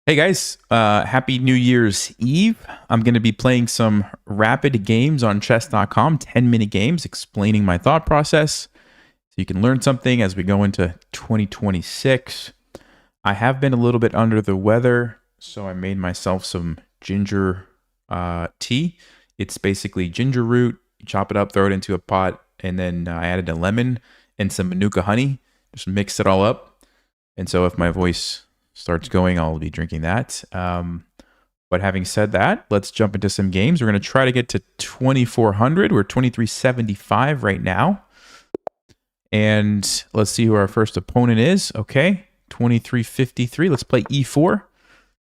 Hey guys, happy New Year's Eve. I'm going to be playing some rapid games on chess.com, 10-minute games explaining my thought process so you can learn something as we go into 2026. I have been a little bit under the weather, so I made myself some ginger tea. It's basically ginger root, you chop it up, throw it into a pot, and then I added a lemon and some Manuka honey. Just mix it all up. And so if my voice starts going, I'll be drinking that. But having said that, let's jump into some games. We're going to try to get to 2,400. We're 2,375 right now. And let's see who our first opponent is. Okay, 2,353. Let's play e4.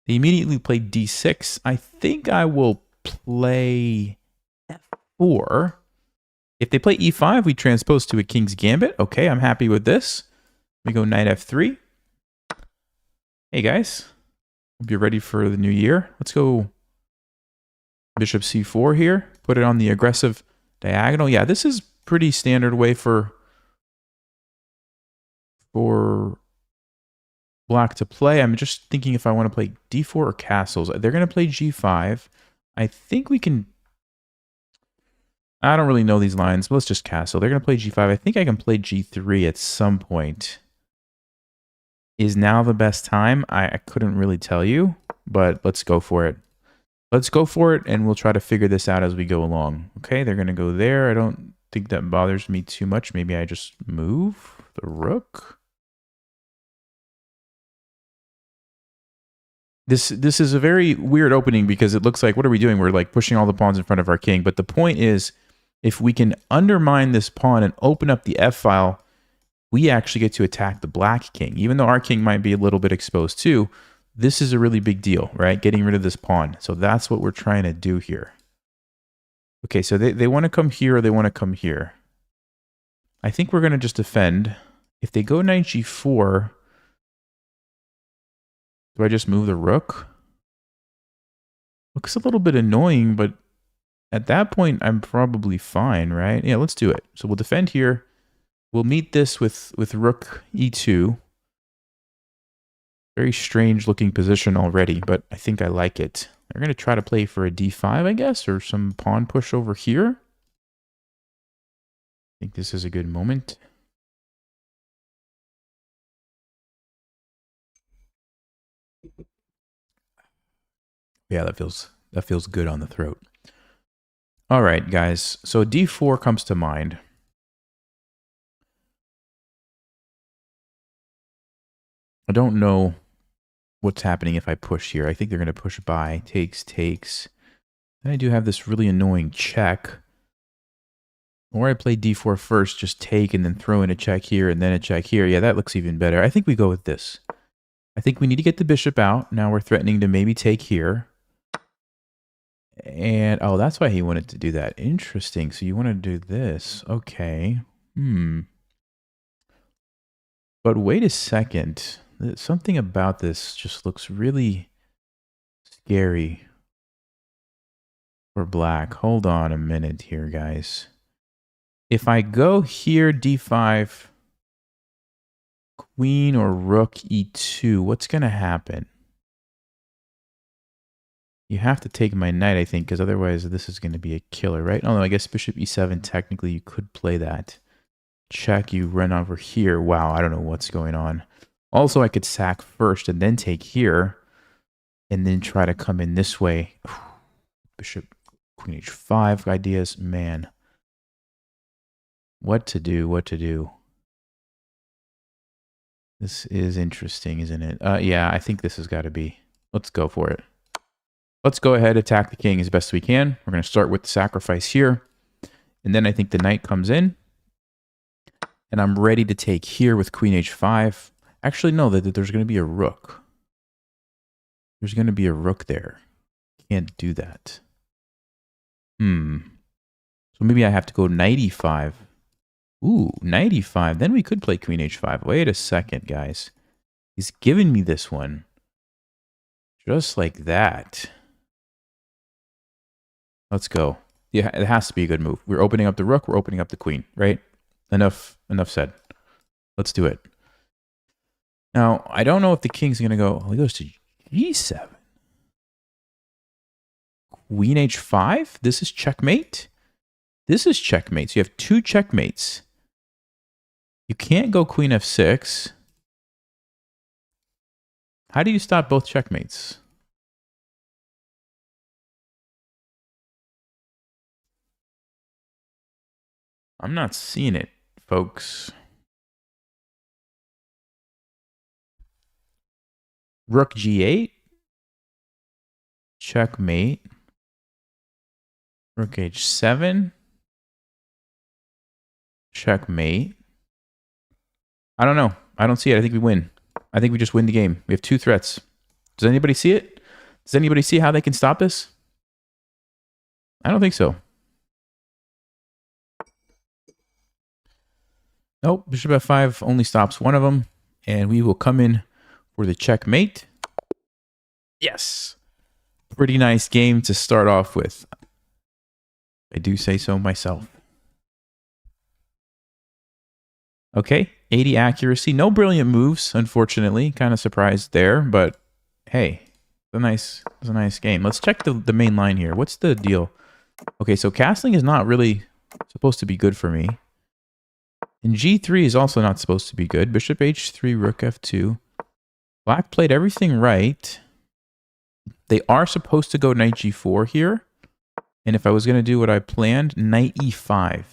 They immediately play d6. I think I will play f4. If they play e5, we transpose to a king's gambit. Okay, I'm happy with this. We go knight f3. Hey guys, hope you're ready for the new year. Let's go bishop c4 here. Put it on the aggressive diagonal. Yeah, this is pretty standard way for black to play. I'm just thinking if I want to play d4 or castles. They're going to play g5. I think we can... I don't really know these lines, but let's just castle. They're going to play g5. I think I can play g3 at some point. Is now the best time? I couldn't really tell you, but let's go for it. Let's go for it, and we'll try to figure this out as we go along. Okay, they're going to go there. I don't think that bothers me too much. Maybe I just move the rook. This is a very weird opening because it looks like, what are we doing? We're like pushing all the pawns in front of our king. But the point is, if we can undermine this pawn and open up the f-file, we actually get to attack the black king. Even though our king might be a little bit exposed too, this is a really big deal, right? Getting rid of this pawn. So that's what we're trying to do here. Okay, so they want to come here or they want to come here. I think we're going to just defend. If they go knight g4, do I just move the rook? Looks a little bit annoying, but at that point, I'm probably fine, right? Yeah, let's do it. So we'll defend here. We'll meet this with rook e2. Very strange looking position already, but I think I like it. They're going to try to play for a d5, I guess, or some pawn push over here. I think this is a good moment. Yeah, that feels good on the throat. All right, guys. So d4 comes to mind. I don't know what's happening if I push here. I think they're going to push by. Takes. Then I do have this really annoying check. Or I play d4 first, just take, and then throw in a check here, and then a check here. Yeah, that looks even better. I think we go with this. I think we need to get the bishop out. Now we're threatening to maybe take here. And, oh, that's why he wanted to do that. Interesting. So you want to do this. Okay. But wait a second. Something about this just looks really scary for black. Hold on a minute here, guys. If I go here, d5, queen or rook e2, what's going to happen? You have to take my knight, I think, because otherwise this is going to be a killer, right? Oh, no, I guess bishop e7, technically you could play that. Check, you run over here. Wow, I don't know what's going on. Also, I could sack first and then take here, and then try to come in this way. Bishop, queen h5 ideas, man. What to do? This is interesting, isn't it? Yeah, I think this has got to be. Let's go for it. Let's go ahead, attack the king as best we can. We're going to start with the sacrifice here, and then I think the knight comes in, and I'm ready to take here with queen h5. Actually, no, there's going to be a rook. There's going to be a rook there. Can't do that. So maybe I have to go knight e5. Ooh, knight e5. Then we could play queen h5. Wait a second, guys. He's giving me this one. Just like that. Let's go. Yeah, it has to be a good move. We're opening up the rook. We're opening up the queen, right? Enough said. Let's do it. Now, I don't know if the king's going to go... Oh, he goes to G7. Queen H5. This is checkmate. This is checkmate. So you have two checkmates. You can't go Queen F6. How do you stop both checkmates? I'm not seeing it, folks. Rook G8. Checkmate. Rook H7. Checkmate. I don't know. I don't see it. I think we win. I think we just win the game. We have two threats. Does anybody see it? Does anybody see how they can stop this? I don't think so. Nope. Bishop F5 only stops one of them. And we will come in for the checkmate. Yes. Pretty nice game to start off with. I do say so myself. Okay, 80 accuracy. No brilliant moves, unfortunately. Kind of surprised there, but hey, it's a nice game. Let's check the main line here. What's the deal? Okay, so castling is not really supposed to be good for me. And G3 is also not supposed to be good. Bishop H3, Rook F2. Black played everything right. They are supposed to go Knight G4 here. And if I was going to do what I planned, Knight E5.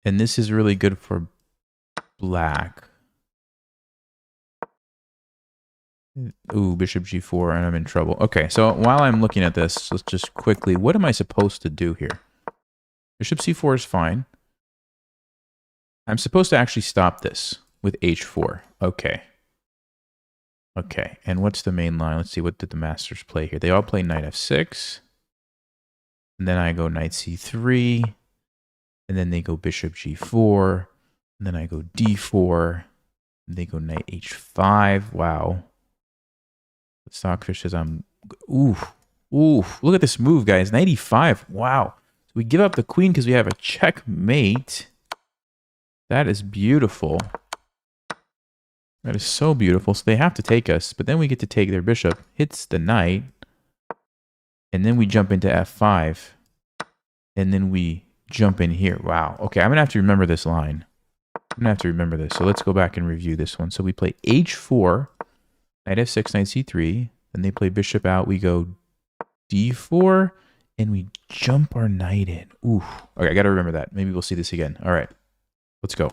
And this is really good for Black. Ooh, Bishop G4, and I'm in trouble. Okay, so while I'm looking at this, let's just quickly, what am I supposed to do here? Bishop C4 is fine. I'm supposed to actually stop this with H4. Okay. Okay, and what's the main line? Let's see, what did the masters play here? They all play Knight F6. And then I go Knight C3. And then they go Bishop G4. And then I go D4. And they go Knight H5. Wow. Stockfish says I'm... Ooh. Ooh. Look at this move, guys. Knight E5. Wow. So we give up the queen because we have a checkmate. That is beautiful. That is so beautiful. So they have to take us. But then we get to take their bishop. Hits the knight. And then we jump into F5. And then we jump in here. Wow. Okay, I'm going to have to remember this line. I'm going to have to remember this. So let's go back and review this one. So we play H4, Knight F6, Knight C3. Then they play bishop out. We go D4, and we jump our knight in. Ooh. Okay, I got to remember that. Maybe we'll see this again. All right. Let's go.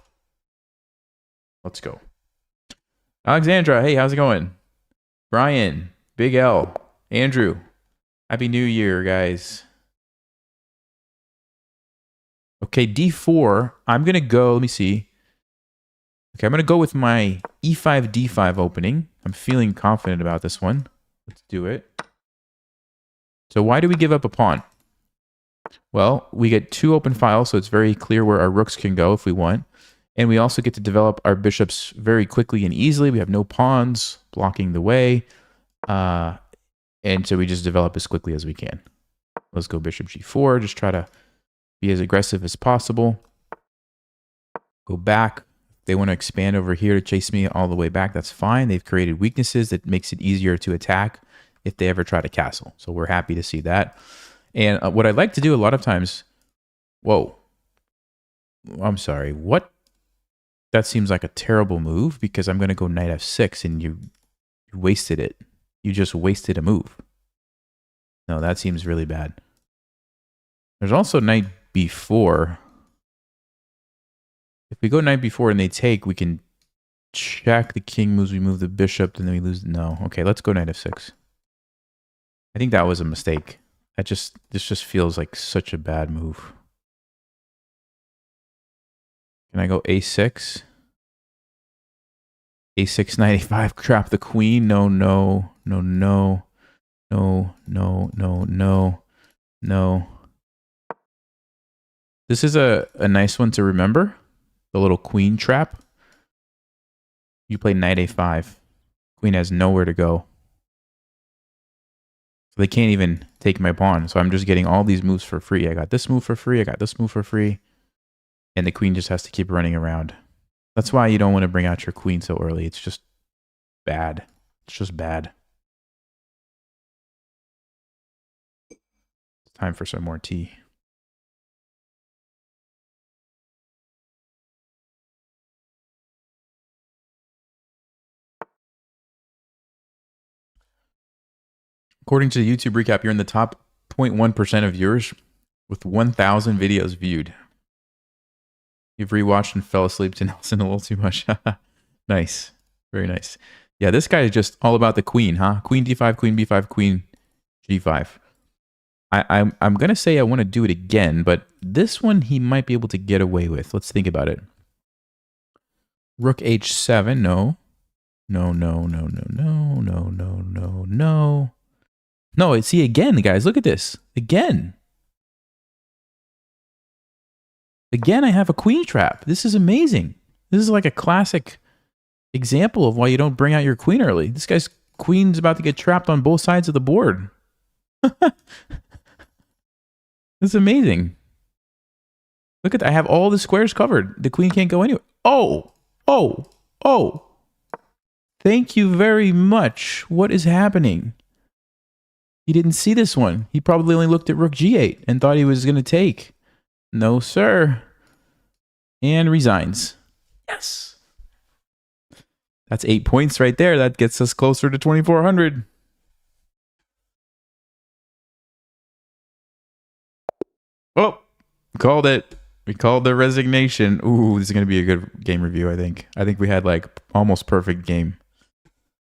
Let's go. Alexandra, hey, how's it going? Brian, Big L, Andrew, Happy New Year, guys. Okay, D4, I'm going to go, let me see. Okay, I'm going to go with my E5, D5 opening. I'm feeling confident about this one. Let's do it. So why do we give up a pawn? Well, we get two open files, so it's very clear where our rooks can go if we want. And we also get to develop our bishops very quickly and easily. We have no pawns blocking the way. And so we just develop as quickly as we can. Let's go Bishop G4. Just try to be as aggressive as possible. Go back. They want to expand over here to chase me all the way back. That's fine. They've created weaknesses that makes it easier to attack if they ever try to castle. So we're happy to see that. And what I like to do a lot of times... Whoa. I'm sorry. What? That seems like a terrible move because I'm going to go Knight F6 and you wasted it. You just wasted a move. No, that seems really bad. There's also Knight B4. If we go Knight B4 and they take, we can check the king moves. We move the bishop, and then we lose. No. Okay, let's go Knight F6. I think that was a mistake. This just feels like such a bad move. Can I go A6? A6, Knight A5, trap the queen. No, no, no, no. No, no, no, no, no. This is a nice one to remember. The little queen trap. You play Knight A5. Queen has nowhere to go. So they can't even take my pawn. So I'm just getting all these moves for free. I got this move for free. I got this move for free. And the queen just has to keep running around. That's why you don't want to bring out your queen so early. It's just bad. It's just bad. It's time for some more tea. According to the YouTube recap, you're in the top 0.1% of viewers with 1,000 videos viewed. You've rewatched and fell asleep to Nelson a little too much. Nice. Very nice. Yeah, this guy is just all about the queen, huh? Queen d5, queen b5, queen g5. I'm going to say I want to do it again, but this one he might be able to get away with. Let's think about it. Rook h7, no. No, no, no, no, no, no, no, no, no. No, see, again, guys, look at this. Again. Again, I have a queen trap. This is amazing. This is like a classic example of why you don't bring out your queen early. This guy's queen's about to get trapped on both sides of the board. That's amazing. Look at that. I have all the squares covered. The queen can't go anywhere. Oh, oh, oh. Thank you very much. What is happening? He didn't see this one. He probably only looked at rook g8 and thought he was going to take. No, sir. And resigns. Yes. That's 8 points right there. That gets us closer to 2,400. Oh, called it. We called the resignation. Ooh, this is going to be a good game review, I think. I think we had like almost perfect game.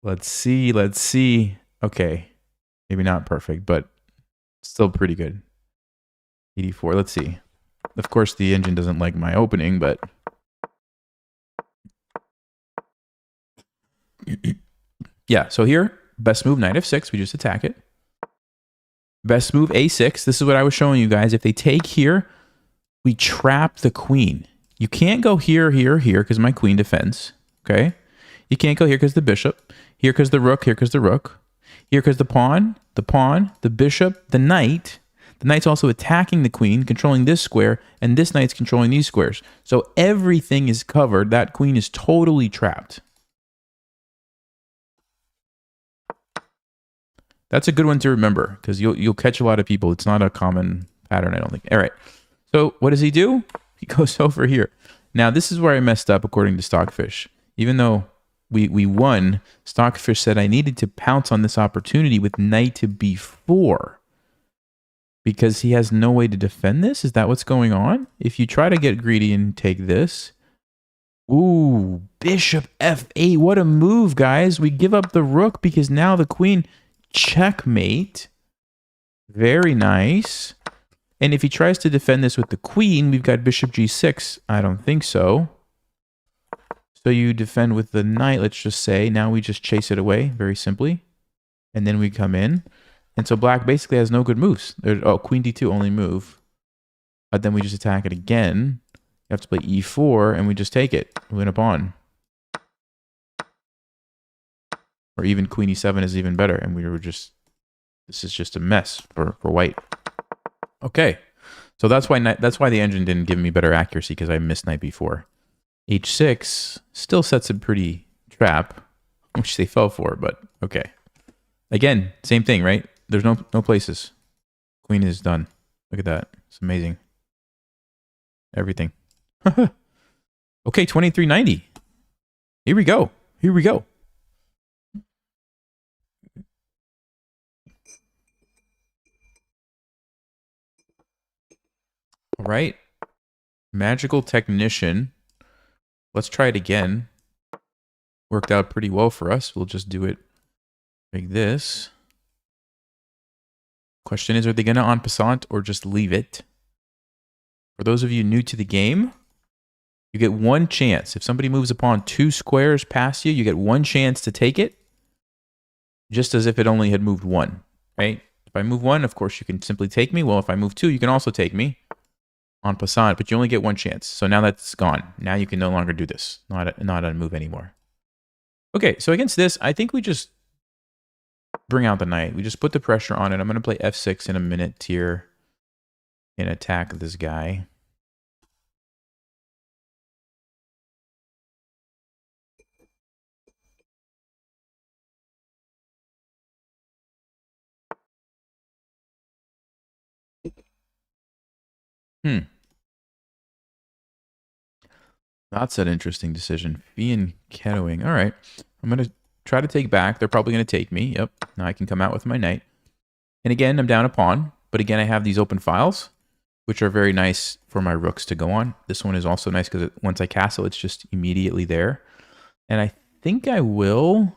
Let's see. Let's see. Okay. Maybe not perfect, but still pretty good. 84. Let's see. Of course, the engine doesn't like my opening, but... yeah, so here, best move, knight f6. We just attack it. Best move, a6. This is what I was showing you guys. If they take here, we trap the queen. You can't go here, here, here, because my queen defends. Okay? You can't go here because the bishop. Here because the rook, here because the rook. Here because the pawn, the bishop, the knight. The knight's also attacking the queen, controlling this square, and this knight's controlling these squares. So everything is covered. That queen is totally trapped. That's a good one to remember, because you'll catch a lot of people. It's not a common pattern, I don't think. All right. So what does he do? He goes over here. Now, this is where I messed up, according to Stockfish. Even though we won, Stockfish said I needed to pounce on this opportunity with knight to b4. Because he has no way to defend this? Is that what's going on? If you try to get greedy and take this... ooh, bishop f8. What a move, guys. We give up the rook because now the queen... checkmate. Very nice. And if he tries to defend this with the queen, we've got bishop g6. I don't think so. So you defend with the knight, let's just say. Now we just chase it away, very simply. And then we come in. And so black basically has no good moves. Oh, queen d2, only move. But then we just attack it again. You have to play e4, and we just take it. We win a pawn. Or even queen e7 is even better. And we were just... this is just a mess for white. Okay. So that's why the engine didn't give me better accuracy, because I missed knight b4. h6 still sets a pretty trap, which they fell for, but okay. Again, same thing, right? There's no places. Queen is done. Look at that. It's amazing. Everything. Okay, 2390. Here we go. Here we go. All right. Magical Technician. Let's try it again. Worked out pretty well for us. We'll just do it like this. Question is, are they going to en passant or just leave it? For those of you new to the game, you get one chance. If somebody moves a pawn 2 squares past you, you get one chance to take it, just as if it only had moved 1, right? If I move 1, of course, you can simply take me. Well, if I move 2, you can also take me en passant, but you only get one chance. So now that's gone. Now you can no longer do this. Not on move anymore. Okay, so against this, I think we just bring out the knight. We just put the pressure on it. I'm going to play f6 in a minute here and attack this guy. That's an interesting decision. Fianchettoing. All right. I'm going to try to take back. They're probably going to take me. Yep. Now I can come out with my knight. And again, I'm down a pawn. But again, I have these open files, which are very nice for my rooks to go on. This one is also nice because once I castle, it's just immediately there. And I think I will...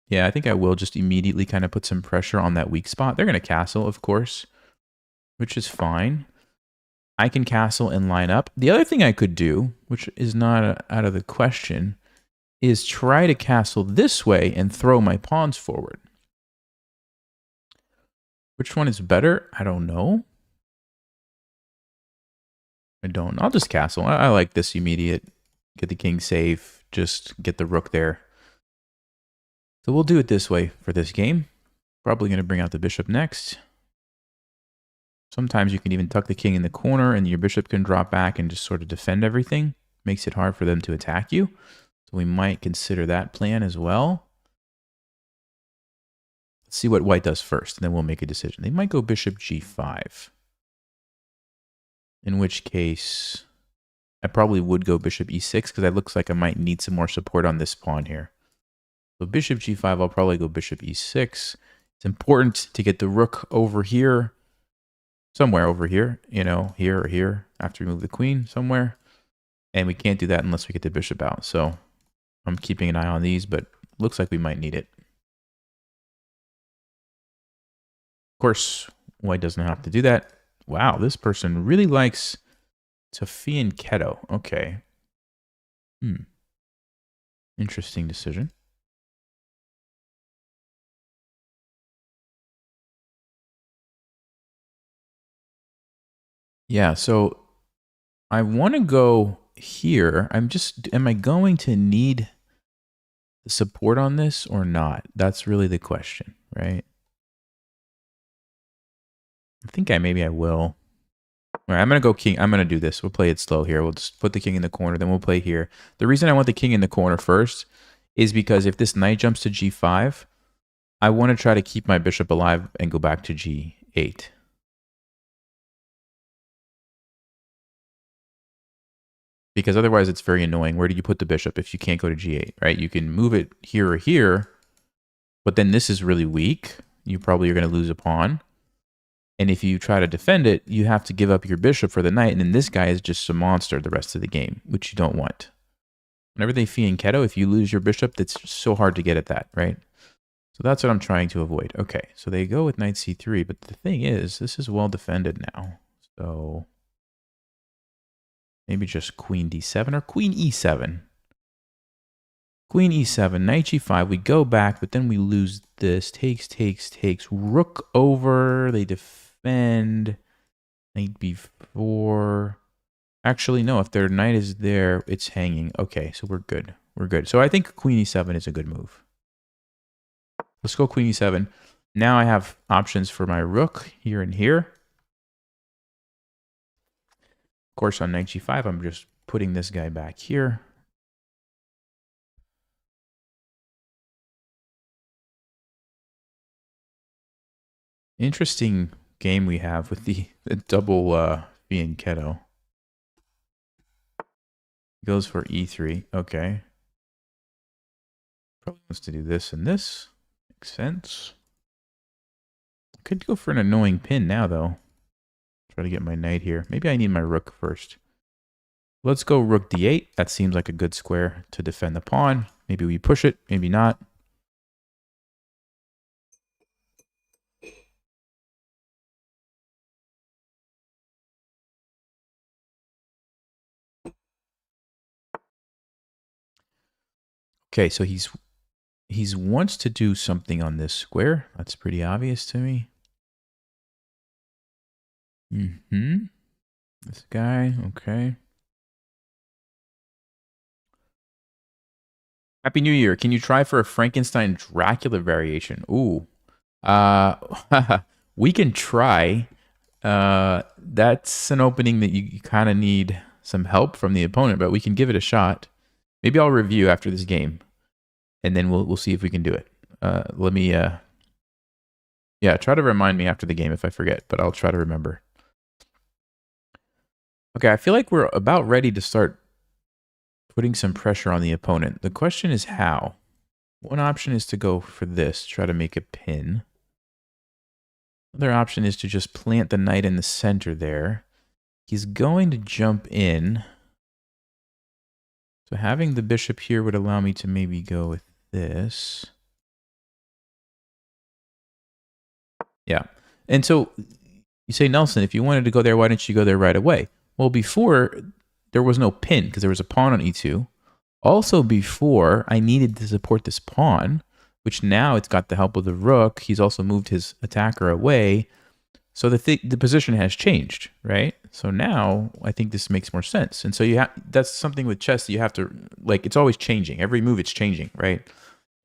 Yeah, I think I will just immediately kind of put some pressure on that weak spot. They're going to castle, of course, which is fine. I can castle and line up. The other thing I could do, which is not out of the question, is try to castle this way and throw my pawns forward. Which one is better? I don't know. I'll just castle. I like this immediate. Get the king safe. Just get the rook there. So we'll do it this way for this game. Probably going to bring out the bishop next. Sometimes you can even tuck the king in the corner and your bishop can drop back and just sort of defend everything. Makes it hard for them to attack you. So we might consider that plan as well. Let's see what white does first, and then we'll make a decision. They might go bishop g5. In which case, I probably would go bishop e6 because it looks like I might need some more support on this pawn here. So bishop g5, I'll probably go bishop e6. It's important to get the rook over here, somewhere over here, you know, here or here, after we move the queen somewhere. And we can't do that unless we get the bishop out. So I'm keeping an eye on these, but looks like we might need it. Of course, white doesn't have to do that. Wow, this person really likes to fianchetto. Okay. Interesting decision. Yeah, so I want to go here. Am I going to need the support on this or not? That's really the question, right? I think maybe I will. All right, I'm going to go king. I'm going to do this. We'll play it slow here. We'll just put the king in the corner, then we'll play here. The reason I want the king in the corner first is because if this knight jumps to g5, I want to try to keep my bishop alive and go back to g8. Because otherwise it's very annoying. Where do you put the bishop if you can't go to g8, right? You can move it here or here, but then this is really weak. You probably are going to lose a pawn. And if you try to defend it, you have to give up your bishop for the knight, and then this guy is just a monster the rest of the game, which you don't want. Whenever they fianchetto, if you lose your bishop, that's so hard to get at that, right? So that's what I'm trying to avoid. Okay, so they go with knight c3, but the thing is, this is well defended now. So maybe just queen d7 or queen e7. Queen e7, knight g5, we go back, but then we lose this. Takes. Rook over, they defend. Knight b4. Actually, no, if their knight is there, it's hanging. Okay, so we're good. We're good. So I think queen e7 is a good move. Let's go queen e7. Now I have options for my rook here and here. Of course, on knight g5, I'm just putting this guy back here. Interesting game we have with the double fianchetto. Goes for e3. Okay. Probably wants to do this and this. Makes sense. Could go for an annoying pin now, though. Try to get my knight here. Maybe I need my rook first. Let's go rook d8. That seems like a good square to defend the pawn. Maybe we push it, maybe not. Okay, so he's wants to do something on this square. That's pretty obvious to me. This guy, okay. Happy New Year. Can you try for a Frankenstein Dracula variation? Ooh. We can try. That's an opening that you kind of need some help from the opponent, but we can give it a shot. Maybe I'll review after this game, and then we'll see if we can do it. Yeah, Yeah, try to remind me after the game if I forget, but I'll try to remember. Okay, I feel like we're about ready to start putting some pressure on the opponent. The question is how. One option is to go for this, try to make a pin. Another option is to just plant the knight in the center there. He's going to jump in. So having the bishop here would allow me to maybe go with this. Yeah. And so you say, Nelson, if you wanted to go there, why didn't you go there right away? Well, before, there was no pin because there was a pawn on e2. Also, before, I needed to support this pawn, which now it's got the help of the rook. He's also moved his attacker away. So the position has changed, right? So now I think this makes more sense. And so that's something with chess that you have to, like, it's always changing. Every move it's changing, right?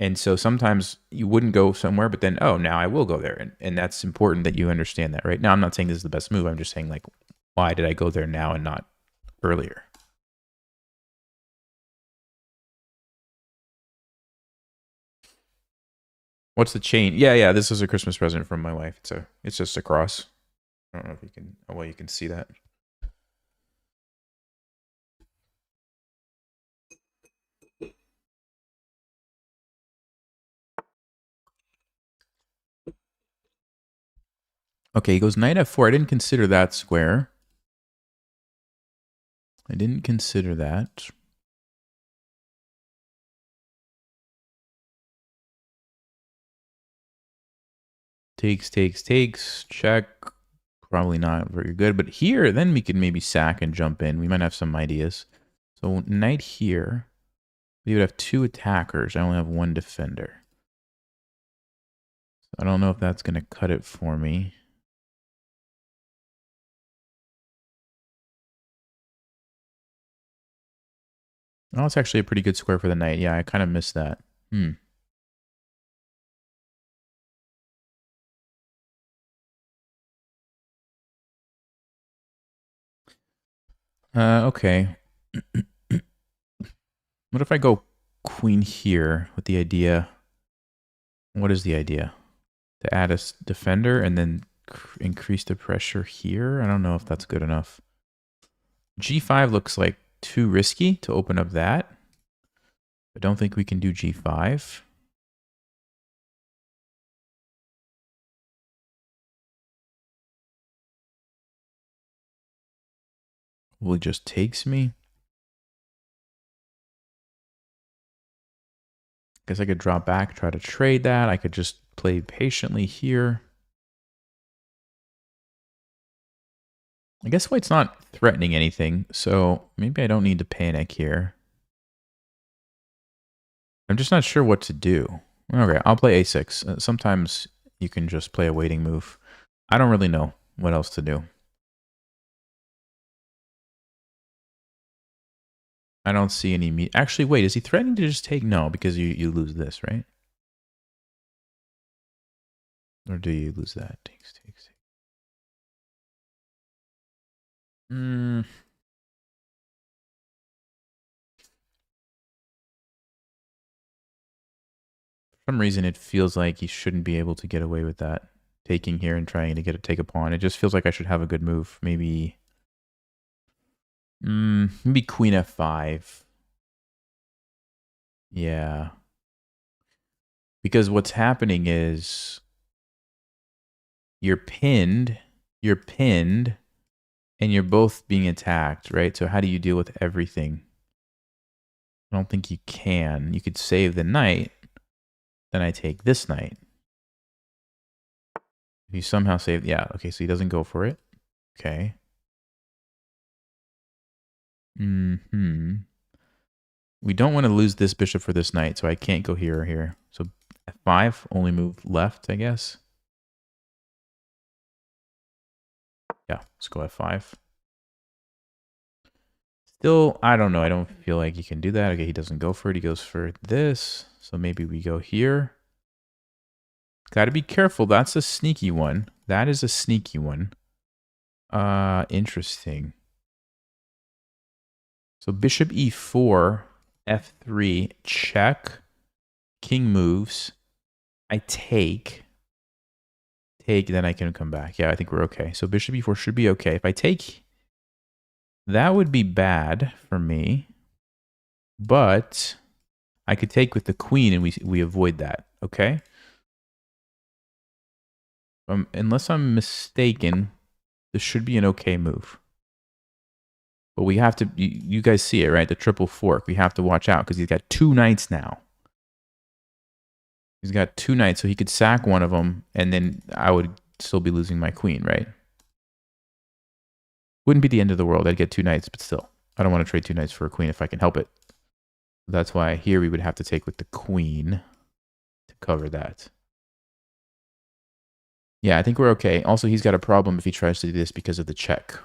And so sometimes you wouldn't go somewhere, but then, oh, now I will go there. And that's important that you understand that, right? Now, I'm not saying this is the best move. I'm just saying, like, why did I go there now and not earlier? What's the chain? Yeah, this is a Christmas present from my wife. It's just a cross. I don't know if you can, well, you can see that. Okay, he goes knight f4. I didn't consider that square. I didn't consider that. Takes, check. Probably not very good. But here, then we can maybe sack and jump in. We might have some ideas. So knight here. We would have two attackers. I only have one defender. So I don't know if that's going to cut it for me. Oh, it's actually a pretty good square for the knight. Yeah, I kind of missed that. Okay. What if I go queen here with the idea? What is the idea? To add a defender and then increase the pressure here? I don't know if that's good enough. G5 looks like too risky to open up that. I don't think we can do G5. Well, it just takes me. Guess I could drop back, try to trade that. I could just play patiently here. I guess white's not threatening anything, so maybe I don't need to panic here. I'm just not sure what to do. Okay, I'll play a6. Sometimes you can just play a waiting move. I don't really know what else to do. I don't see any... Actually, wait, is he threatening to just take? No, because you lose this, right? Or do you lose that? Takes. For some reason, it feels like he shouldn't be able to get away with that. Taking here and trying to take a pawn. It just feels like I should have a good move. Maybe queen f5. Yeah. Because what's happening is you're pinned, and you're both being attacked, right? So how do you deal with everything? I don't think you can. You could save the knight, then I take this knight. If you somehow save, yeah, okay, so he doesn't go for it. Okay. We don't want to lose this bishop for this knight, so I can't go here or here. So f5, only move left, I guess. Yeah, let's go f5. Still, I don't know. I don't feel like he can do that. Okay, he doesn't go for it. He goes for this. So maybe we go here. Got to be careful. That's a sneaky one. That is a sneaky one. Interesting. So bishop e4, f3, check. King moves. I take. take, then I can come back. Yeah, I think we're okay. So bishop e4 should be okay. If I take, that would be bad for me. But I could take with the queen and we avoid that, okay? Unless I'm mistaken, this should be an okay move. But we have to, you guys see it, right? The triple fork. We have to watch out because he's got 2 knights now. He's got 2 knights, so he could sack one of them, and then I would still be losing my queen, right? Wouldn't be the end of the world. I'd get 2 knights, but still. I don't want to trade 2 knights for a queen if I can help it. That's why here we would have to take with the queen to cover that. Yeah, I think we're okay. Also, he's got a problem if he tries to do this because of the check.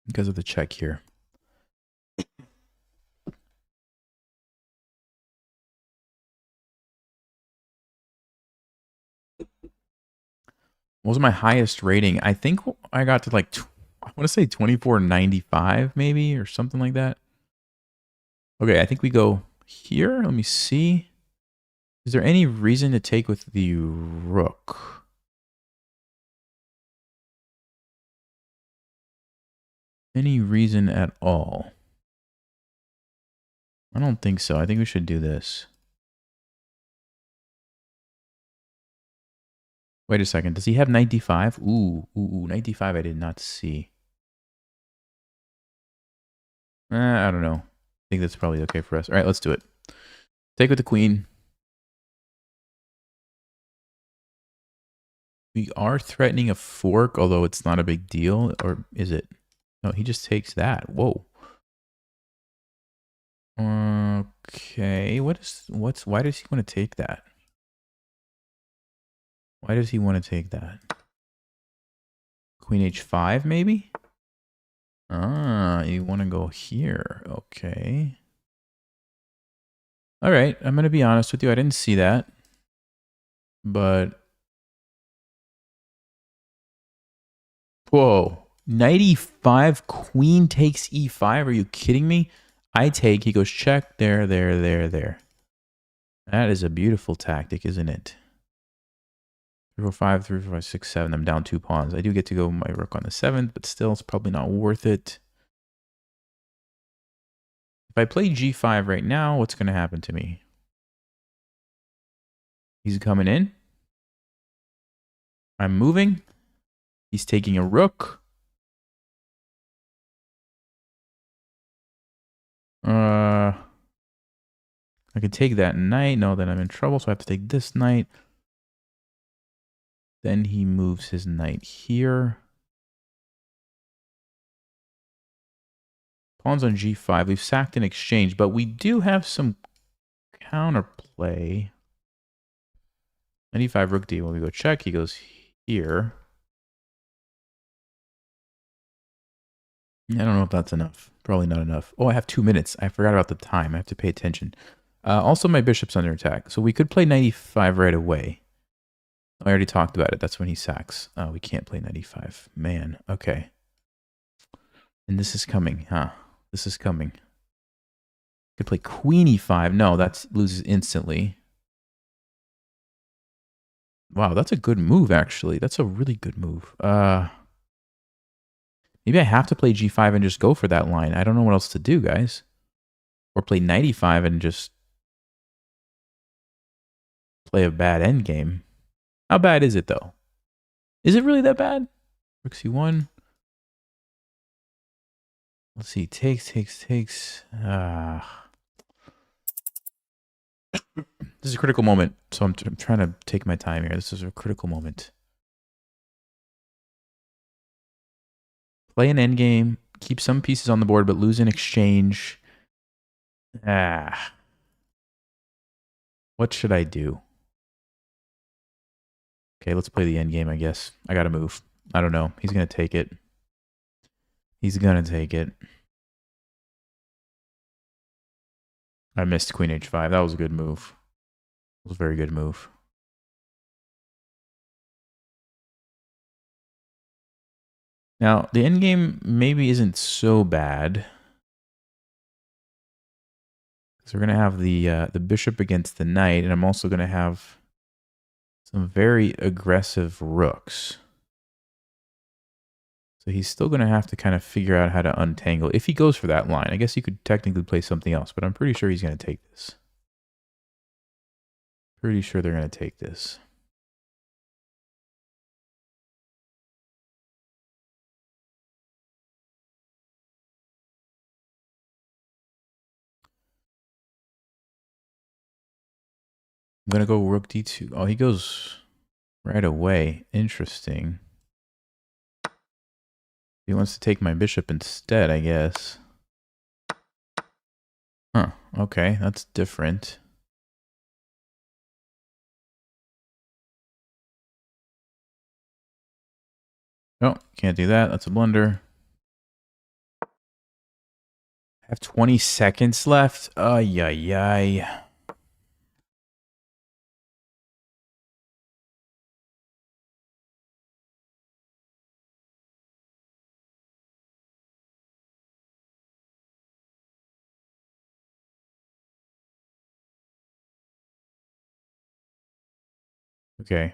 Because of the check here. What was my highest rating? I think I got to like, I want to say 2495 maybe, or something like that. Okay, I think we go here. Let me see. Is there any reason to take with the rook? Any reason at all? I don't think so. I think we should do this. Wait a second. Does he have 95? Ooh, 95 I did not see. I don't know. I think that's probably okay for us. All right, let's do it. Take with the queen. We are threatening a fork, although it's not a big deal. Or is it? No, he just takes that. Whoa. Okay. Why does he want to take that? Why does he want to take that? Queen h5, maybe? Ah, you want to go here. Okay. All right. I'm going to be honest with you. I didn't see that. But... Whoa. 95, queen takes e5. Are you kidding me? I take, he goes check, there. That is a beautiful tactic, isn't it? 3, 4, 5, 3, 4, 5, 6, 7. I'm down 2 pawns. I do get to go my rook on the 7th, but still, it's probably not worth it. If I play g5 right now, what's going to happen to me? He's coming in. I'm moving. He's taking a rook. I could take that knight. No, then I'm in trouble, so I have to take this knight. Then he moves his knight here. Pawns on g5. We've sacked in exchange, but we do have some counterplay. 95 rook d. When we go check, he goes here. I don't know if that's enough. Probably not enough. Oh, I have 2 minutes. I forgot about the time. I have to pay attention. Also, my bishop's under attack. So we could play 95 right away. I already talked about it. That's when he sacks. We can't play 95. Man, okay. And this is coming, huh? This is coming. Could play queen e5. No, that loses instantly. Wow, that's a good move, actually. That's a really good move. Maybe I have to play g5 and just go for that line. I don't know what else to do, guys. Or play knight e5 and just play a bad endgame. How bad is it, though? Is it really that bad? Rook c1. Let's see. Takes. This is a critical moment, so I'm trying to take my time here. This is a critical moment. Play an endgame, keep some pieces on the board, but lose in exchange. What should I do? Okay, let's play the endgame, I guess. I gotta move. I don't know. He's gonna take it. He's gonna take it. I missed queen h5. That was a good move. It was a very good move. Now, the endgame maybe isn't so bad. So we're going to have the bishop against the knight, and I'm also going to have Some very aggressive rooks. So he's still going to have to kind of figure out how to untangle. If he goes for that line, I guess you could technically play something else, but I'm pretty sure he's going to take this. Pretty sure they're going to take this. I'm going to go rook d2. Oh, he goes right away. Interesting. He wants to take my bishop instead, I guess. Huh. Okay, that's different. No, can't do that. That's a blunder. I have 20 seconds left. Ay, ay, ay. Okay.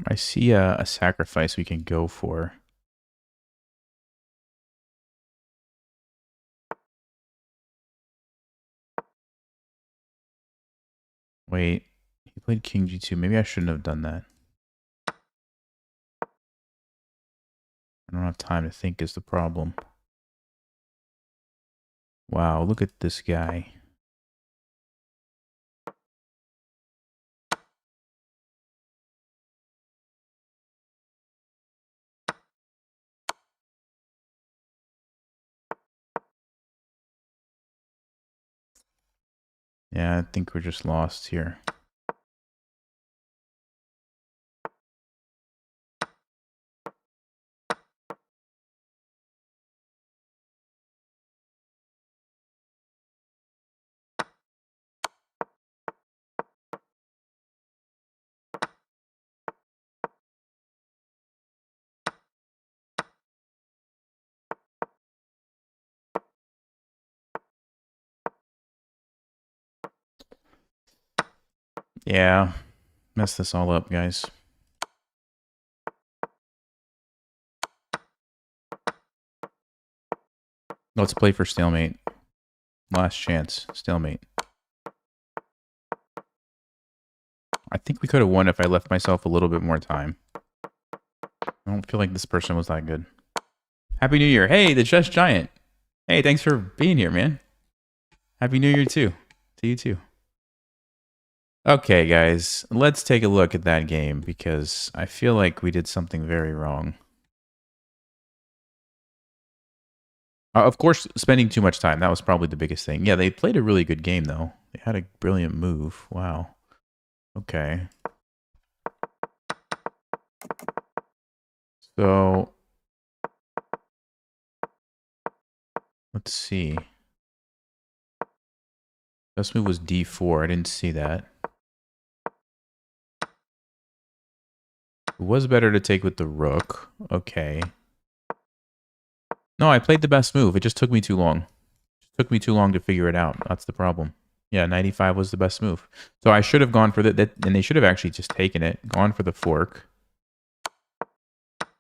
I see a sacrifice we can go for. Wait, he played king g2. Maybe I shouldn't have done that. I don't have time to think is the problem. Wow, look at this guy. Yeah, I think we're just lost here. Yeah, mess this all up, guys. Let's play for stalemate. Last chance, stalemate. I think we could have won if I left myself a little bit more time. I don't feel like this person was that good. Happy New Year. Hey, the Chess Giant. Hey, thanks for being here, man. Happy New Year, too. To you, too. Okay, guys. Let's take a look at that game because I feel like we did something very wrong. Of course, spending too much time. That was probably the biggest thing. Yeah, they played a really good game, though. They had a brilliant move. Wow. Okay. So, let's see. Best move was d4. I didn't see that. It was better to take with the rook. Okay. No, I played the best move. It just took me too long. It took me too long to figure it out. That's the problem. Yeah, 95 was the best move. So I should have gone for that, and they should have actually just taken it, gone for the fork.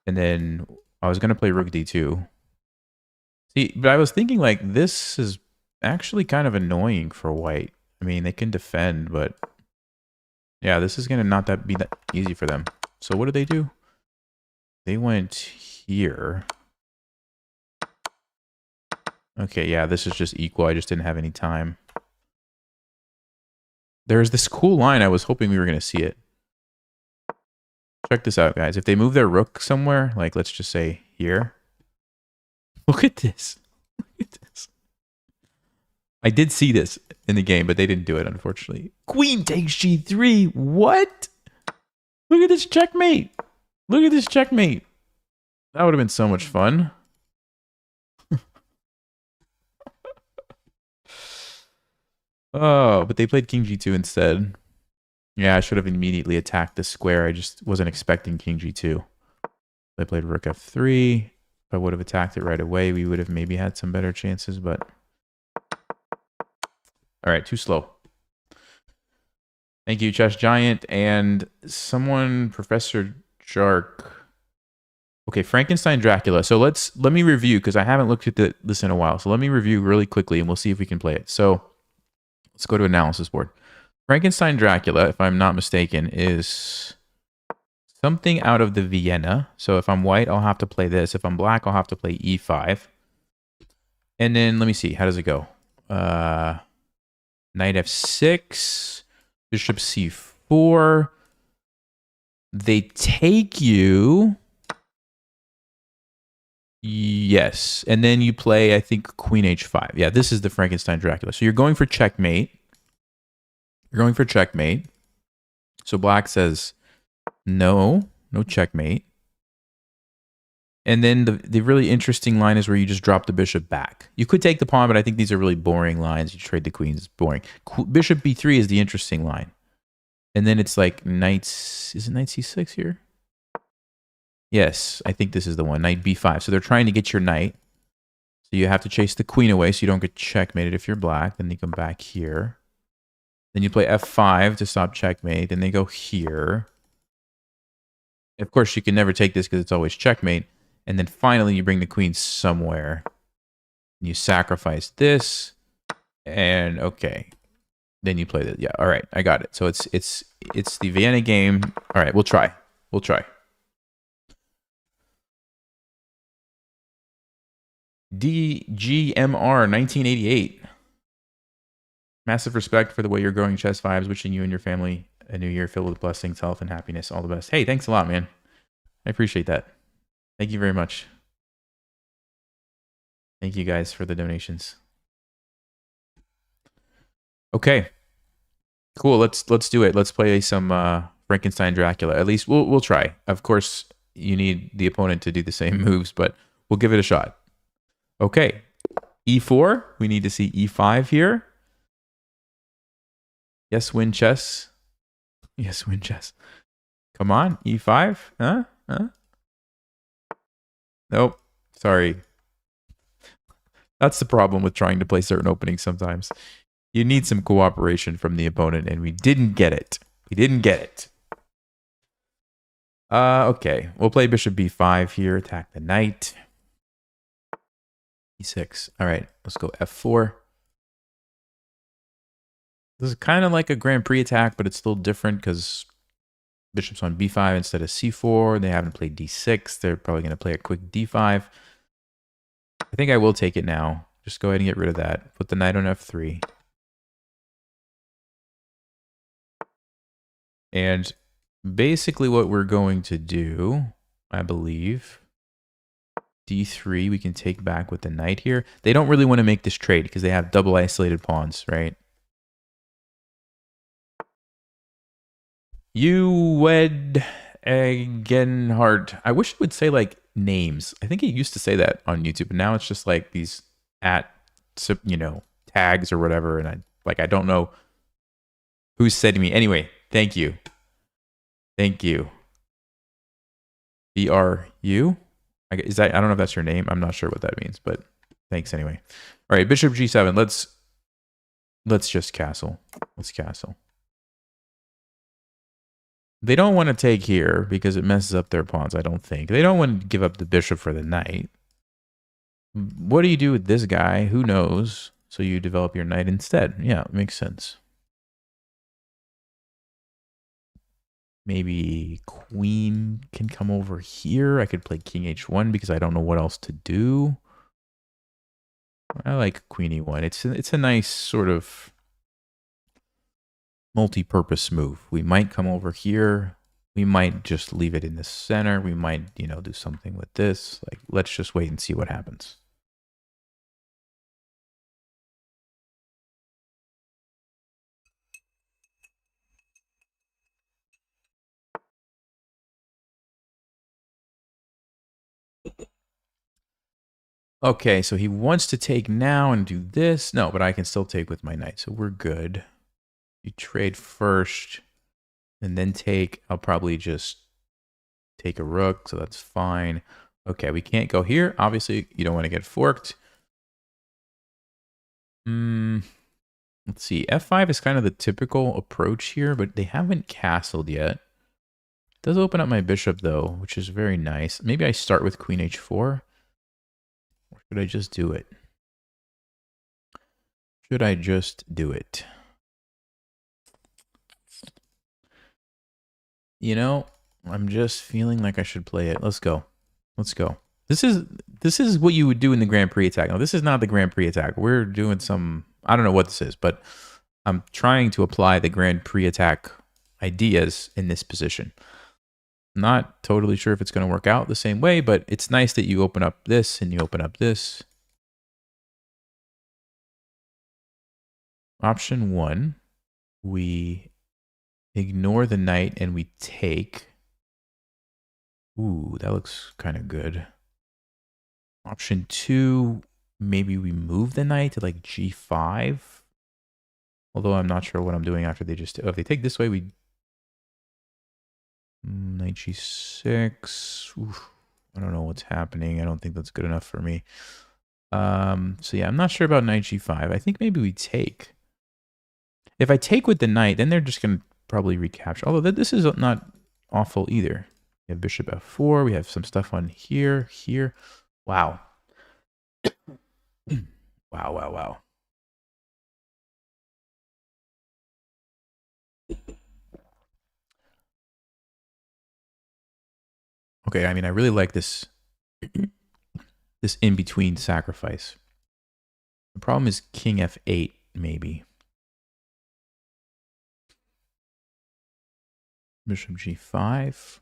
And then I was going to play rook d2. See, but I was thinking, like, this is actually kind of annoying for white. I mean, they can defend, but yeah, this is going to not be that easy for them. So what did they do? They went here. Okay, yeah, this is just equal. I just didn't have any time. There's this cool line. I was hoping we were going to see it. Check this out, guys. If they move their rook somewhere, like let's just say here. Look at this. Look at this. I did see this in the game, but they didn't do it, unfortunately. Queen takes g3. What? Look at this checkmate. Look at this checkmate. That would have been so much fun. Oh, but they played king g2 instead. Yeah, I should have immediately attacked the square. I just wasn't expecting king g2. They played rook f3. If I would have attacked it right away, we would have maybe had some better chances, but... All right, too slow. Thank you, Chess Giant. And someone, Professor Jark. Okay, Frankenstein Dracula. So let me review, because I haven't looked at this in a while. So let me review really quickly, and we'll see if we can play it. So let's go to analysis board. Frankenstein Dracula, if I'm not mistaken, is something out of the Vienna. So if I'm white, I'll have to play this. If I'm black, I'll have to play e5. And then let me see. How does it go? Knight f6, bishop c4. They take you. Yes. And then you play, I think, queen h5. Yeah, this is the Frankenstein Dracula. So you're going for checkmate. You're going for checkmate. So black says, no checkmate. And then the really interesting line is where you just drop the bishop back. You could take the pawn, but I think these are really boring lines. You trade the queens, it's boring. Bishop b3 is the interesting line. And then it's like is it knight c6 here? Yes, I think this is the one, knight b5. So they're trying to get your knight. So you have to chase the queen away so you don't get checkmated if you're black. Then you come back here. Then you play f5 to stop checkmate. Then they go here. Of course, you can never take this because it's always checkmate. And then finally, you bring the queen somewhere. You sacrifice this. And okay. Then you play that. Yeah, all right. I got it. So it's the Vienna game. All right, we'll try. We'll try. DGMR 1988. Massive respect for the way you're growing Chess Vibes. Wishing you and your family a new year filled with blessings, health, and happiness. All the best. Hey, thanks a lot, man. I appreciate that. Thank you very much. Thank you guys for the donations. Okay. Cool. Let's do it. Let's play some Frankenstein Dracula. At least we'll try. Of course, you need the opponent to do the same moves, but we'll give it a shot. Okay. E4. We need to see E5 here. Yes, win chess. Yes, win chess. Come on, E5. Huh? Nope. Sorry. That's the problem with trying to play certain openings sometimes. You need some cooperation from the opponent, and we didn't get it. We didn't get it. Okay. We'll play bishop b5 here. Attack the knight. e6. All right. Let's go f4. This is kind of like a Grand Prix attack, but it's still different because bishop's on b5 instead of c4. They haven't played d6. They're probably going to play a quick d5. I think I will take it now. Just go ahead and get rid of that. Put the knight on f3. And basically what we're going to do, I believe, d3, we can take back with the knight here. They don't really want to make this trade because they have double isolated pawns, right? You wed Genhardt. I wish it would say like names. I think it used to say that on YouTube, and now it's just like these tags or whatever. And I don't know who said to me. Anyway, thank you. Thank you. BRU? I don't know if that's your name. I'm not sure what that means, but thanks anyway. All right, bishop g7. Let's just castle. Let's castle. They don't want to take here because it messes up their pawns, I don't think. They don't want to give up the bishop for the knight. What do you do with this guy? Who knows? So you develop your knight instead. Yeah, makes sense. Maybe queen can come over here. I could play king h1 because I don't know what else to do. I like queen e1. It's a nice sort of multi-purpose move. We might come over here. We might just leave it in the center. We might, do something with this. Like, let's just wait and see what happens. Okay, so he wants to take now and do this. No, but I can still take with my knight, so we're good. You trade first and then take. I'll probably just take a rook, so that's fine. Okay, we can't go here. Obviously, you don't want to get forked. Let's see. F5 is kind of the typical approach here, but they haven't castled yet. It does open up my bishop, though, which is very nice. Maybe I start with queen h4. Or should I just do it? Should I just do it? You know, I'm just feeling like I should play it. Let's go. Let's go. This is what you would do in the Grand Prix attack. Now, this is not the Grand Prix attack. We're doing some, I don't know what this is, but I'm trying to apply the Grand Prix attack ideas in this position. Not totally sure if it's going to work out the same way, but it's nice that you open up this and you open up this. Option 1, we ignore the knight and we take. Ooh, that looks kind of good. Option 2, maybe we move the knight to like g5. Although I'm not sure what I'm doing after they just... Oh, if they take this way, we... Knight g6. Oof, I don't know what's happening. I don't think that's good enough for me. So yeah, I'm not sure about knight g5. I think maybe we take. If I take with the knight, then they're just going to probably recapture. Although this is not awful either. We have bishop f4. We have some stuff on here, here. Wow. Wow. Okay, I mean, I really like this in-between sacrifice. The problem is king f8, maybe. Bishop g5.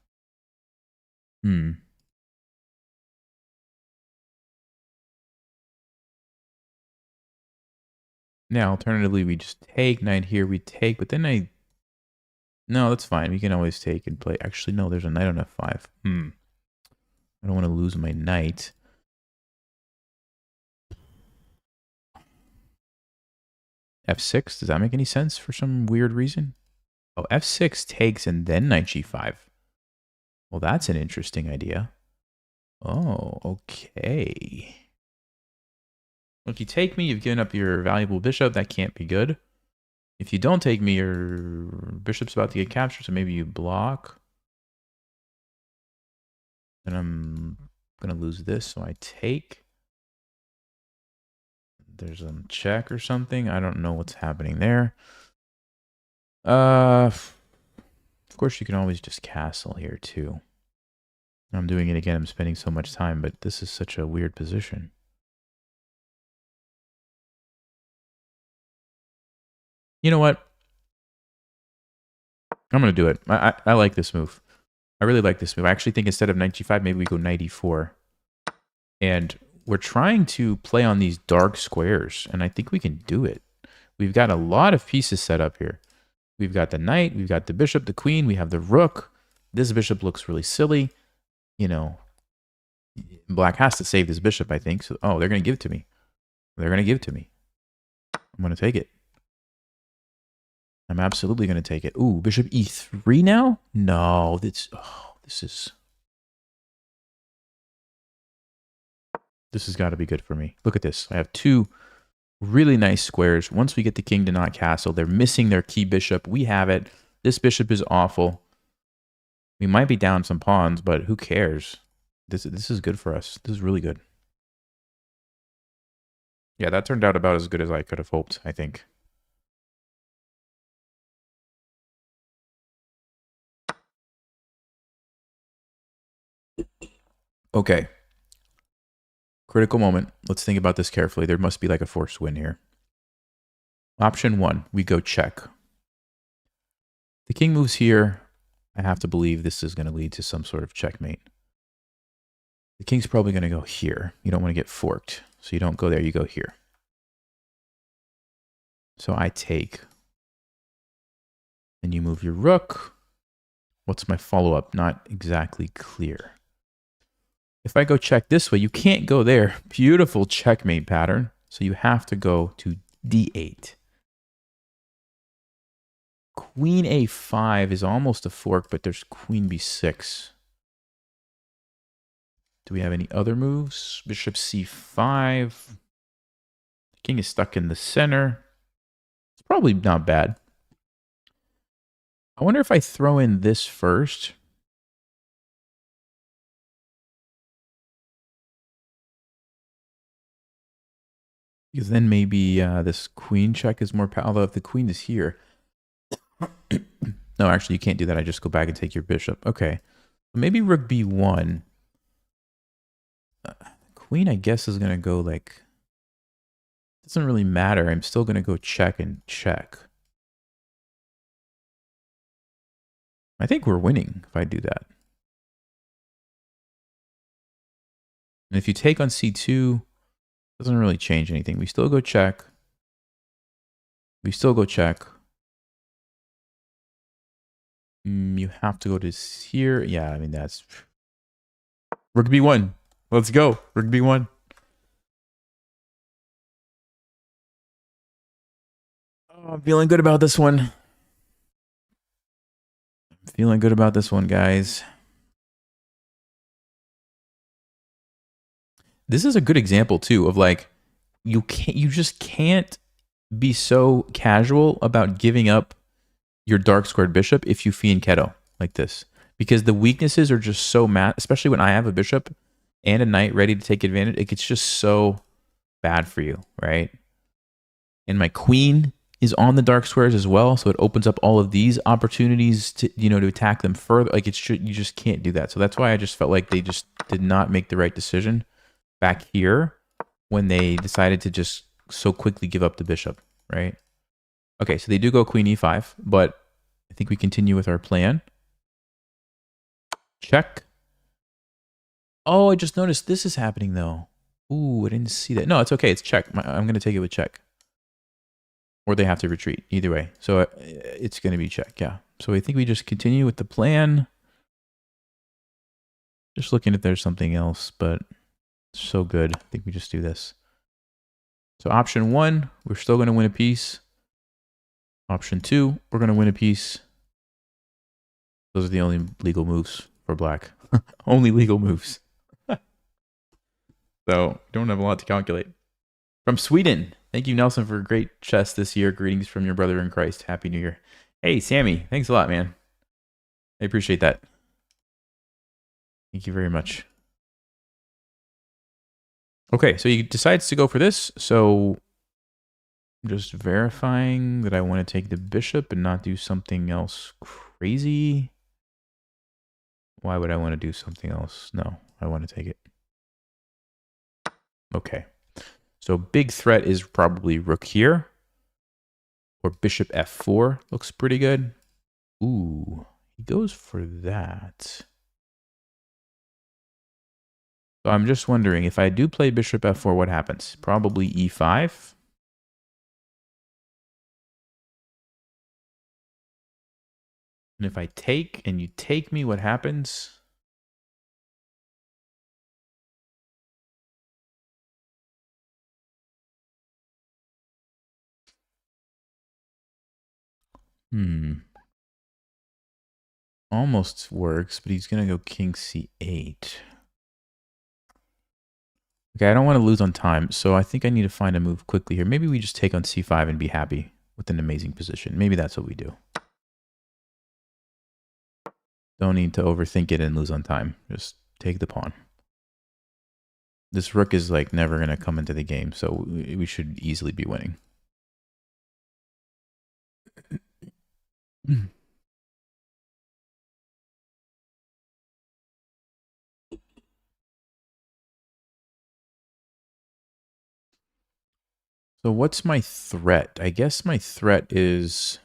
Now, alternatively, we just take knight here. We take, but then no, that's fine. We can always take and play. Actually, no, there's a knight on f5. I don't want to lose my knight. f6, does that make any sense for some weird reason? Oh, f6 takes and then knight g5. Well, that's an interesting idea. Oh, okay. If you take me, you've given up your valuable bishop. That can't be good. If you don't take me, your bishop's about to get captured, so maybe you block. And I'm going to lose this, so I take. There's a check or something. I don't know what's happening there. Of course, you can always just castle here, too. I'm doing it again. I'm spending so much time, but this is such a weird position. You know what? I'm going to do it. I like this move. I really like this move. I actually think instead of knight g5, maybe we go knight e4. And we're trying to play on these dark squares, and I think we can do it. We've got a lot of pieces set up here. We've got the knight, we've got the bishop, the queen, we have the rook. This bishop looks really silly. You know, black has to save this bishop, I think. So, oh, they're going to give it to me. They're going to give it to me. I'm going to take it. I'm absolutely going to take it. Ooh, bishop e3 now? No, this has got to be good for me. Look at this. I have two really nice squares. Once we get the king to not castle, they're missing their key bishop. We have it. This bishop is awful. We might be down some pawns, but who cares? This is good for us. This is really good. Yeah, that turned out about as good as I could have hoped, I think. Okay. Critical moment. Let's think about this carefully. There must be like a forced win here. Option 1, we go check. The king moves here. I have to believe this is going to lead to some sort of checkmate. The king's probably going to go here. You don't want to get forked. So you don't go there, you go here. So I take. And you move your rook. What's my follow-up? Not exactly clear. If I go check this way, you can't go there. Beautiful checkmate pattern. So, you can't go there. Beautiful checkmate pattern. So, you have to go to d8. Queen a5 is almost a fork, but there's queen b6. Do we have any other moves? Bishop c5. The king is stuck in the center. It's probably not bad. I wonder if I throw in this first. Because then maybe this queen check is more powerful. Although if the queen is here. No, actually, you can't do that. I just go back and take your bishop. Okay. Maybe rook b1. Queen, I guess, is going to go like... Doesn't really matter. I'm still going to go check and check. I think we're winning if I do that. And if you take on c2, doesn't really change anything. We still go check. We still go check. You have to go to here. Yeah, I mean, that's... Rook b1. Let's go. Rook b1. Oh, I'm feeling good about this one. Feeling good about this one, guys. This is a good example too of like you just can't be so casual about giving up your dark squared bishop if you fianchetto like this, because the weaknesses are just so mad, especially when I have a bishop and a knight ready to take advantage. It gets just so bad for you, right? And my queen is on the dark squares as well, so it opens up all of these opportunities to, you know, to attack them further. Like you just can't do that. So that's why I just felt like they just did not make the right decision back here when they decided to just so quickly give up the bishop, right? Okay, so they do go queen e5, but I think we continue with our plan. Check. Oh, I just noticed this is happening though. Ooh, I didn't see that. No, it's okay. It's check. I'm going to take it with check. Or they have to retreat. Either way. So it's going to be check, yeah. So I think we just continue with the plan. Just looking if there's something else, but it's so good. I think we just do this. So option 1, we're still going to win a piece. Option 2, we're going to win a piece. Those are the only legal moves for black. Only legal moves. So don't have a lot to calculate. From Sweden. Thank you, Nelson, for great chess this year. Greetings from your brother in Christ. Happy New Year. Hey, Sammy. Thanks a lot, man. I appreciate that. Thank you very much. Okay, so he decides to go for this. So I'm just verifying that I want to take the bishop and not do something else crazy. Why would I want to do something else? No, I want to take it. Okay. So big threat is probably rook here. Or bishop f4 looks pretty good. Ooh, he goes for that. So I'm just wondering, if I do play bishop f4, what happens? Probably e5. And if I take and you take me, what happens? Almost works, but he's going to go king c8. Okay, I don't want to lose on time, so I think I need to find a move quickly here. Maybe we just take on c5 and be happy with an amazing position. Maybe that's what we do. Don't need to overthink it and lose on time. Just take the pawn. This rook is like never going to come into the game, so we should easily be winning. So what's my threat? I guess my threat is...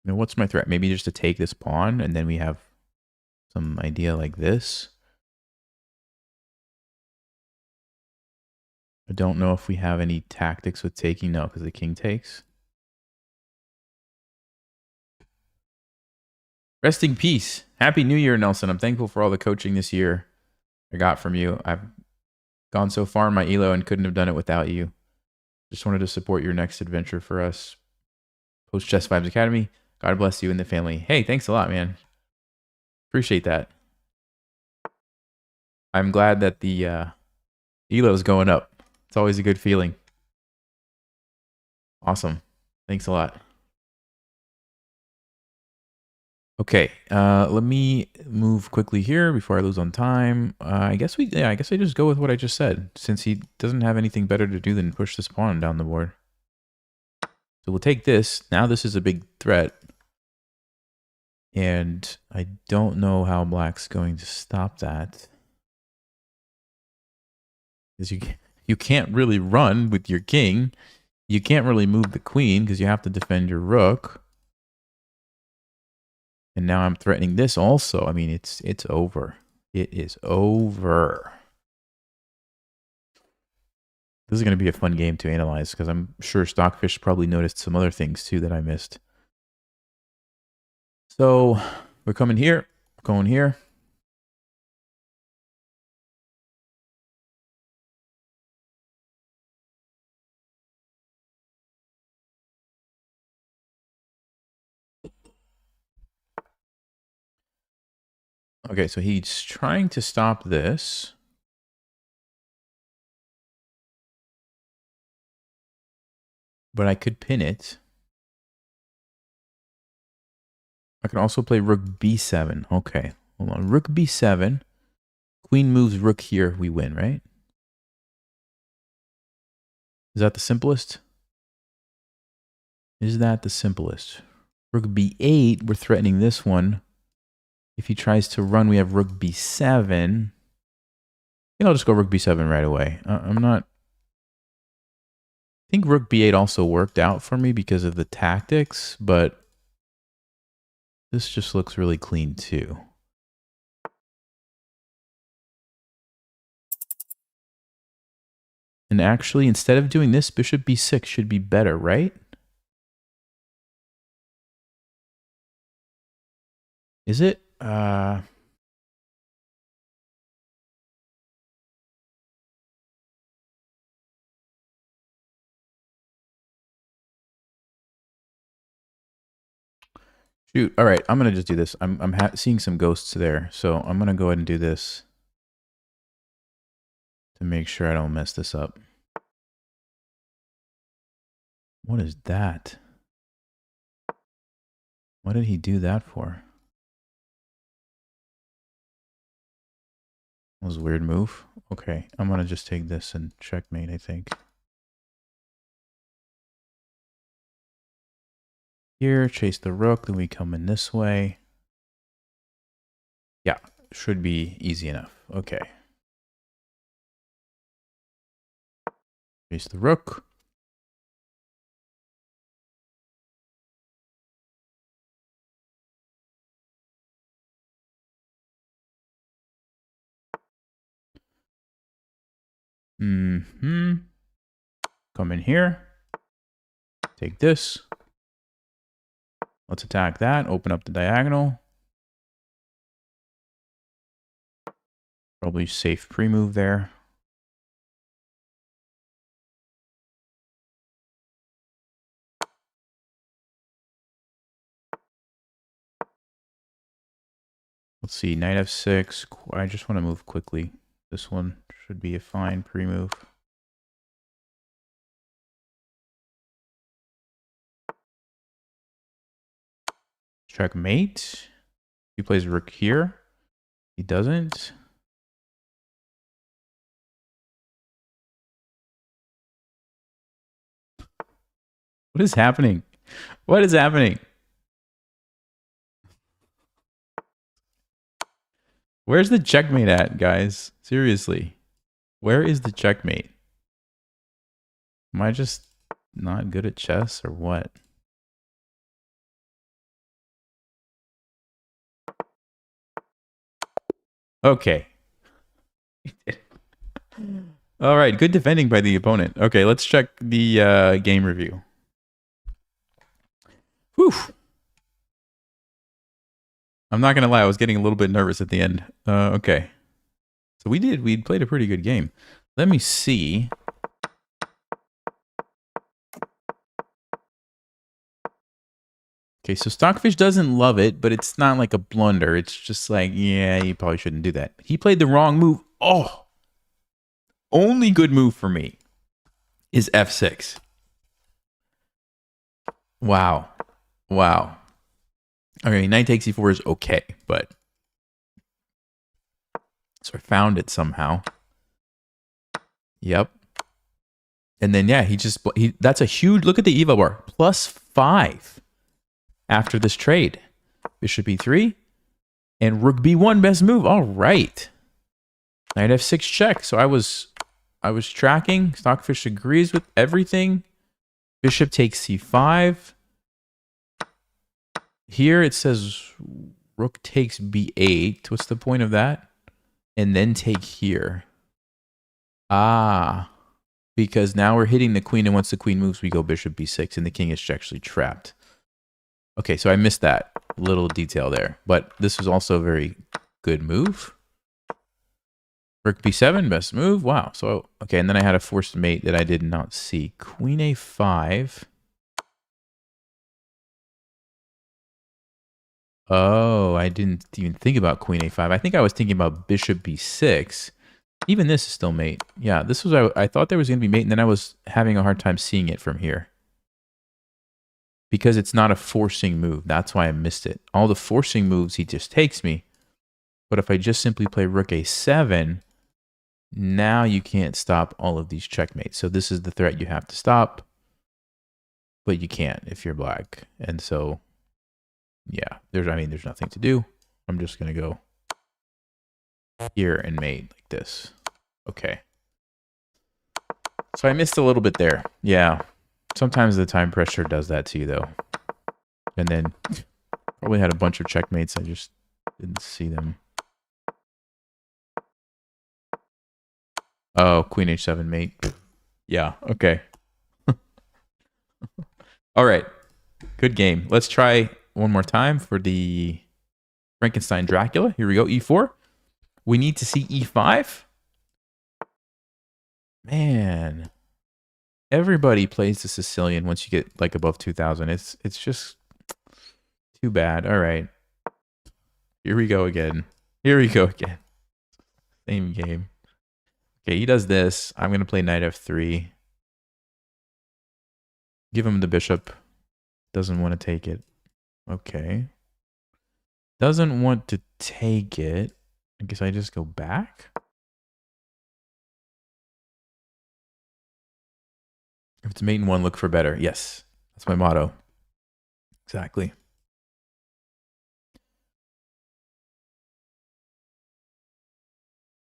what's my threat? Maybe just to take this pawn, and then we have some idea like this. I don't know if we have any tactics with taking. No, because the king takes. Rest in peace. Happy New Year, Nelson. I'm thankful for all the coaching this year I got from you. I've gone so far in my ELO and couldn't have done it without you. Just wanted to support your next adventure for us. Post Chess Vibes Academy. God bless you and the family. Hey, thanks a lot, man. Appreciate that. I'm glad that the ELO is going up. It's always a good feeling. Awesome. Thanks a lot. Okay, let me move quickly here before I lose on time. I guess I just go with what I just said, since he doesn't have anything better to do than push this pawn down the board. So we'll take this. Now this is a big threat. And I don't know how black's going to stop that. Because you can't really run with your king. You can't really move the queen because you have to defend your rook. And now I'm threatening this also. I mean, it's over. It is over. This is going to be a fun game to analyze because I'm sure Stockfish probably noticed some other things too that I missed. So we're coming here, going here. Okay, so he's trying to stop this. But I could pin it. I can also play rook b7. Okay, hold on. Rook b7. Queen moves rook here. We win, right? Is that the simplest? Is that the simplest? Rook b8. We're threatening this one. If he tries to run, we have rook b7. I think I'll just go rook b7 right away. I'm not... I think rook b8 also worked out for me because of the tactics, but this just looks really clean too. And actually, instead of doing this, bishop b6 should be better, right? Is it? Shoot. All right, I'm going to just do this. I'm seeing some ghosts there, so I'm going to go ahead and do this to make sure I don't mess this up. What is that? What did he do that for? That was a weird move. Okay, I'm going to just take this and checkmate, I think. Here, chase the rook, then we come in this way. Yeah, should be easy enough. Okay. Chase the rook. Come in here. Take this. Let's attack that. Open up the diagonal. Probably safe pre-move there. Let's see. Knight f6. I just want to move quickly. This one should be a fine pre-move. Checkmate. He plays rook here. He doesn't. What is happening? What is happening? Where's the checkmate at, guys? Seriously. Where is the checkmate? Am I just not good at chess or what? Okay. All right, good defending by the opponent. Okay, let's check the game review. Whew. I'm not gonna lie, I was getting a little bit nervous at the end. Okay. So we played a pretty good game. Let me see. Okay, so Stockfish doesn't love it, but it's not like a blunder. It's just like, yeah, you probably shouldn't do that. He played the wrong move. Oh, only good move for me is F6. Wow. Wow. Okay, knight takes e4 is okay, but... So I found it somehow. Yep. And then, yeah, that's a huge... Look at the evo bar. +5 after this trade. Bishop e3. And rook b1, best move. All right. Knight f6 check. So I was tracking. Stockfish agrees with everything. Bishop takes c5. Here it says rook takes b8. What's the point of that? And then take here. Ah. Because now we're hitting the queen, and once the queen moves, we go bishop b6, and the king is actually trapped. Okay, so I missed that little detail there. But this was also a very good move. Rook b7, best move. Wow. So, okay, and then I had a forced mate that I did not see. Queen a5. Oh, I didn't even think about queen a5. I think I was thinking about bishop b6. Even this is still mate. Yeah, this was... I thought there was going to be mate, and then I was having a hard time seeing it from here. Because it's not a forcing move. That's why I missed it. All the forcing moves, he just takes me. But if I just simply play rook a7, now you can't stop all of these checkmates. So this is the threat you have to stop. But you can't if you're black. And so, yeah, there's nothing to do. I'm just going to go here and mate like this. Okay. So I missed a little bit there. Yeah. Sometimes the time pressure does that to you, though. And then probably had a bunch of checkmates. I just didn't see them. Oh, queen h7 mate. Yeah, okay. All right. Good game. Let's try one more time for the Frankenstein Dracula. Here we go, e4. We need to see e5. Man. Everybody plays the Sicilian once you get like above 2,000. It's just too bad. All right. Here we go again. Here we go again. Same game. Okay, he does this. I'm going to play knight f3. Give him the bishop. Doesn't want to take it. Okay. Doesn't want to take it. I guess I just go back. If it's mate in one, look for better. Yes, that's my motto. Exactly.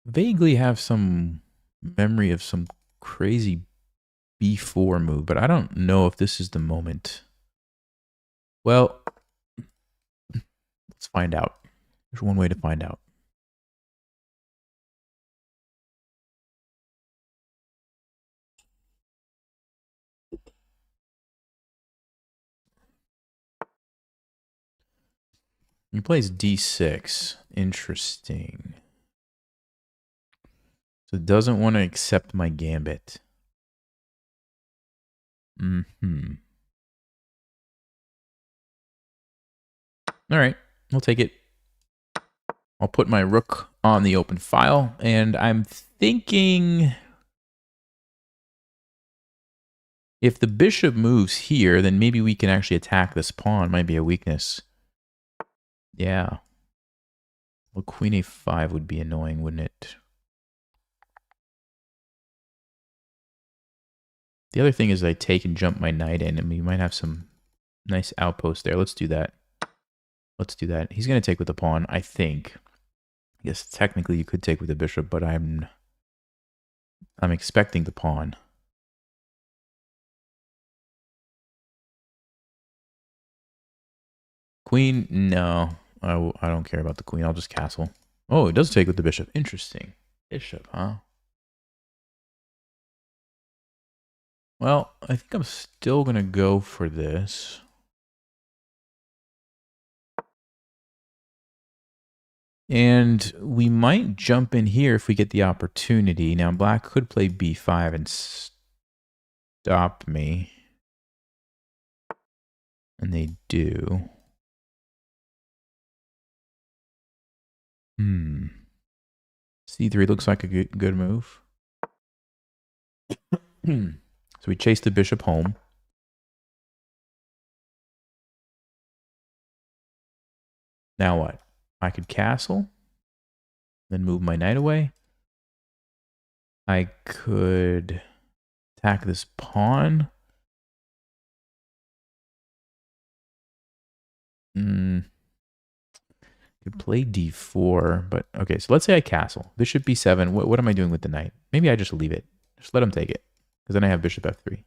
Vaguely have some memory of some crazy b4 move, but I don't know if this is the moment. Well, let's find out. There's one way to find out. He plays d6. Interesting. So it doesn't want to accept my gambit. Mm-hmm. All right, we'll take it. I'll put my rook on the open file, and I'm thinking if the bishop moves here, then maybe we can actually attack this pawn. Might be a weakness. Yeah. Well, queen a5 would be annoying, wouldn't it? The other thing is I take and jump my knight in, and we might have some nice outposts there. Let's do that. Let's do that. He's going to take with the pawn, I think. I guess technically you could take with the bishop, but I'm expecting the pawn. Queen, no. I don't care about the queen. I'll just castle. Oh, it does take with the bishop. Interesting. Bishop, huh? Well, I think I'm still going to go for this. And we might jump in here if we get the opportunity. Now, black could play b5 and stop me. And they do. C3 looks like a good move. So we chase the bishop home. Now what? I could castle, then move my knight away. I could attack this pawn. Could play d4, but okay, so let's say I castle. Bishop b7. What am I doing with the knight? Maybe I just leave it. Just let him take it, because then I have bishop f3.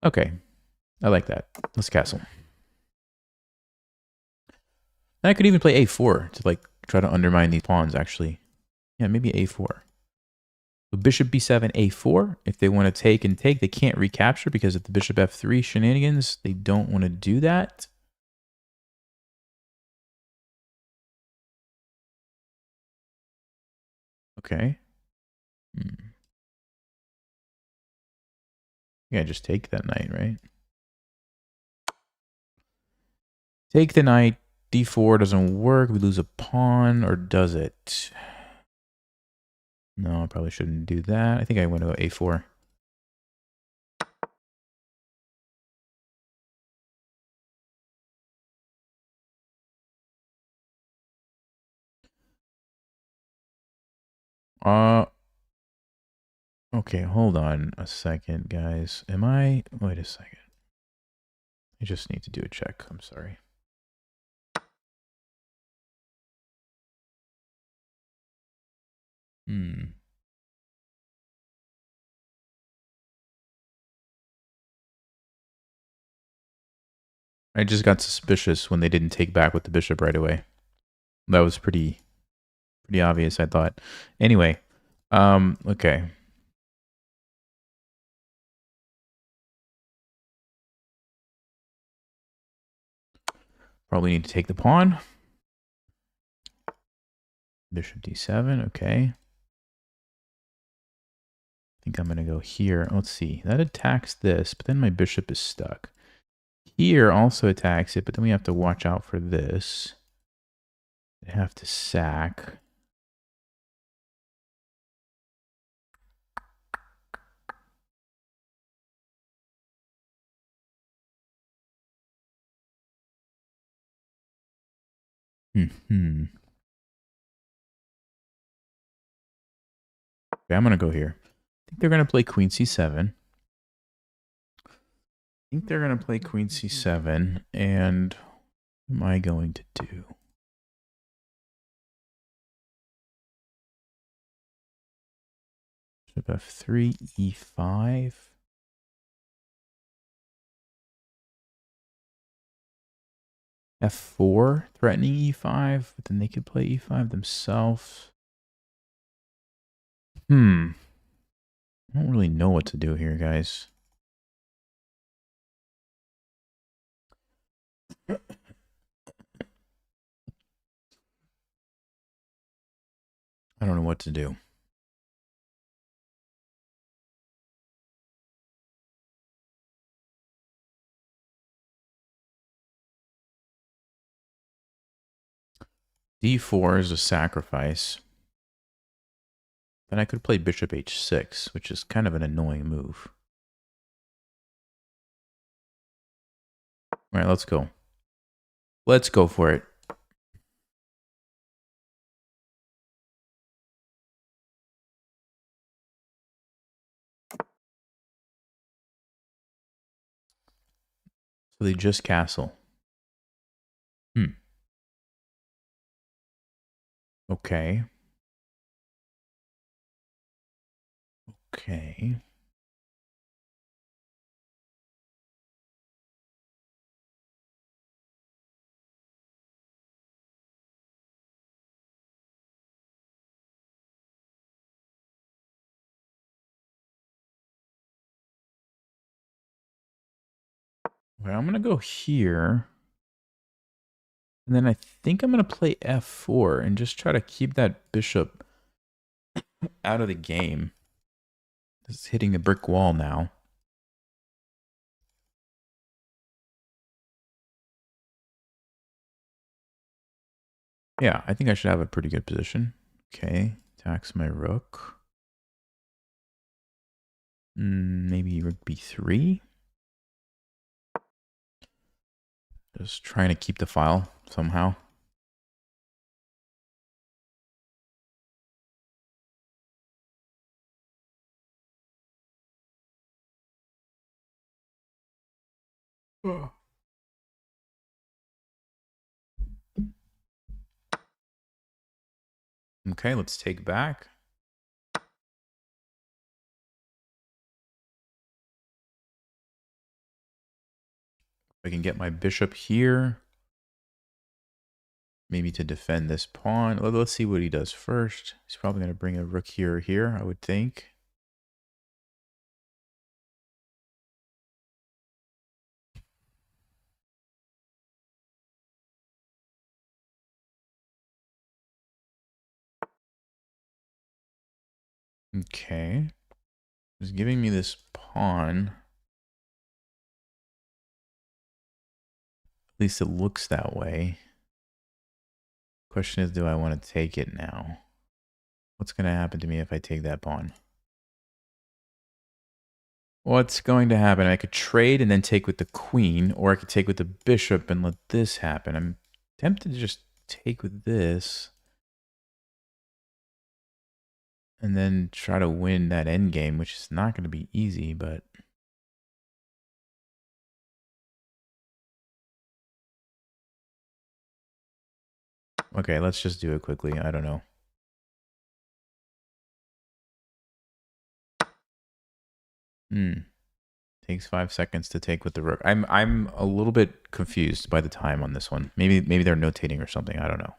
Okay, I like that. Let's castle. And I could even play a4 to like try to undermine these pawns, actually. Yeah, maybe a4. So bishop b7, a4. If they want to take and take, they can't recapture because of the bishop f3 shenanigans. They don't want to do that. Okay. Yeah, just take that knight, right? Take the knight. d4 doesn't work. We lose a pawn, or does it? No, I probably shouldn't do that. I think I want to go a4. Okay, hold on a second, guys. Wait a second. I just need to do a check. I'm sorry. I just got suspicious when they didn't take back with the bishop right away. That was pretty obvious, I thought. Anyway, okay. Probably need to take the pawn. Bishop d7, okay. I think I'm going to go here. Let's see. That attacks this, but then my bishop is stuck. Here also attacks it, but then we have to watch out for this. I have to sack. Okay, I'm going to go here. I think they're going to play queen c7. And what am I going to do? Bishop f3, e5. f4, threatening e5, but then they could play e5 themselves. I don't really know what to do here, guys. I don't know what to do. d4 is a sacrifice. Then I could play bishop h6, which is kind of an annoying move. All right, let's go. Let's go for it. So they just castle. Okay. Okay. Okay, I'm going to go here. And then I think I'm going to play f4 and just try to keep that bishop out of the game. It's hitting the brick wall now. Yeah, I think I should have a pretty good position. Okay, attacks my rook. Maybe rook b3. Just trying to keep the file somehow. Okay, let's take back. I can get my bishop here. Maybe to defend this pawn. Let's see what he does first. He's probably going to bring a rook here or here, I would think. Okay. He's giving me this pawn. At least it looks that way. Question is, do I want to take it now? What's going to happen to me if I take that pawn? What's going to happen? I could trade and then take with the queen, or I could take with the bishop and let this happen. I'm tempted to just take with this and then try to win that endgame, which is not going to be easy, but... Okay, let's just do it quickly. I don't know. Takes 5 seconds to take with the rook. I'm a little bit confused by the time on this one. Maybe they're notating or something. I don't know.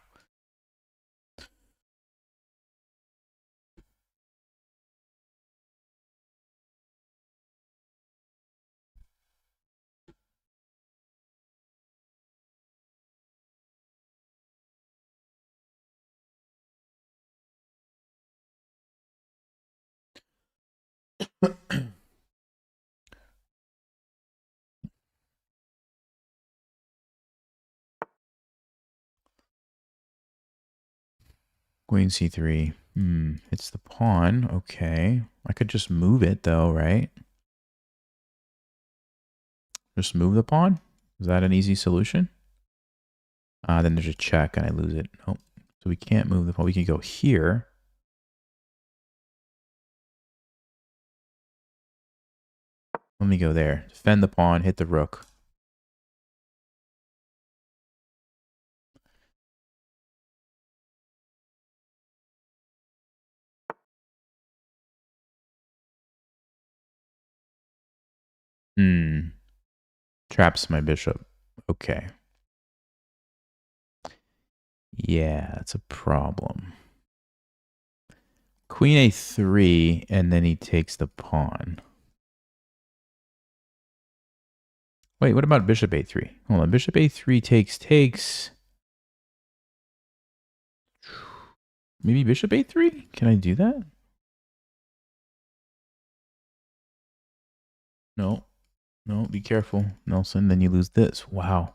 Queen c3. It's the pawn. Okay. I could just move it though, right? Just move the pawn? Is that an easy solution? Then there's a check and I lose it. Oh, so we can't move the pawn. We can go here. Let me go there. Defend the pawn, hit the rook. Traps my bishop. Okay. Yeah, that's a problem. Queen a3, and then he takes the pawn. Wait, what about bishop a3? Hold on, bishop a3 takes. Maybe bishop a3? Can I do that? No. No, be careful, Nelson. Then you lose this. Wow.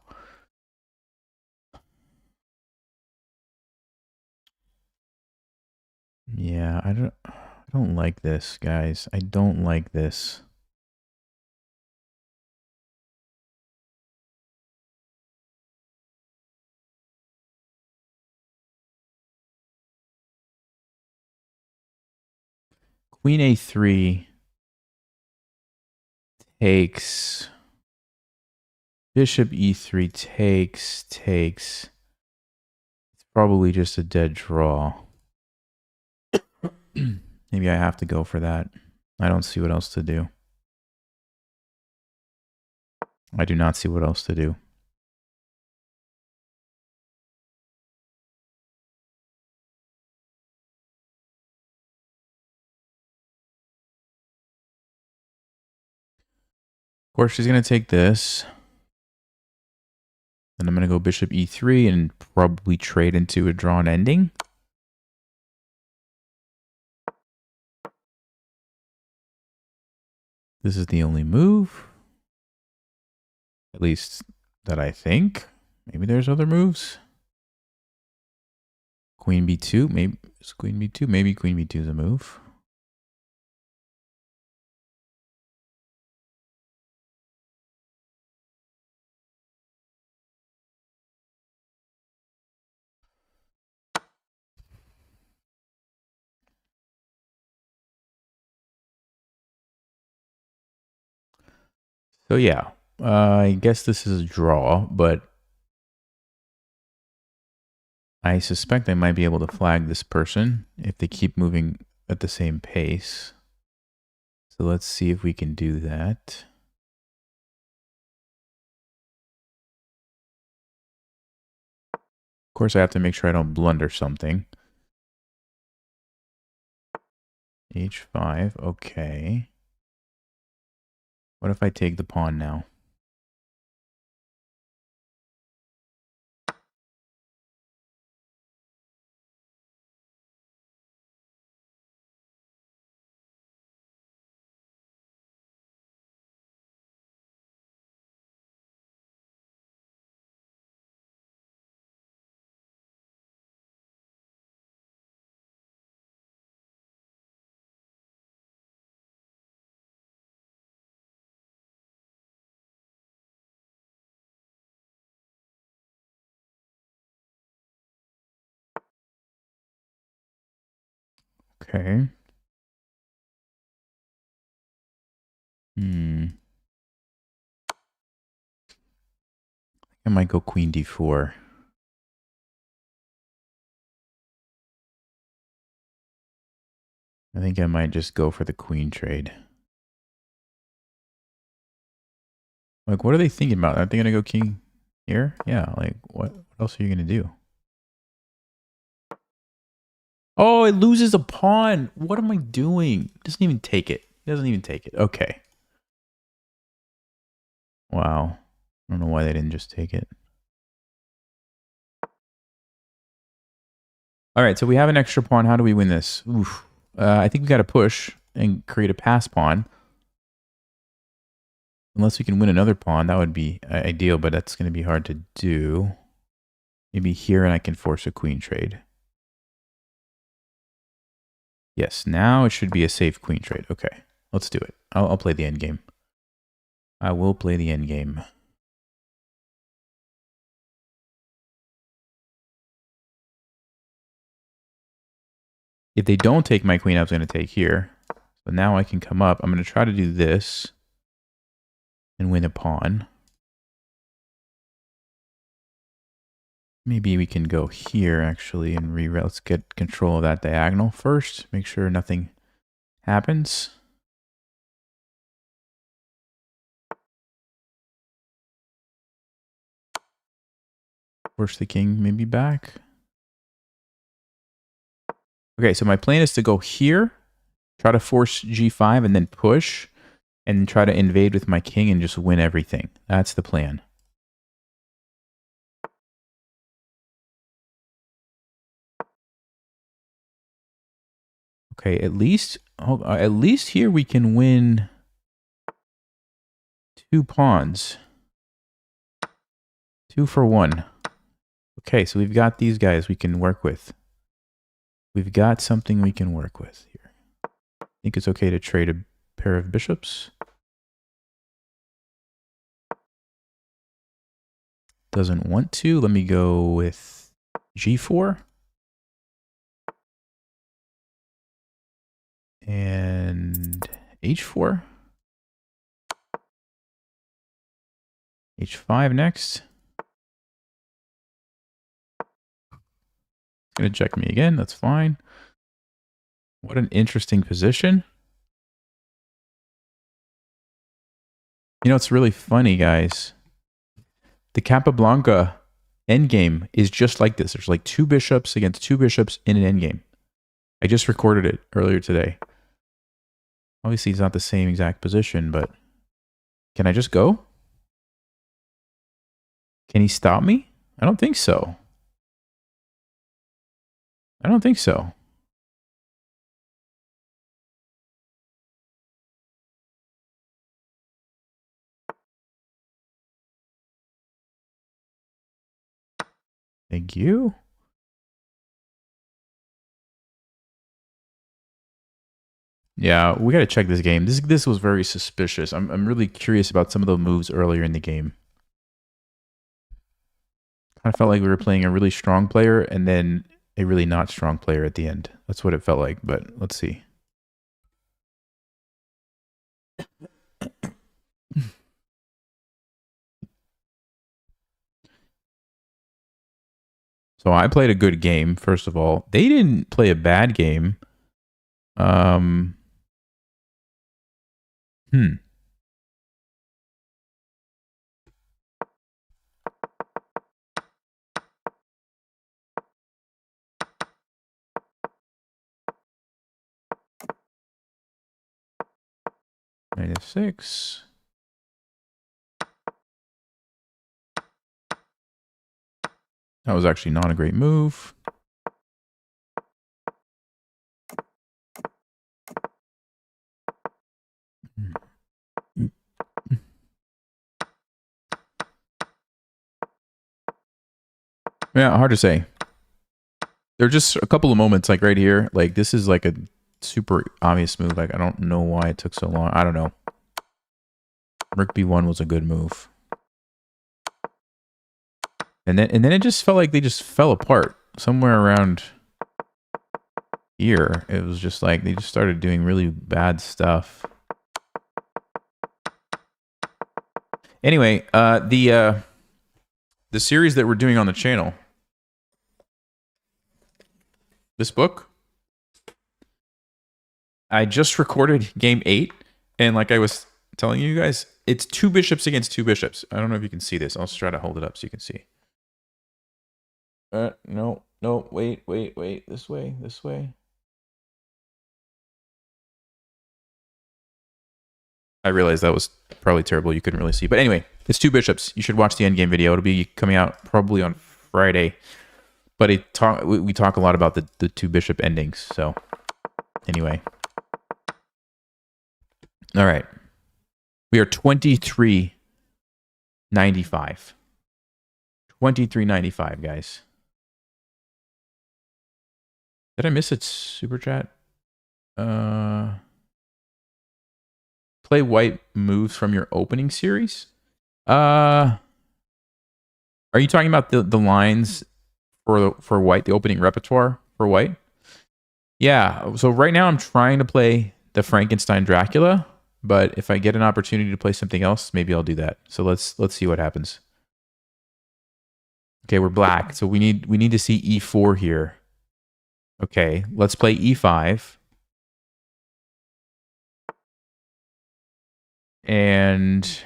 Yeah, I don't like this, guys. I don't like this. Queen a3 takes. Bishop e3 takes. It's probably just a dead draw. Maybe I have to go for that. I don't see what else to do. I do not see what else to do. Of course, she's going to take this. Then I'm going to go bishop e3 and probably trade into a drawn ending. This is the only move. At least that I think. Maybe there's other moves. Queen b2. Maybe it's queen b2. Maybe queen b2 is a move. So yeah, I guess this is a draw, but I suspect I might be able to flag this person if they keep moving at the same pace. So let's see if we can do that. Of course, I have to make sure I don't blunder something. H5, okay. What if I take the pawn now? Okay. I might go queen d4. I think I might just go for the queen trade. Like, what are they thinking about? Aren't they going to go king here? Yeah, like, what else are you going to do? Oh, it loses a pawn. What am I doing? It doesn't even take it. It doesn't even take it. Okay. Wow. I don't know why they didn't just take it. All right, so we have an extra pawn. How do we win this? Oof. I think we got to push and create a pass pawn. Unless we can win another pawn, that would be ideal, but that's going to be hard to do. Maybe here and I can force a queen trade. Yes, now it should be a safe queen trade. Okay, let's do it. I'll play the endgame. I will play the endgame. If they don't take my queen, I was going to take here. So now I can come up. I'm going to try to do this and win a pawn. Maybe we can go here, actually, and reroute. Let's get control of that diagonal first. Make sure nothing happens. Force the king maybe back. Okay, so my plan is to go here, try to force g5, and then push, and try to invade with my king and just win everything. That's the plan. Okay, at least here we can win 2 pawns. 2 for 1. Okay, so we've got these guys we can work with. We've got something we can work with here. I think it's okay to trade a pair of bishops. Doesn't want to. Let me go with g4. And h4. h5 next. It's going to check me again. That's fine. What an interesting position. You know, it's really funny, guys. The Capablanca endgame is just like this. There's like 2 bishops against 2 bishops in an endgame. I just recorded it earlier today. Obviously, it's not the same exact position, but can I just go? Can he stop me? I don't think so. I don't think so. Thank you. Yeah, we got to check this game. This was very suspicious. I'm really curious about some of the moves earlier in the game. Kind of felt like we were playing a really strong player and then a really not strong player at the end. That's what it felt like, but let's see. So I played a good game, first of all. They didn't play a bad game. -6. That was actually not a great move. Yeah, hard to say. There are just a couple of moments, like right here. Like, this is like a super obvious move. Like, I don't know why it took so long. I don't know. Rook B1 was a good move. And then it just felt like they just fell apart. Somewhere around here, it was just like they just started doing really bad stuff. Anyway, the series that we're doing on the channel, this book, I just recorded game 8, and like I was telling you guys, it's 2 bishops against 2 bishops. I don't know if you can see this. I'll just try to hold it up so you can see. No, wait. This way. I realized that was probably terrible. You couldn't really see. But anyway, it's 2 bishops. You should watch the endgame video. It'll be coming out probably on Friday. But we talk a lot about the 2 bishop endings. So anyway. All right. We are 23.95. 23.95, guys. Did I miss a super chat? Play white moves from your opening series? Are you talking about the lines for white, the opening repertoire for white? Yeah, so right now I'm trying to play the Frankenstein Dracula, but if I get an opportunity to play something else, maybe I'll do that. So let's see what happens. Okay, we're black, so we need to see E4 here. Okay, let's play E5. And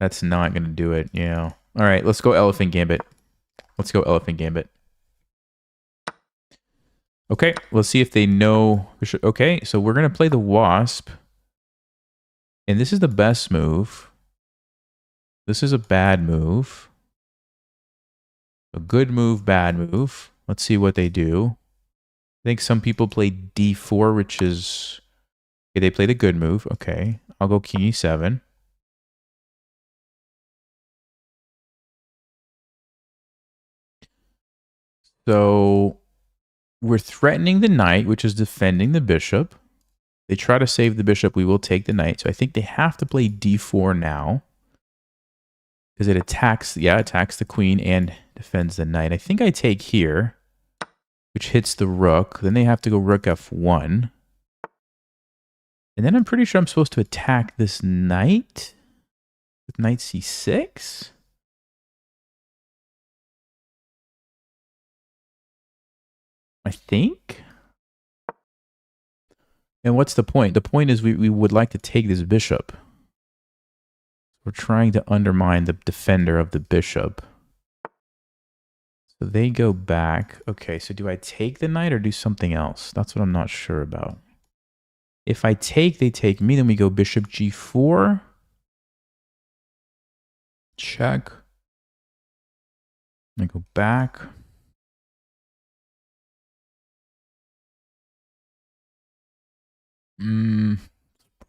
that's not going to do it, yeah. All right, let's go Elephant Gambit. Okay, let's see if they know. Okay, so we're going to play the Wasp. And this is the best move. This is a bad move. A good move, bad move. Let's see what they do. I think some people play D4, which is... Okay, they play the good move. Okay, I'll go King E7. So we're threatening the knight, which is defending the bishop. They try to save the bishop. We will take the knight. So I think they have to play D4 now. Because it attacks the queen and defends the knight. I think I take here, which hits the rook. Then they have to go rook F1. And then I'm pretty sure I'm supposed to attack this knight with knight C6. I think. And what's the point? The point is we would like to take this bishop. We're trying to undermine the defender of the bishop. So they go back. Okay, so do I take the knight or do something else? That's what I'm not sure about. If I take, they take me. Then we go bishop G4. Check. I go back.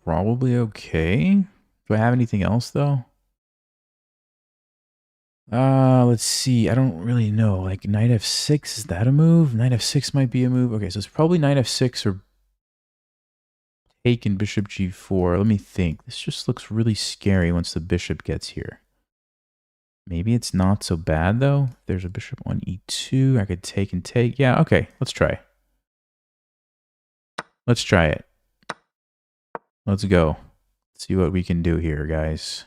Probably okay. Do I have anything else though? Let's see. I don't really know. Like knight f6, is that a move? Knight f6 might be a move. Okay, so it's probably knight f6 or taken bishop g4. Let me think. This just looks really scary once the bishop gets here. Maybe it's not so bad though. There's a bishop on e2. I could take and take. Yeah, okay. Let's try. Let's try it. Let's go. Let's see what we can do here, guys.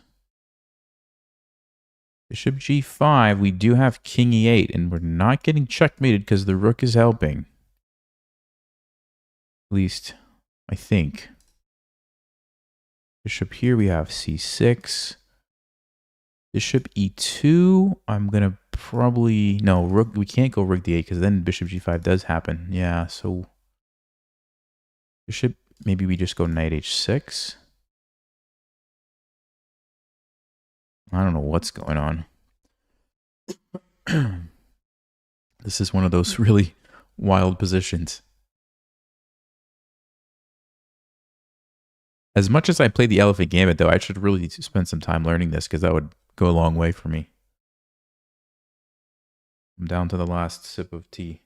Bishop g5. We do have king e8, and we're not getting checkmated because the rook is helping. At least, I think. Bishop here, we have c6. Bishop e2. I'm going to probably... No, rook. We can't go rook d8 because then bishop g5 does happen. Yeah, so... Bishop, maybe we just go knight h6. I don't know what's going on. This is one of those really wild positions. As much as I play the Elephant Gambit, though, I should really spend some time learning this because that would go a long way for me. I'm down to the last sip of tea.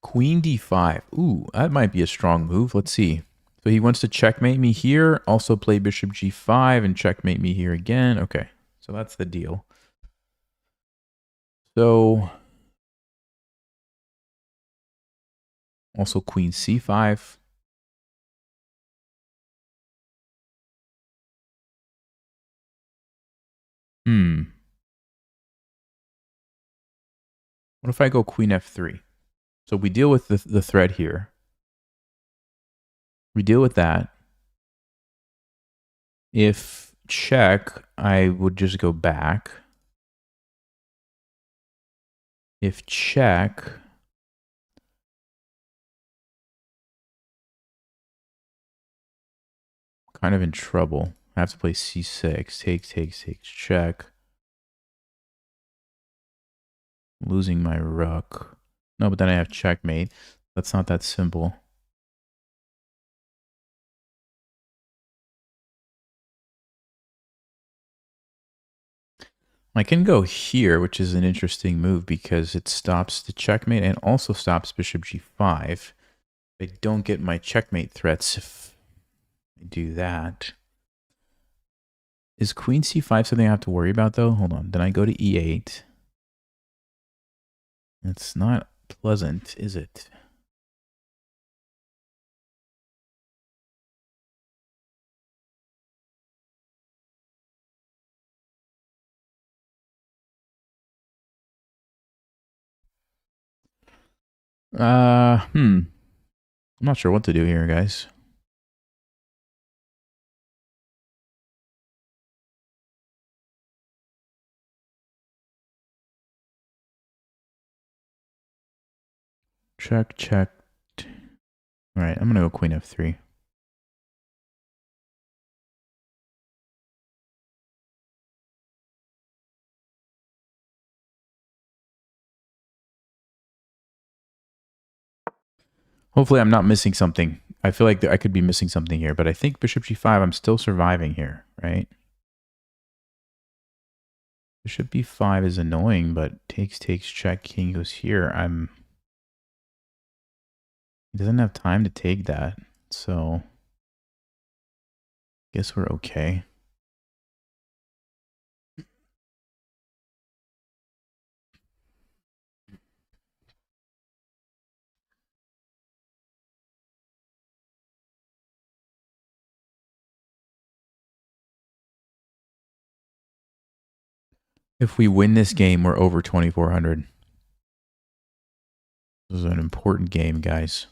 Queen d5. Ooh, that might be a strong move. Let's see. So he wants to checkmate me here, also play bishop g5 and checkmate me here again. Okay, so that's the deal. So, also queen c5. What if I go queen f3? So we deal with the threat here. We deal with that. If check, I would just go back. If check, kind of in trouble. I have to play c6. Takes, check. Losing my rook. No, but then I have checkmate. That's not that simple. I can go here, which is an interesting move because it stops the checkmate and also stops bishop g5. I don't get my checkmate threats if I do that. Is queen c5 something I have to worry about, though? Hold on. Then I go to e8. It's not pleasant, is it? I'm not sure what to do here, guys. Check, check. All right, I'm going to go queen f3. Hopefully I'm not missing something. I feel like I could be missing something here, but I think bishop g5, I'm still surviving here, right? Bishop b5 is annoying, but takes, check, king goes here. He doesn't have time to take that, so guess we're okay. If we win this game, we're over 2,400. This is an important game, guys.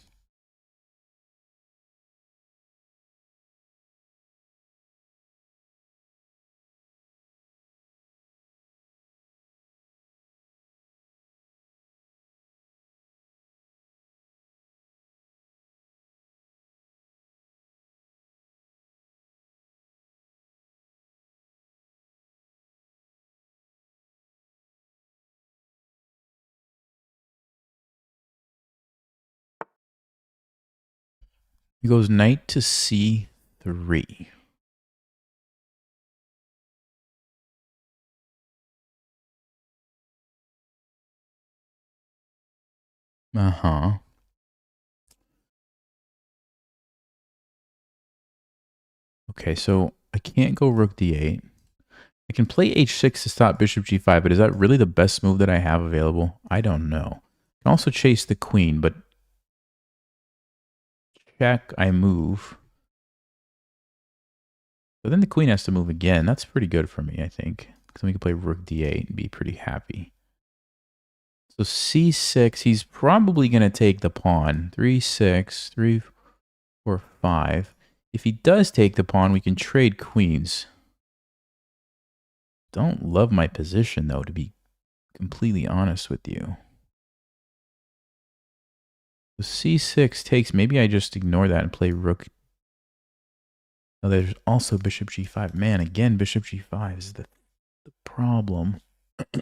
He goes knight to c3. Uh-huh. Okay, so I can't go rook d8. I can play h6 to stop bishop g5, but is that really the best move that I have available? I don't know. I can also chase the queen, but check, I move. But then the queen has to move again. That's pretty good for me, I think. Because then we can play rook d8 and be pretty happy. So c6, he's probably going to take the pawn. 3, 6, 3, 4, 5. If he does take the pawn, we can trade queens. Don't love my position, though, to be completely honest with you. So c6 takes, maybe I just ignore that and play rook. Oh, there's also bishop g5. Man, again, bishop g5 is the problem. I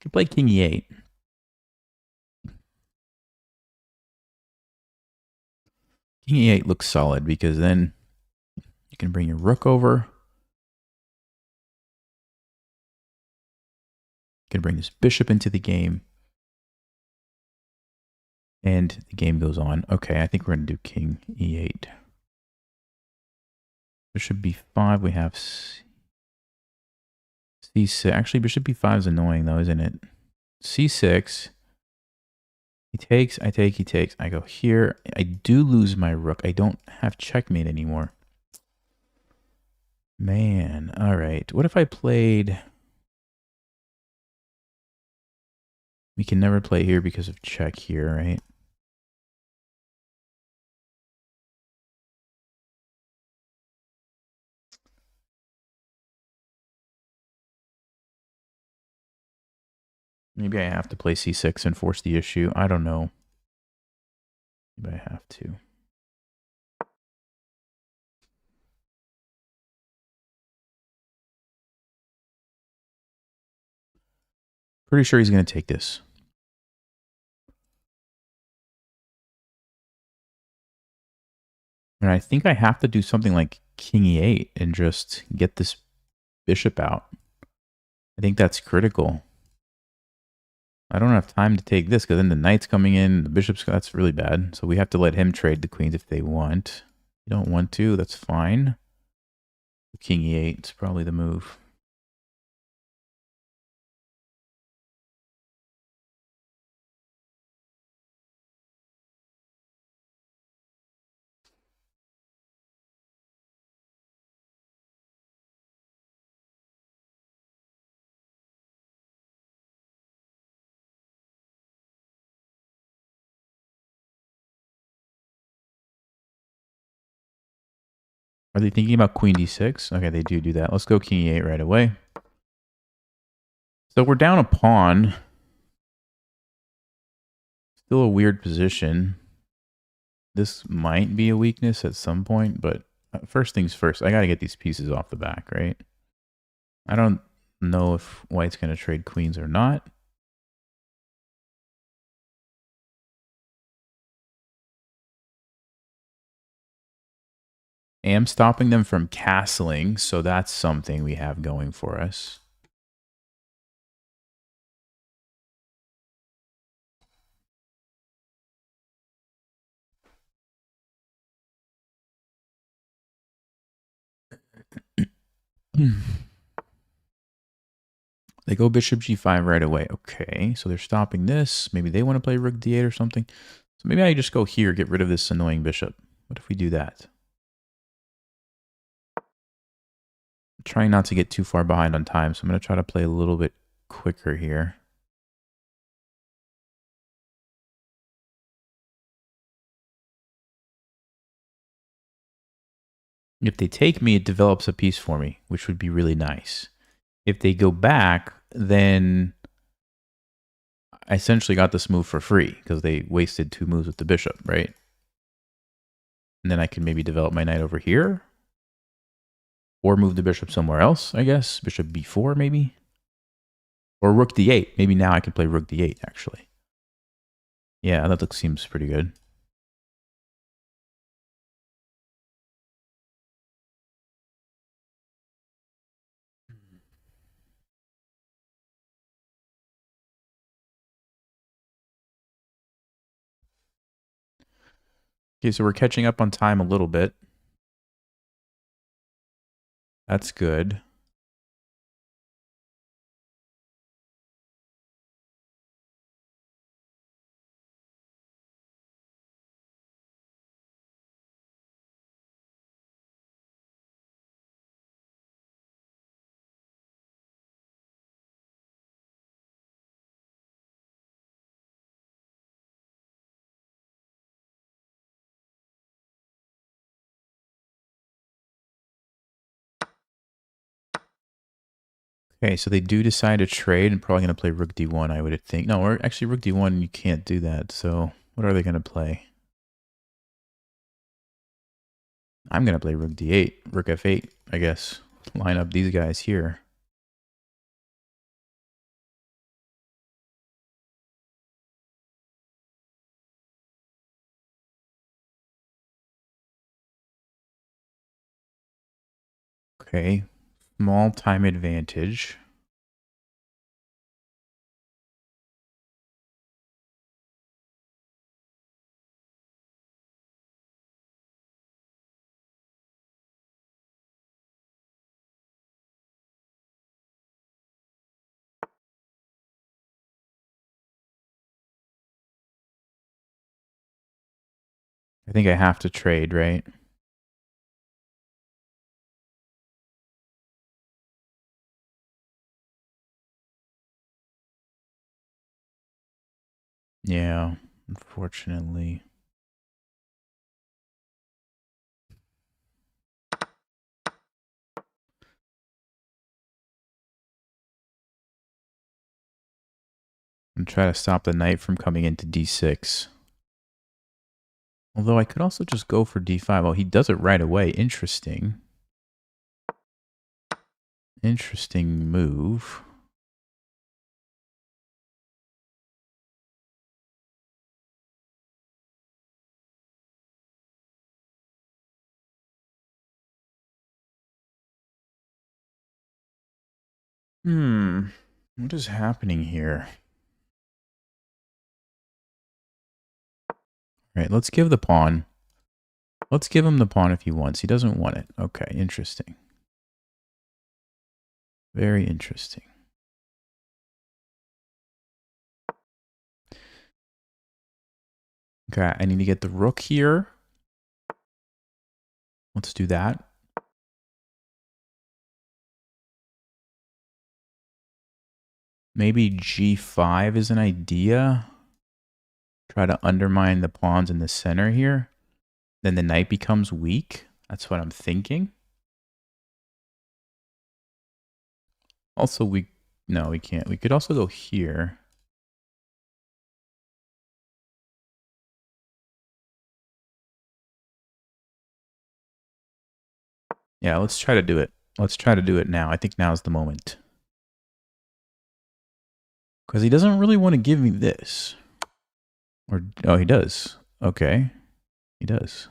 could play king e8. King e8 looks solid because then you can bring your rook over. You can bring this bishop into the game. And the game goes on. Okay, I think we're going to do king e8. Bishop b5, we have c6. Actually, bishop b5 is annoying though, isn't it? c6. He takes, I take, he takes. I go here. I do lose my rook. I don't have checkmate anymore. Man, all right. What if I played... We can never play here because of check here, right? Maybe I have to play c6 and force the issue. I don't know. Maybe I have to. Pretty sure he's going to take this. And I think I have to do something like king e8 and just get this bishop out. I think that's critical. I don't have time to take this because then the knight's coming in, the bishop's... That's really bad. So we have to let him trade the queens if they want. If you don't want to, that's fine. King e8 is probably the move. Are they thinking about queen d6? Okay, they do that. Let's go king e8 right away. So we're down a pawn. Still a weird position. This might be a weakness at some point, but first things first, I got to get these pieces off the back, right? I don't know if white's going to trade queens or not. Am stopping them from castling, so that's something we have going for us. They go bishop g5 right away. Okay, so they're stopping this. Maybe they want to play rook d8 or something. So maybe I just go here, get rid of this annoying bishop. What if we do that? I'm trying not to get too far behind on time, so I'm going to try to play a little bit quicker here. If they take me, it develops a piece for me, which would be really nice. If they go back, then I essentially got this move for free because they wasted 2 moves with the bishop, right? And then I can maybe develop my knight over here. Or move the bishop somewhere else, I guess. Bishop b4, maybe. Or rook d8. Maybe now I can play rook d8, actually. Yeah, that seems pretty good. Okay, so we're catching up on time a little bit. That's good. Okay, so they do decide to trade and probably going to play rook d1, I would think. No, or actually rook d1, you can't do that. So what are they going to play? I'm going to play rook d8, rook f8, I guess. Line up these guys here. Okay, small time advantage. I think I have to trade, right? Yeah, unfortunately. I'm trying to stop the knight from coming into d6. Although I could also just go for d5. Oh, he does it right away. Interesting. Interesting move. What is happening here? All right, let's give the pawn. Let's give him the pawn if he wants. He doesn't want it. Okay, interesting. Very interesting. Okay, I need to get the rook here. Let's do that. Maybe g5 is an idea. Try to undermine the pawns in the center here. Then the knight becomes weak. That's what I'm thinking. Also, no, we can't. We could also go here. Yeah, let's try to do it. Let's try to do it now. I think now's the moment. Because he doesn't really want to give me this. Or, oh, he does. Okay. He does.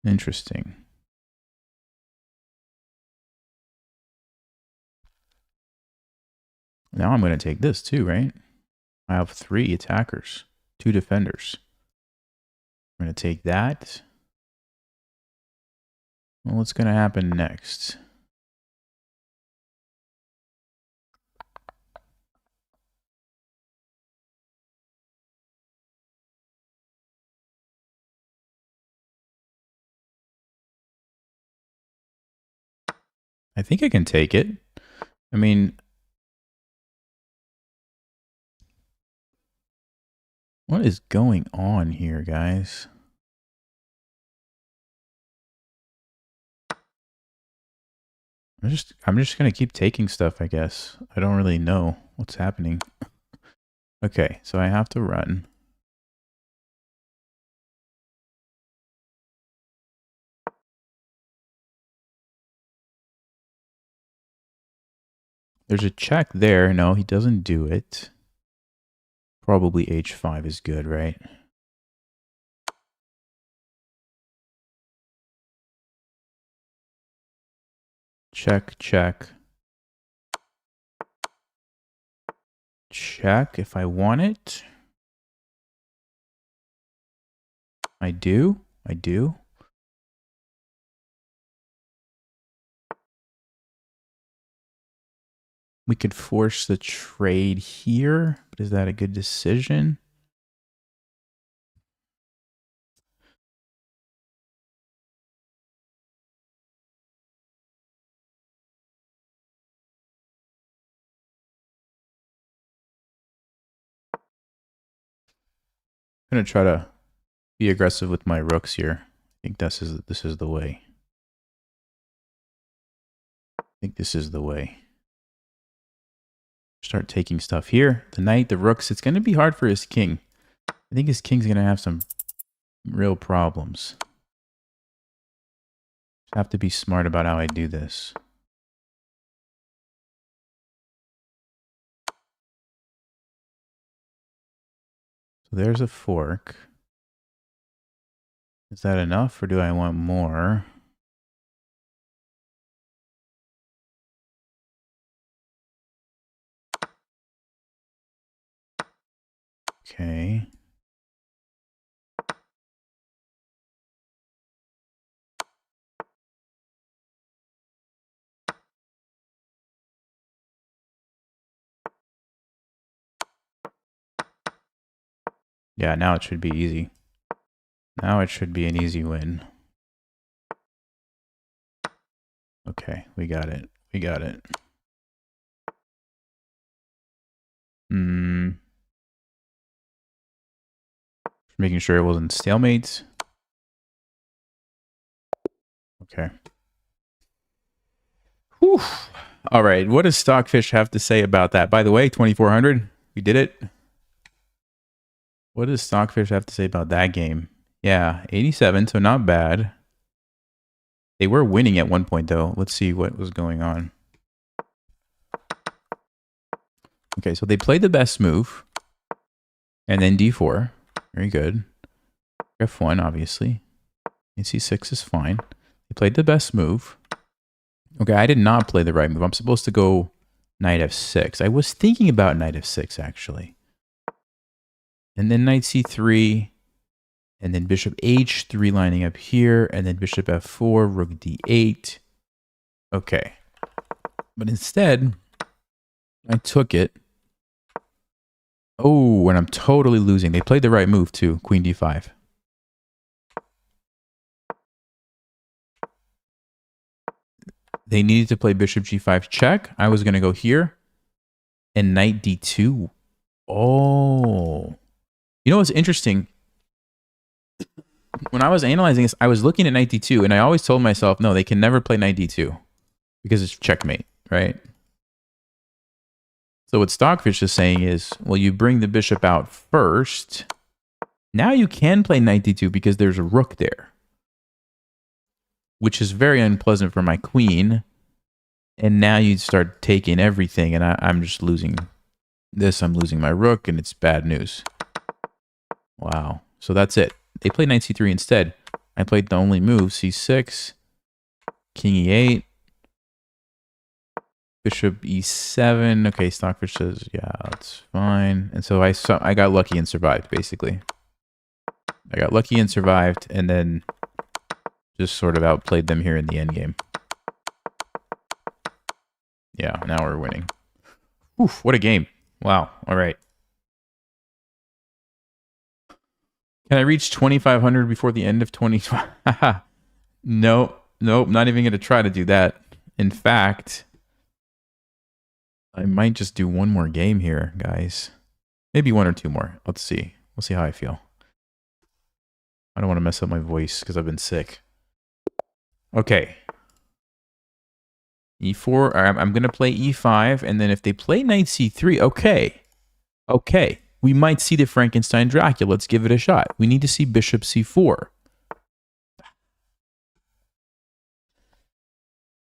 Interesting. Now I'm going to take this too, right? I have 3 attackers, 2 defenders. I'm going to take that. Well, what's going to happen next? I think I can take it. I mean, what is going on here, guys? I'm just gonna keep taking stuff, I guess. I don't really know what's happening. Okay, so I have to run. There's a check there. No, he doesn't do it. Probably h5 is good, right? Check, check. Check if I want it. I do. I do. We could force the trade here, but is that a good decision? I'm gonna try to be aggressive with my rooks here. I think this is the way. I think this is the way. Start taking stuff here. The knight, the rooks. It's gonna be hard for his king. I think his king's gonna have some real problems. Have to be smart about how I do this. So there's a fork. Is that enough or do I want more? Okay. Yeah, now it should be easy. Now it should be an easy win. Okay, we got it. We got it. Making sure it wasn't stalemate. Okay. Whew. All right, what does Stockfish have to say about that? By the way, 2400, we did it. What does Stockfish have to say about that game? Yeah, 87, so not bad. They were winning at one point, though. Let's see what was going on. Okay, so they played the best move. And then d4. Very good. f1, obviously. And c6 is fine. They played the best move. Okay, I did not play the right move. I'm supposed to go knight f6. I was thinking about knight f6, actually. And then knight c3. And then bishop h3 lining up here. And then bishop f4, rook d8. Okay. But instead, I took it. Oh, and I'm totally losing. They played the right move, too. Queen d5. They needed to play bishop g5 check. I was going to go here. And knight d2. Oh. You know what's interesting? When I was analyzing this, I was looking at knight d2, and I always told myself, no, they can never play knight d2. Because it's checkmate, right? So what Stockfish is saying is, well, you bring the bishop out first. Now you can play knight d2 because there's a rook there. Which is very unpleasant for my queen. And now you start taking everything, and I'm just losing this. I'm losing my rook, and it's bad news. Wow. So that's it. They played knight c3 instead. I played the only move, c6, king e8, bishop e7. Okay, Stockfish says, yeah, that's fine. And so I got lucky and survived, basically. I got lucky and survived, and then just sort of outplayed them here in the endgame. Yeah, now we're winning. Oof, what a game. Wow. All right. Can I reach 2,500 before the end of 2020? Nope, not even going to try to do that. In fact, I might just do one more game here, guys. Maybe one or two more. Let's see. We'll see how I feel. I don't want to mess up my voice because I've been sick. Okay. e4. I'm going to play e5, and then if they play knight c3, okay. Okay. We might see the Frankenstein Dracula. Let's give it a shot. We need to see bishop c4.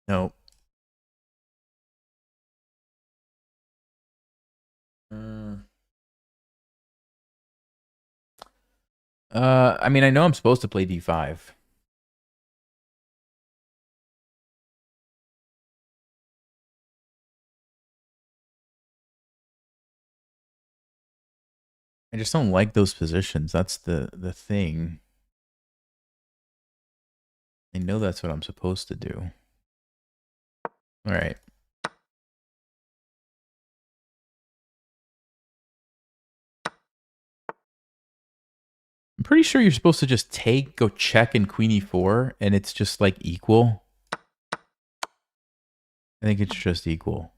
No. I mean, I know I'm supposed to play d5. I just don't like those positions. That's the thing. I know that's what I'm supposed to do. All right. I'm pretty sure you're supposed to just take, go check in queen e4, and it's just like equal. I think it's just equal.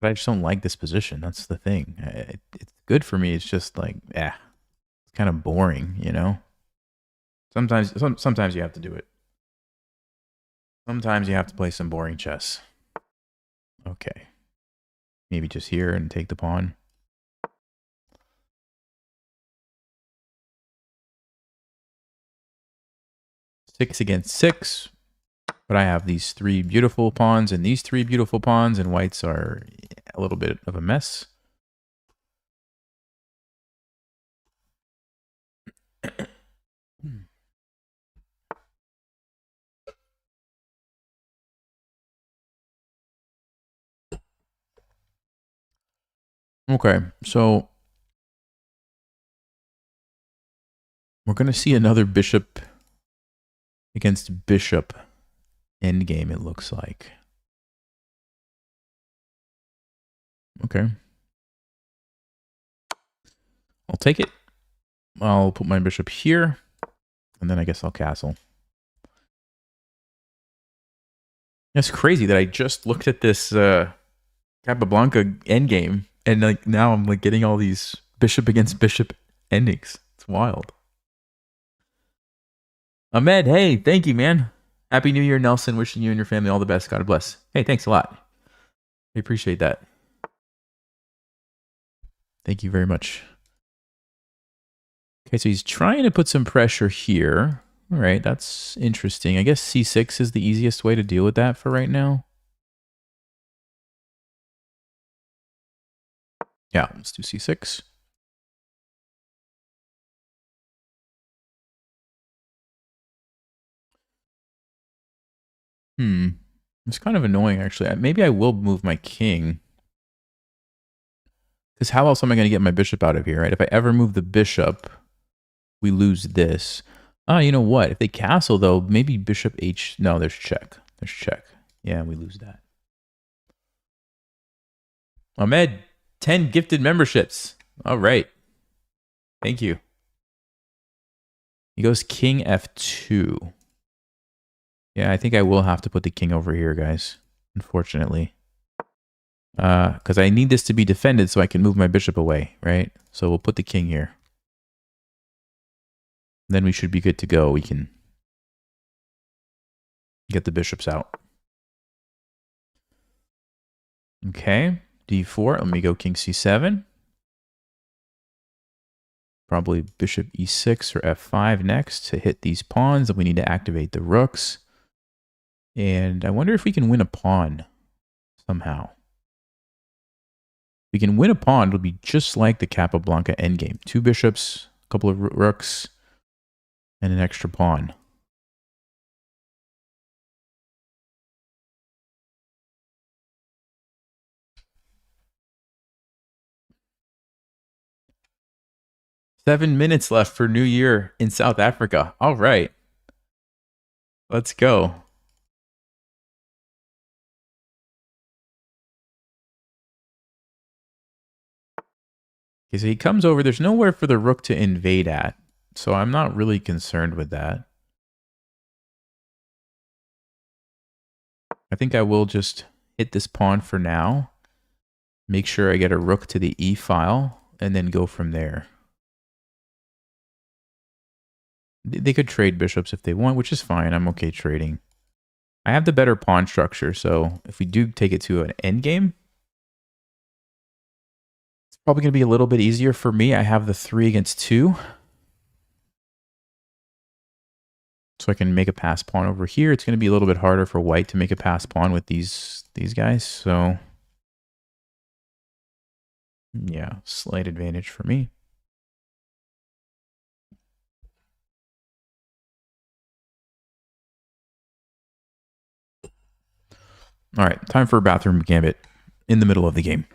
But I just don't like this position. That's the thing. It's good for me. It's just like, it's kind of boring, you know? Sometimes you have to do it. Sometimes you have to play some boring chess. Okay. Maybe just here and take the pawn. Six against six. But I have these three beautiful pawns and these three beautiful pawns, and whites are a little bit of a mess. Okay, so we're going to see another bishop against bishop endgame, it looks like. Okay. I'll take it. I'll put my bishop here, and then I guess I'll castle. It's crazy that I just looked at this Capablanca endgame, and like now I'm like getting all these bishop against bishop endings. It's wild. Ahmed, hey, thank you, man. Happy New Year, Nelson. Wishing you and your family all the best. God bless. Hey, thanks a lot. I appreciate that. Thank you very much. Okay, so he's trying to put some pressure here. All right, that's interesting. I guess c6 is the easiest way to deal with that for right now. Yeah, let's do c6. It's kind of annoying, actually. Maybe I will move my king. Because how else am I going to get my bishop out of here, right? If I ever move the bishop, we lose this. You know what? If they castle, though, maybe bishop h... No, there's check. There's check. Yeah, we lose that. Ahmed, 10 gifted memberships. All right. Thank you. He goes king f2. Yeah, I think I will have to put the king over here, guys. Unfortunately. Because I need this to be defended so I can move my bishop away, right? So we'll put the king here. Then we should be good to go. We can get the bishops out. Okay, d4. Let me go king c7. Probably bishop e6 or f5 next to hit these pawns. And we need to activate the rooks. And I wonder if we can win a pawn somehow. If we can win a pawn, it'll be just like the Capablanca endgame. 2 bishops, a couple of rooks, and an extra pawn. Seven minutes left for New Year in South Africa. All right. Let's go. Okay, so he comes over. There's nowhere for the rook to invade at. So I'm not really concerned with that. I think I will just hit this pawn for now. Make sure I get a rook to the e file and then go from there. They could trade bishops if they want, which is fine. I'm okay trading. I have the better pawn structure, so if we do take it to an endgame, it's probably going to be a little bit easier for me. I have the 3 against 2. So I can make a pass pawn over here. It's going to be a little bit harder for white to make a pass pawn with these guys. So yeah, slight advantage for me. All right, time for a bathroom gambit in the middle of the game.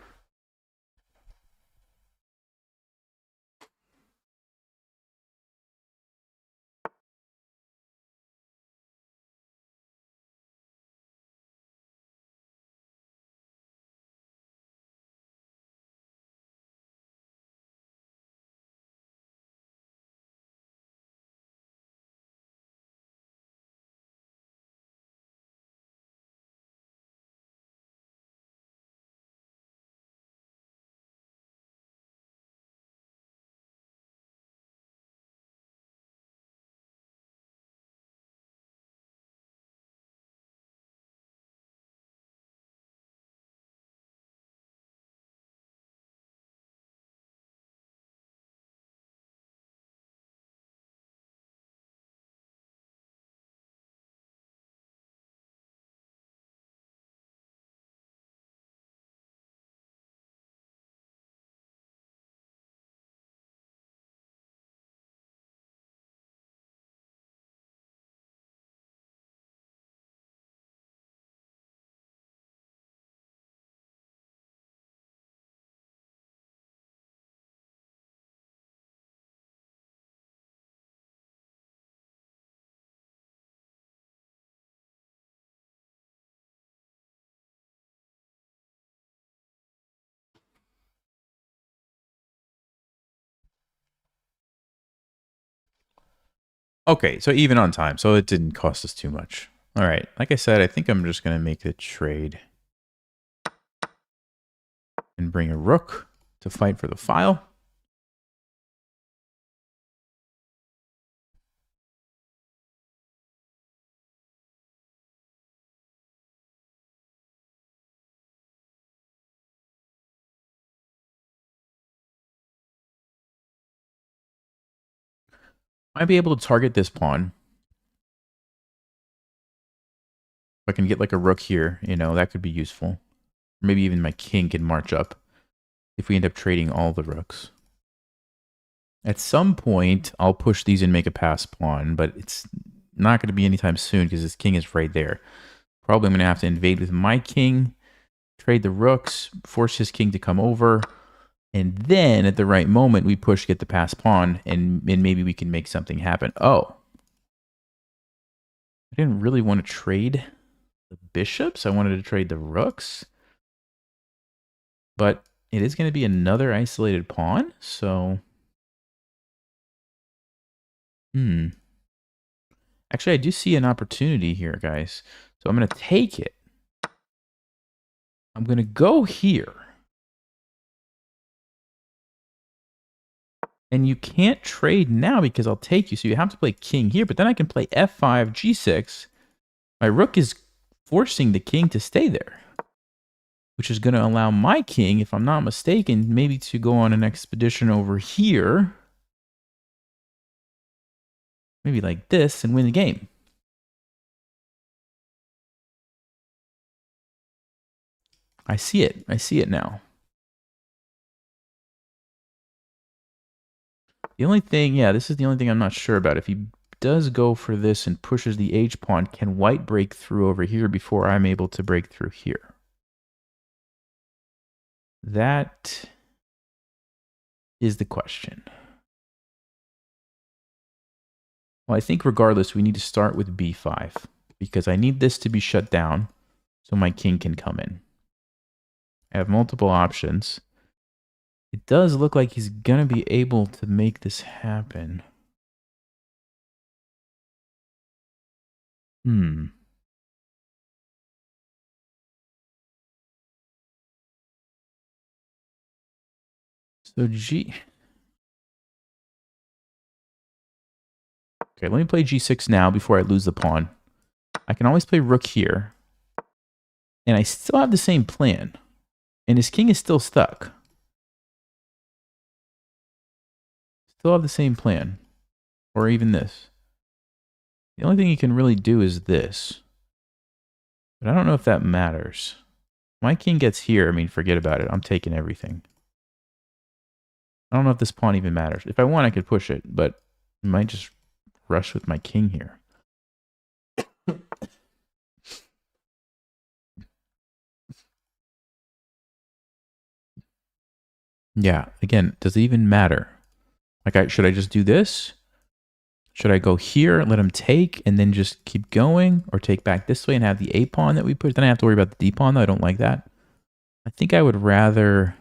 Okay, so even on time. So it didn't cost us too much. All right. Like I said, I think I'm just going to make a trade and bring a rook to fight for the file. Might be able to target this pawn. If I can get like a rook here, you know, that could be useful. Maybe even my king can march up if we end up trading all the rooks. At some point, I'll push these and make a pass pawn, but it's not going to be anytime soon because his king is right there. Probably I'm going to have to invade with my king, trade the rooks, force his king to come over, and then at the right moment, we push, get the pass pawn, and maybe we can make something happen. Oh. I didn't really want to trade the bishops. I wanted to trade the rooks. But it is going to be another isolated pawn, so... Actually, I do see an opportunity here, guys. So I'm going to take it. I'm going to go here. And you can't trade now because I'll take you. So you have to play king here, but then I can play f5, g6. My rook is forcing the king to stay there, which is going to allow my king, if I'm not mistaken, maybe to go on an expedition over here. Maybe like this and win the game. I see it. I see it now. The only thing, yeah, this is the only thing I'm not sure about. If he does go for this and pushes the h pawn, can white break through over here before I'm able to break through here? That is the question. Well, I think regardless, we need to start with b5 because I need this to be shut down so my king can come in. I have multiple options. It does look like he's going to be able to make this happen. So G... Okay, let me play g6 now before I lose the pawn. I can always play rook here. And I still have the same plan. And his king is still stuck. Still have the same plan. Or even this. The only thing he can really do is this. But I don't know if that matters. My king gets here, I mean, forget about it. I'm taking everything. I don't know if this pawn even matters. If I want, I could push it, but I might just rush with my king here. Yeah, again, does it even matter? Like, should I just do this? Should I go here, let him take, and then just keep going? Or take back this way and have the A pawn that we put? Then I have to worry about the D pawn, though. I don't like that. I think I would rather...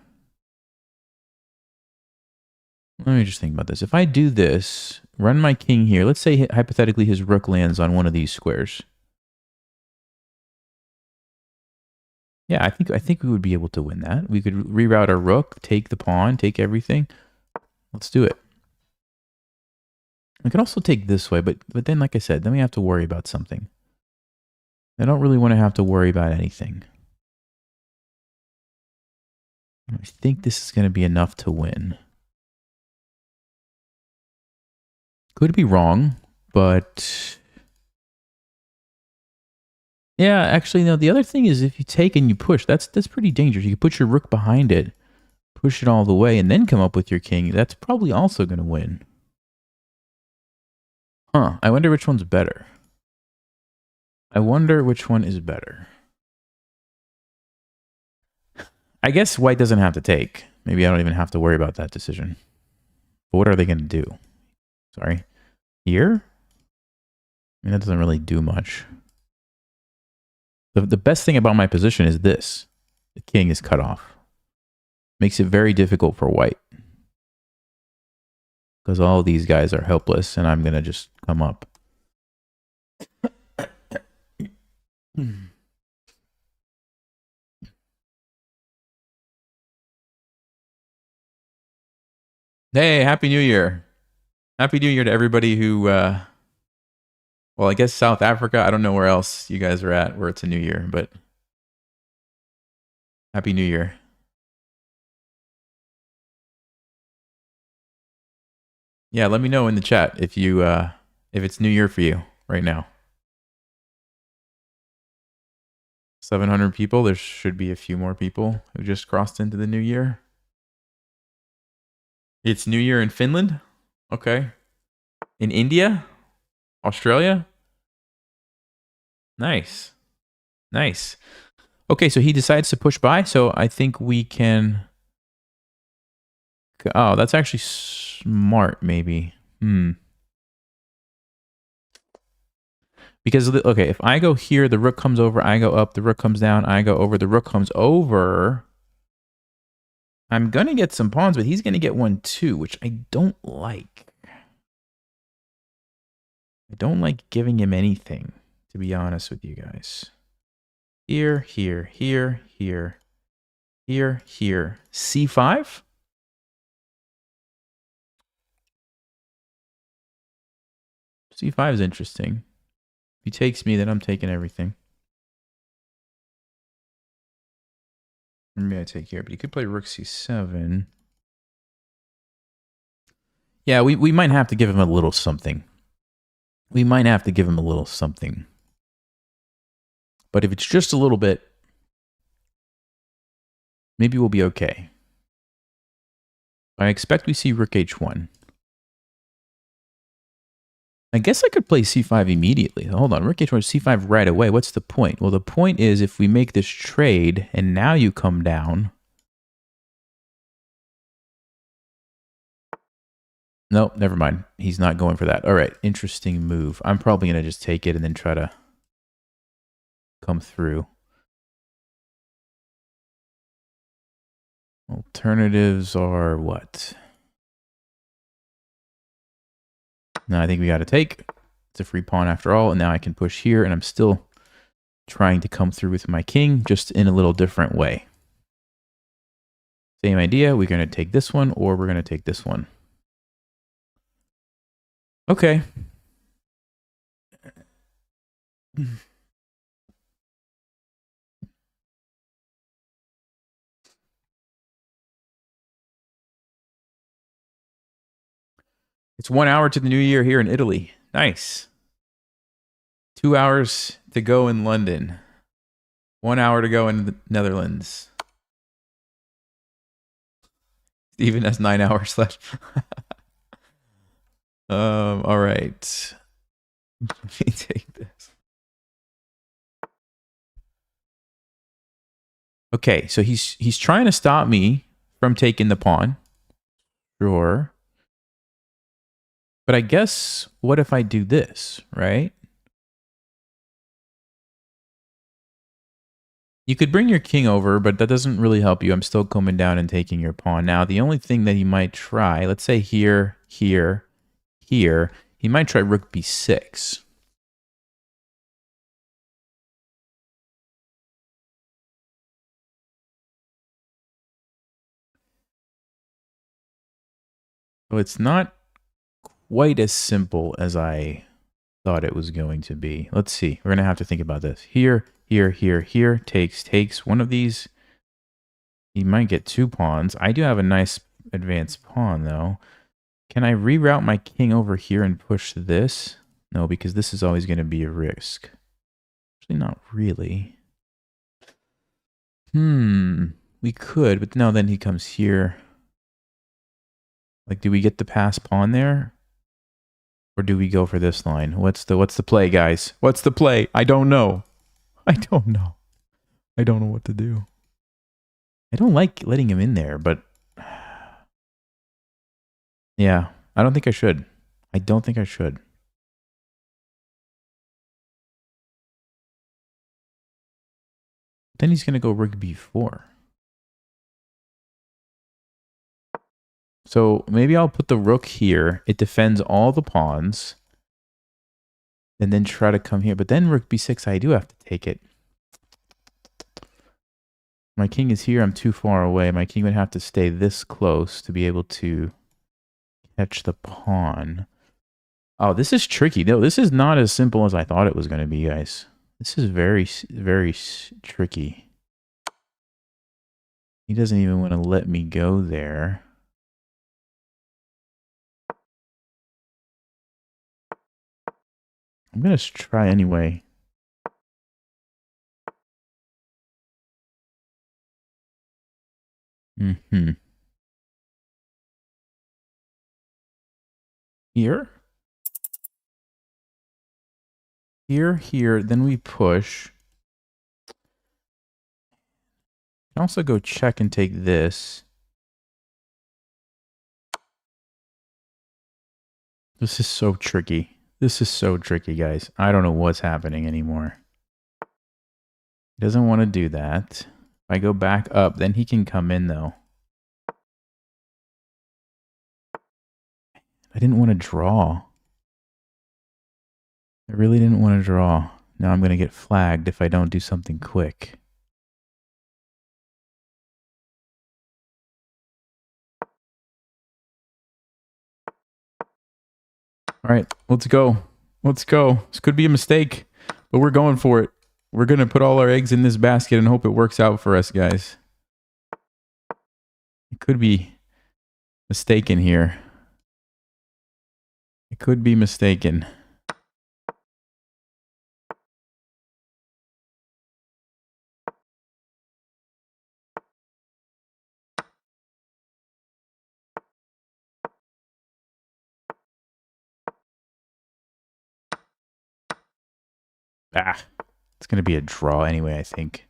Let me just think about this. If I do this, run my king here. Let's say, hypothetically, his rook lands on one of these squares. Yeah, I think we would be able to win that. We could reroute our rook, take the pawn, take everything. Let's do it. I could also take this way, but then, like I said, then we have to worry about something. I don't really want to have to worry about anything. I think this is going to be enough to win. Could be wrong, but... Yeah, actually, no, the other thing is if you take and you push, that's pretty dangerous. You can put your rook behind it, push it all the way, and then come up with your king. That's probably also going to win. Huh, I wonder which one's better. I wonder which one is better. I guess white doesn't have to take. Maybe I don't even have to worry about that decision. But what are they going to do? Sorry. Here? I mean, that doesn't really do much. The best thing about my position is this. The king is cut off. Makes it very difficult for white. because all these guys are helpless, and I'm going to just come up. Hey, Happy New Year. Happy New Year to everybody who, well, I guess South Africa. I don't know where else you guys are at where it's a new year, but Happy New Year. Yeah, let me know in the chat if you if it's New Year for you right now. 700 people. There should be a few more people who just crossed into the new year. It's New Year in Finland. Okay. In India? Australia? Nice. Nice. Okay, so he decides to push by, so I think we can... Oh, that's actually smart, maybe. Because, okay, if I go here, the rook comes over, I go up, the rook comes down, I go over, the rook comes over. I'm going to get some pawns, but he's going to get one too, which I don't like. I don't like giving him anything, to be honest with you guys. Here, here, here, here, here, here. C5? C5 is interesting. If he takes me, then I'm taking everything. Maybe I take here, but he could play rook c7. Yeah, we might have to give him a little something. We might have to give him a little something. But if it's just a little bit, maybe we'll be okay. I expect we see rook h1. I guess I could play c5 immediately. Hold on, rook h1, c5 right away. What's the point? Well, the point is if we make this trade and now you come down. Nope, never mind. He's not going for that. All right, interesting move. I'm probably going to just take it and then try to come through. Alternatives are what? No, I think we got to take. It's a free pawn after all, and now I can push here, and I'm still trying to come through with my king, just in a little different way. Same idea. We're going to take this one, or we're going to take this one. Okay. It's 1 hour to the new year here in Italy. Nice. 2 hours to go in London. 1 hour to go in the Netherlands. Steven has 9 hours left. All right. Let me take this. Okay, so he's trying to stop me from taking the pawn. Sure. But I guess, what if I do this, right? You could bring your king over, but that doesn't really help you. I'm still coming down and taking your pawn. Now, the only thing that he might try, let's say here, here, here, he might try rook b6. So it's not quite as simple as I thought it was going to be. Let's see. We're going to have to think about this. Here, here, here, here. Takes. One of these. He might get 2 pawns. I do have a nice advanced pawn, though. Can I reroute my king over here and push this? No, because this is always going to be a risk. Actually, not really. We could, but no, then he comes here. Like, do we get the pass pawn there? Or do we go for this line? What's the play, guys? What's the play? I don't know. I don't know. I don't know what to do. I don't like letting him in there, but yeah, I don't think I should. I don't think I should. Then he's going to go rook b4. So maybe I'll put the rook here. It defends all the pawns. And then try to come here. But then rook b6, I do have to take it. My king is here. I'm too far away. My king would have to stay this close to be able to catch the pawn. Oh, this is tricky. No, this is not as simple as I thought it was going to be, guys. This is very, very tricky. He doesn't even want to let me go there. I'm going to try anyway. Here? Here, then we push. I can also go check and take this. This is so tricky. This is so tricky, guys. I don't know what's happening anymore. He doesn't want to do that. If I go back up, then he can come in, though. I didn't want to draw. I really didn't want to draw. Now I'm going to get flagged if I don't do something quick. All right, let's go. Let's go. This could be a mistake, but we're going for it. We're going to put all our eggs in this basket and hope it works out for us, guys. It could be mistaken here. It could be mistaken. It's going to be a draw anyway, I think.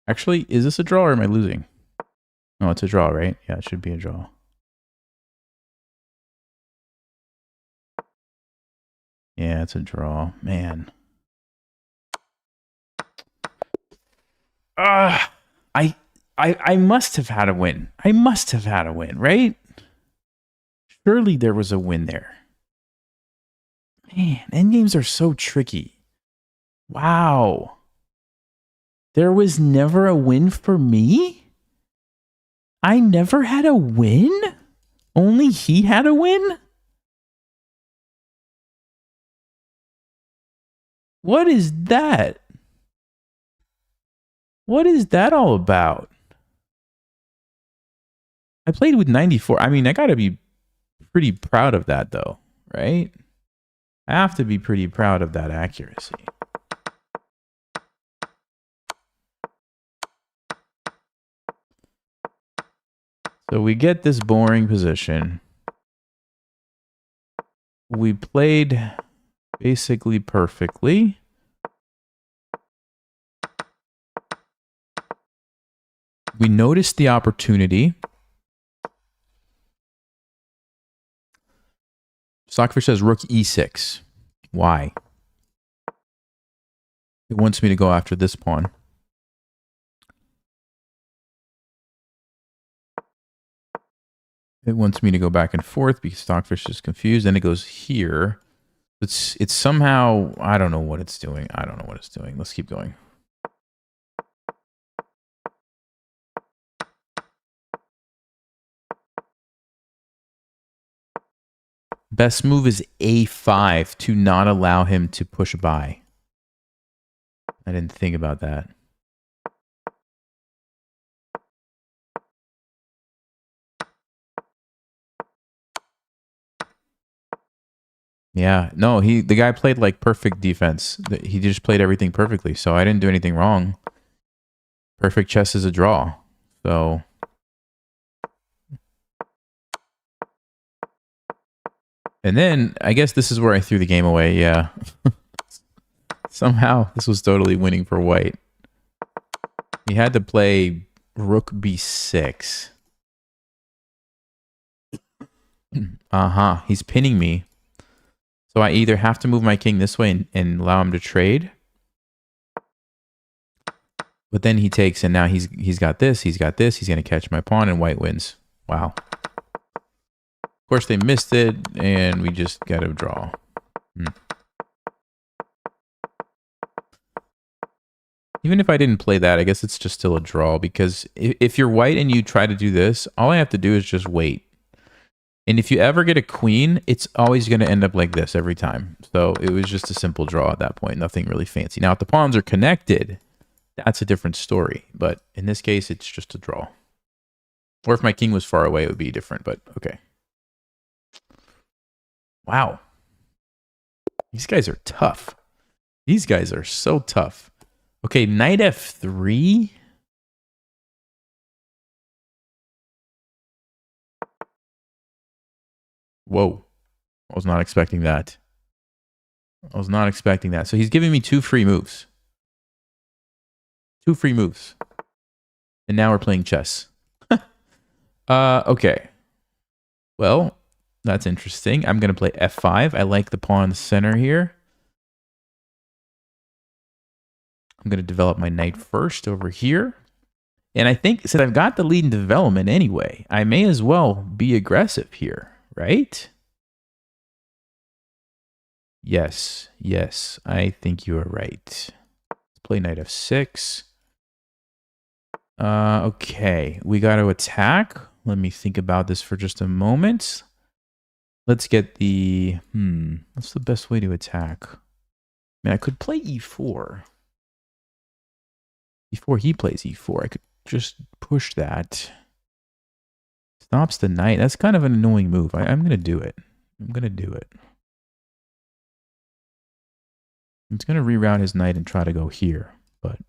Actually, is this a draw or am I losing? No, it's a draw, right? Yeah, it should be a draw. Yeah, it's a draw. Man. I must have had a win. I must have had a win, right? Surely there was a win there. Man, endgames are so tricky. Wow. There was never a win for me? I never had a win? Only he had a win? What is that? What is that all about? I played with 94. I mean, I gotta be pretty proud of that, though, right? I have to be pretty proud of that accuracy. So we get this boring position. We played basically perfectly. We noticed the opportunity. Stockfish says rook e6. Why? It wants me to go after this pawn. It wants me to go back and forth because Stockfish is confused. Then it goes here. It's somehow, I don't know what it's doing. I don't know what it's doing. Let's keep going. Best move is a5 to not allow him to push by. I didn't think about that. Yeah, no, the guy played like perfect defense. He just played everything perfectly, so I didn't do anything wrong. Perfect chess is a draw, so... And then, I guess this is where I threw the game away, yeah. Somehow, this was totally winning for white. He had to play rook b6. He's pinning me. So I either have to move my king this way and allow him to trade, But then he takes, and now he's got this, he's got this, he's going to catch my pawn, and white wins. Wow. Of course, they missed it, and we just got to draw. Even if I didn't play that, I guess it's just still a draw, because if you're white and you try to do this, all I have to do is just wait. And if you ever get a queen, it's always going to end up like this every time. So it was just a simple draw at that point. Nothing really fancy. Now, if the pawns are connected, that's a different story. But in this case, it's just a draw. Or if my king was far away, it would be different. But okay. Wow. These guys are tough. These guys are so tough. Okay, knight f3. Whoa. I was not expecting that. I was not expecting that. So he's giving me 2 free moves. 2 free moves. And now we're playing chess. Okay. Well, that's interesting. I'm going to play f5. I like the pawn in the center here. I'm going to develop my knight first over here. And I think since I've got the lead in development anyway, I may as well be aggressive here, right? Yes, yes, I think you are right. Let's play knight f6. Okay, we got to attack. Let me think about this for just a moment. Let's get the... what's the best way to attack? I mean, I could play e4. Before he plays e4, I could just push that. Stops the knight. That's kind of an annoying move. I'm going to do it. I'm going to do it. He's going to reroute his knight and try to go here, but...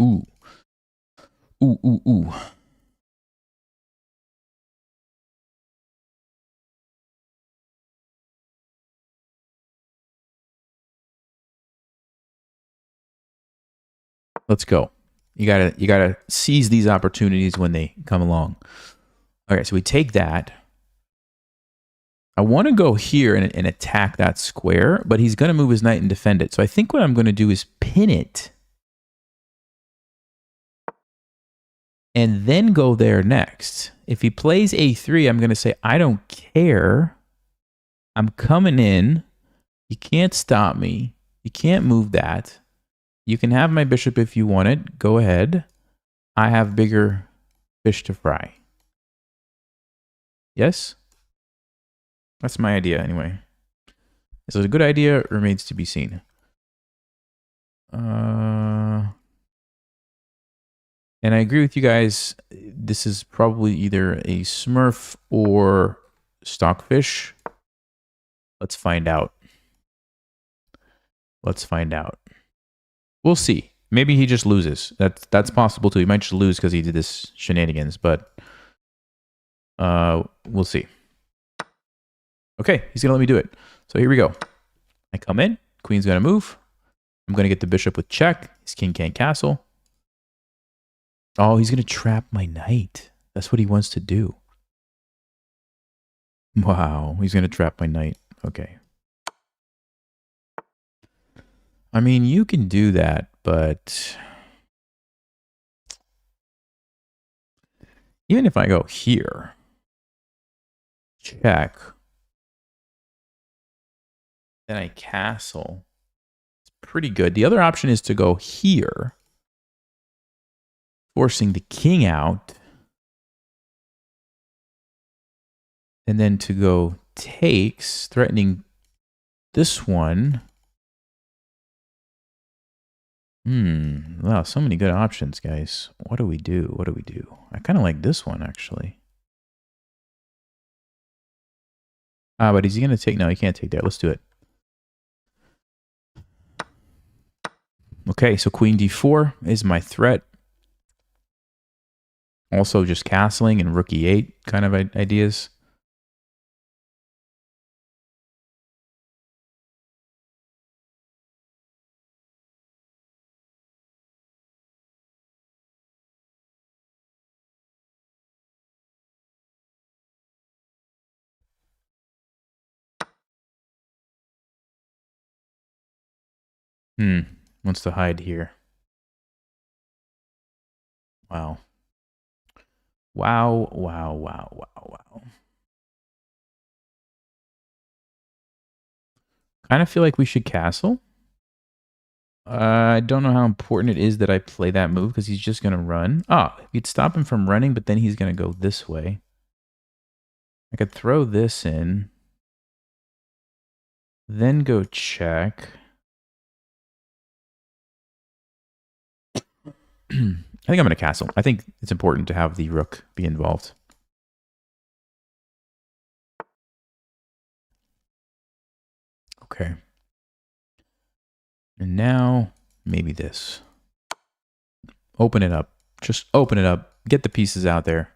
Ooh. Ooh, ooh, ooh. Let's go. You gotta seize these opportunities when they come along. All right, so we take that. I want to go here and attack that square, but he's going to move his knight and defend it. So I think what I'm going to do is pin it and then go there next. If he plays a3, I'm going to say, I don't care. I'm coming in. You can't stop me. You can't move that. You can have my bishop if you want it. Go ahead. I have bigger fish to fry. Yes? That's my idea anyway. Is it a good idea? Remains to be seen. And I agree with you guys. This is probably either a Smurf or Stockfish. Let's find out. Let's find out. We'll see. Maybe he just loses. That's possible too. He might just lose because he did this shenanigans, but we'll see. Okay, he's gonna let me do it. So here we go. I come in. Queen's gonna move. I'm gonna get the bishop with check. His king can't castle. Oh, he's gonna trap my knight. That's what he wants to do. Wow, he's gonna trap my knight. Okay. I mean, you can do that, but even if I go here, check, then I castle. It's pretty good. The other option is to go here, forcing the king out, and then to go takes, threatening this one. Wow, so many good options, guys. What do we do? What do we do? I kind of like this one, actually. But is he going to take? No, he can't take that. Let's do it. Okay, so queen d4 is my threat. Also just castling and rook e8 kind of ideas. Wants to hide here. Wow. Wow, wow, wow, wow, wow. Kind of feel like we should castle. I don't know how important it is that I play that move because he's just going to run. Oh, you'd stop him from running, but then he's going to go this way. I could throw this in. Then go check. I think I'm going to castle. I think it's important to have the rook be involved. Okay. And now, maybe this. Open it up. Just open it up. Get the pieces out there.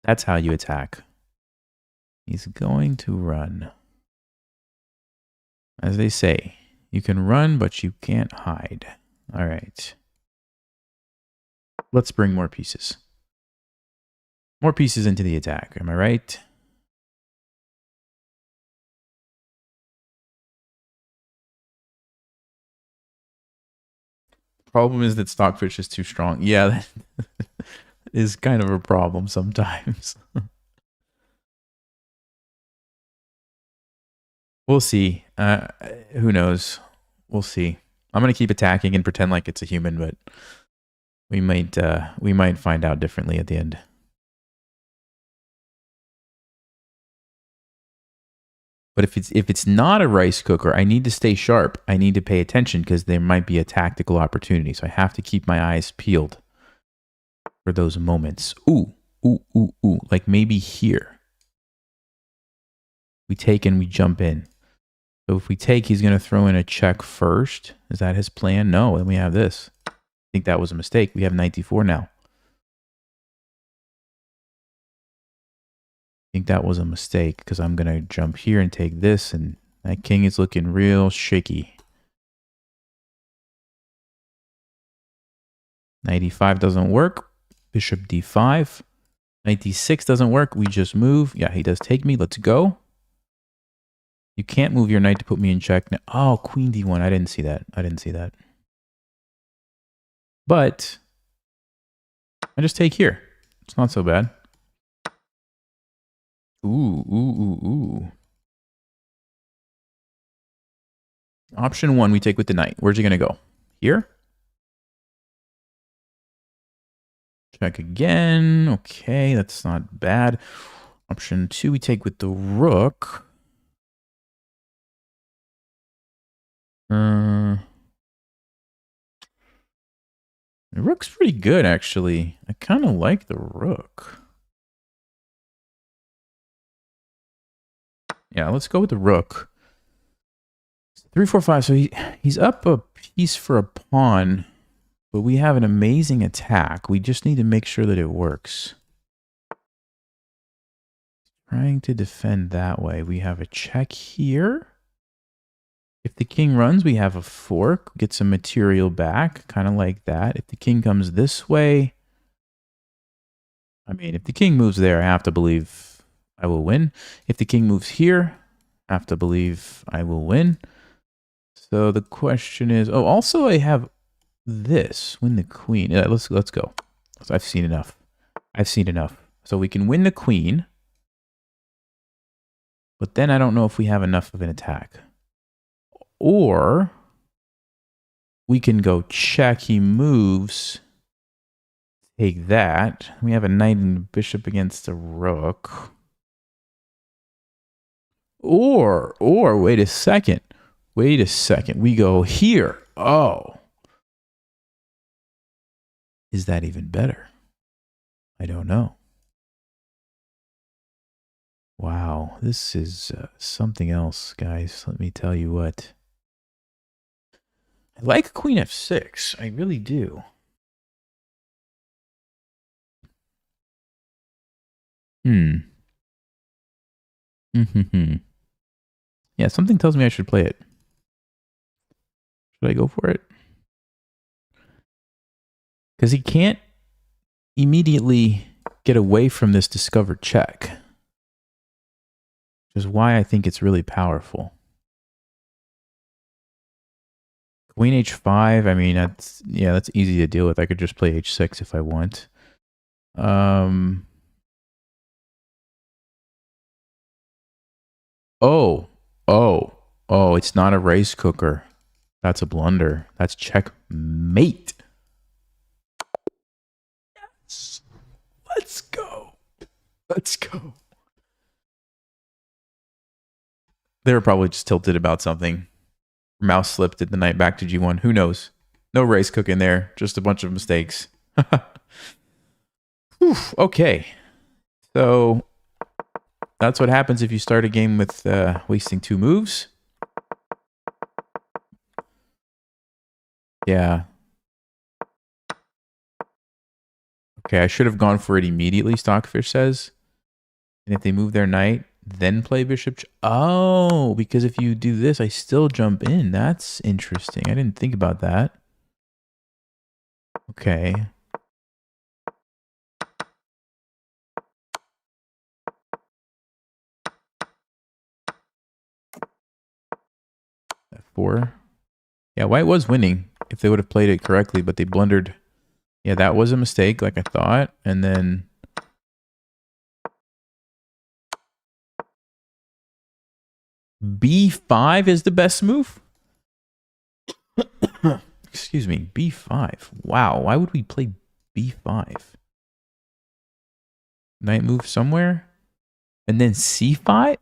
That's how you attack. He's going to run. As they say, you can run, but you can't hide. All right. Let's bring more pieces. More pieces into the attack. Am I right? Problem is that Stockfish is too strong. Yeah, that is kind of a problem sometimes. We'll see. Who knows? We'll see. I'm gonna keep attacking and pretend like it's a human, but we might find out differently at the end. But if it's not a rice cooker, I need to stay sharp. I need to pay attention because there might be a tactical opportunity. So I have to keep my eyes peeled for those moments. Ooh, ooh, ooh, ooh. Like maybe here. We take and we jump in. So if we take, he's going to throw in a check first. Is that his plan? No, then we have this. I think that was a mistake. We have 94 now. I think that was a mistake because I'm going to jump here and take this, and that king is looking real shaky. 95 doesn't work. Bishop d5. 96 doesn't work. We just move. Yeah, he does take me. Let's go. You can't move your knight to put me in check. Now. Oh, queen d1. I didn't see that. I didn't see that. But I just take here. It's not so bad. Ooh, ooh, ooh, ooh. Option 1, we take with the knight. Where's he going to go? Here? Check again. Okay, that's not bad. Option 2, we take with the rook. The rook's pretty good, actually. I kind of like the rook. Yeah, let's go with the rook. 3, 4, 5. So he's up a piece for a pawn, but we have an amazing attack. We just need to make sure that it works. Trying to defend that way. We have a check here. If the king runs, we have a fork. Get some material back, kind of like that. If the king comes this way, I mean, if the king moves there, I have to believe I will win. If the king moves here, I have to believe I will win. So the question is, oh, also I have this, win the queen. Yeah, let's go. So I've seen enough. I've seen enough. So we can win the queen, but then I don't know if we have enough of an attack. Or we can go check, he moves, take that. We have a knight and a bishop against a rook. Or wait a second. Wait a second. We go here. Oh. Is that even better? I don't know. Wow, this is something else, guys. Let me tell you what. I like queen f6. I really do. Yeah, something tells me I should play it. Should I go for it? Because he can't immediately get away from this discovered check. Which is why I think it's really powerful. Queen h5, I mean, that's easy to deal with. I could just play h6 if I want. Oh, it's not a rice cooker. That's a blunder. That's checkmate. Yes. Let's go. Let's go. They were probably just tilted about something. Mouse slipped at the knight back to g1. Who knows? No rice cooking there. Just a bunch of mistakes. Whew, okay. So that's what happens if you start a game with wasting 2 moves. Yeah. Okay, I should have gone for it immediately, Stockfish says. And if they move their knight, then play bishop. Oh, because if you do this, I still jump in. That's interesting. I didn't think about that. Okay. F4. Yeah, white was winning if they would have played it correctly, but they blundered. Yeah, that was a mistake, like I thought. And then B5 is the best move? Excuse me, B5. Wow, why would we play B5? Knight move somewhere? And then C5?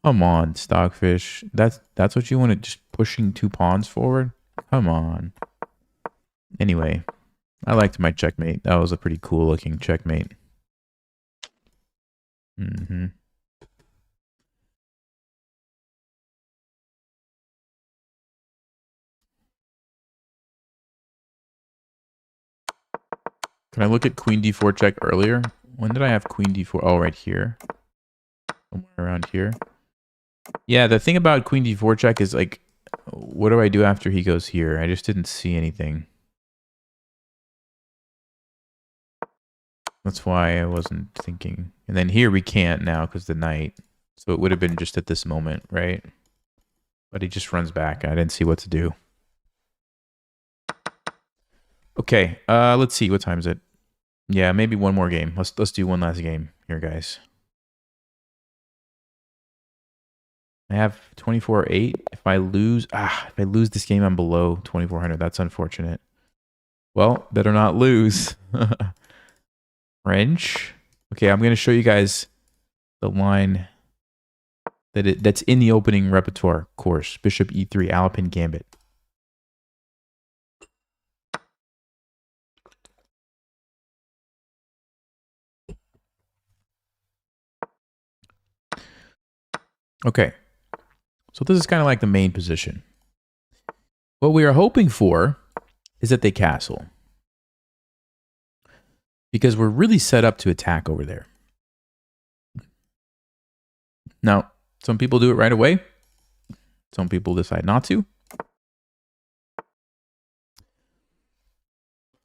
Come on, Stockfish. That's what you want to, just pushing 2 pawns forward? Come on. Anyway, I liked my checkmate. That was a pretty cool looking checkmate. Mm-hmm. Can I look at queen d4 check earlier? When did I have queen d4? Oh, right here. Somewhere around here. Yeah, the thing about queen d4 check is like, what do I do after he goes here? I just didn't see anything. That's why I wasn't thinking. And then here we can't now because the knight. So it would have been just at this moment, right? But he just runs back. I didn't see what to do. Okay, let's see. What time is it? Yeah, maybe one more game. Let's do one last game here, guys. I have 24-8. If I lose this game, I'm below 2400. That's unfortunate. Well, better not lose. French. Okay, I'm going to show you guys the line that's in the opening repertoire course. Bishop e3, Alpin Gambit. Okay, so this is kind of like the main position. What we are hoping for is that they castle, because we're really set up to attack over there. Now, some people do it right away. Some people decide not to.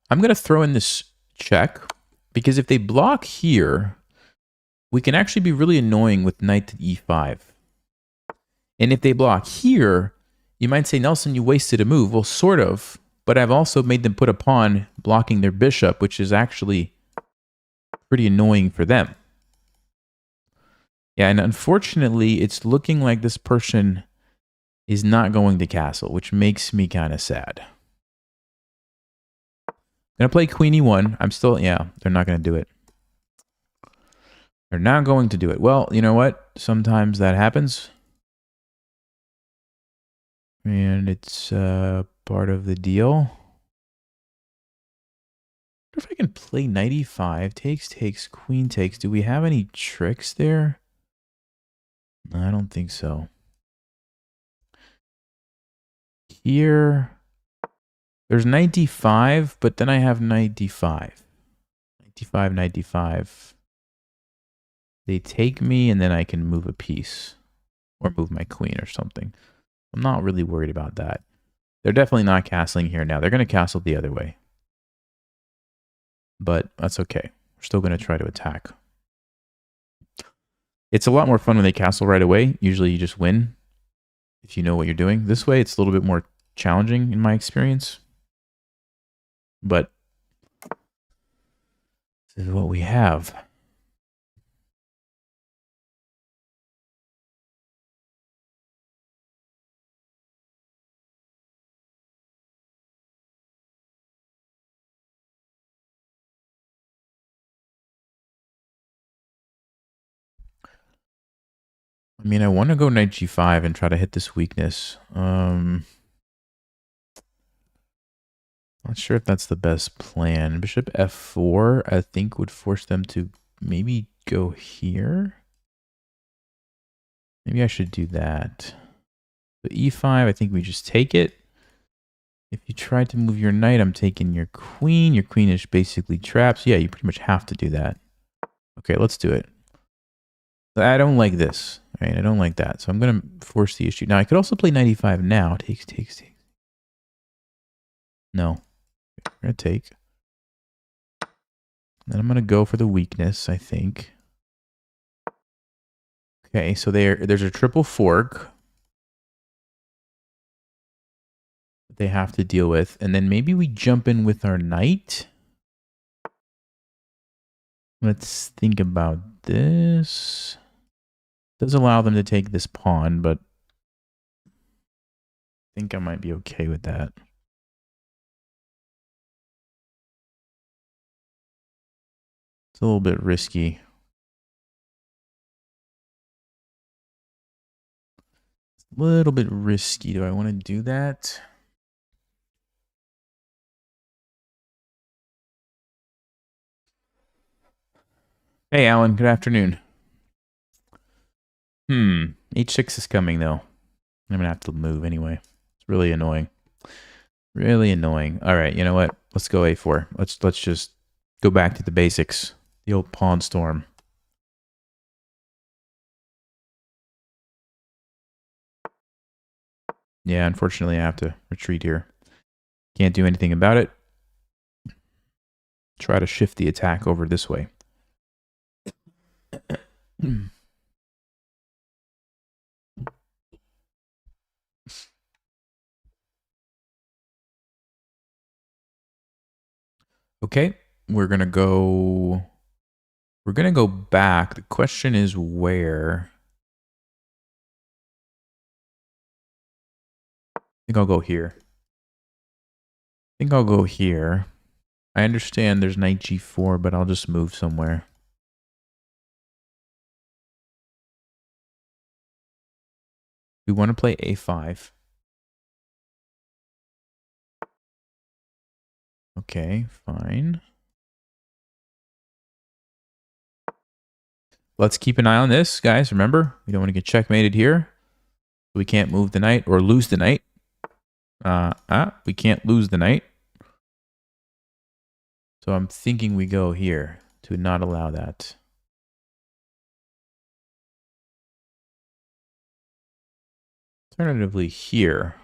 I'm going to throw in this check, because if they block here, we can actually be really annoying with knight to e5. And if they block here, you might say, Nelson, you wasted a move. Well, sort of, but I've also made them put a pawn blocking their bishop, which is actually pretty annoying for them. Yeah, and unfortunately, it's looking like this person is not going to castle, which makes me kind of sad. I'm going to play queen e1. I'm still, yeah, they're not going to do it. They're not going to do it. Well, you know what? Sometimes that happens. And it's part of the deal. I wonder if I can play knight e5. Takes, queen takes. Do we have any tricks there? No, I don't think so. Here, there's knight d5, but then I have knight d5. Knight d5, knight d5. They take me, and then I can move a piece. Or move my queen or something. I'm not really worried about that. They're definitely not castling here now. They're going to castle the other way. But that's okay. We're still going to try to attack. It's a lot more fun when they castle right away. Usually you just win. if you know what you're doing. This way, it's a little bit more challenging in my experience. But this is what we have. I mean, I want to go knight g5 and try to hit this weakness. Not sure if that's the best plan. Bishop f4, I think, would force them to maybe go here. Maybe I should do that. So e5, I think we just take it. If you try to move your knight, I'm taking your queen. Your queen is basically trapped. So yeah, you pretty much have to do that. Okay, let's do it. I don't like this. Right? I don't like that. So I'm going to force the issue. Now, I could also play knight e5 now. Takes. No. We're going to take. Then I'm going to go for the weakness, I think. Okay, so there's a triple fork that they have to deal with. And then maybe we jump in with our knight. Let's think about this. Does allow them to take this pawn, but I think I might be okay with that. It's a little bit risky. A little bit risky. Do I want to do that? Hey, Alan. Good afternoon. H6 is coming, though. I'm going to have to move anyway. It's really annoying. Really annoying. All right, you know what? Let's go a4. Let's just go back to the basics. The old pawn storm. Yeah, unfortunately, I have to retreat here. Can't do anything about it. Try to shift the attack over this way. Okay, we're gonna go back. The question is where? I think I'll go here. I understand there's knight g4, but I'll just move somewhere. We want to play a5. Okay, fine. Let's keep an eye on this, guys. Remember, we don't want to get checkmated here. We can't move the knight or lose the knight. We can't lose the knight. So I'm thinking we go here to not allow that. Alternatively here.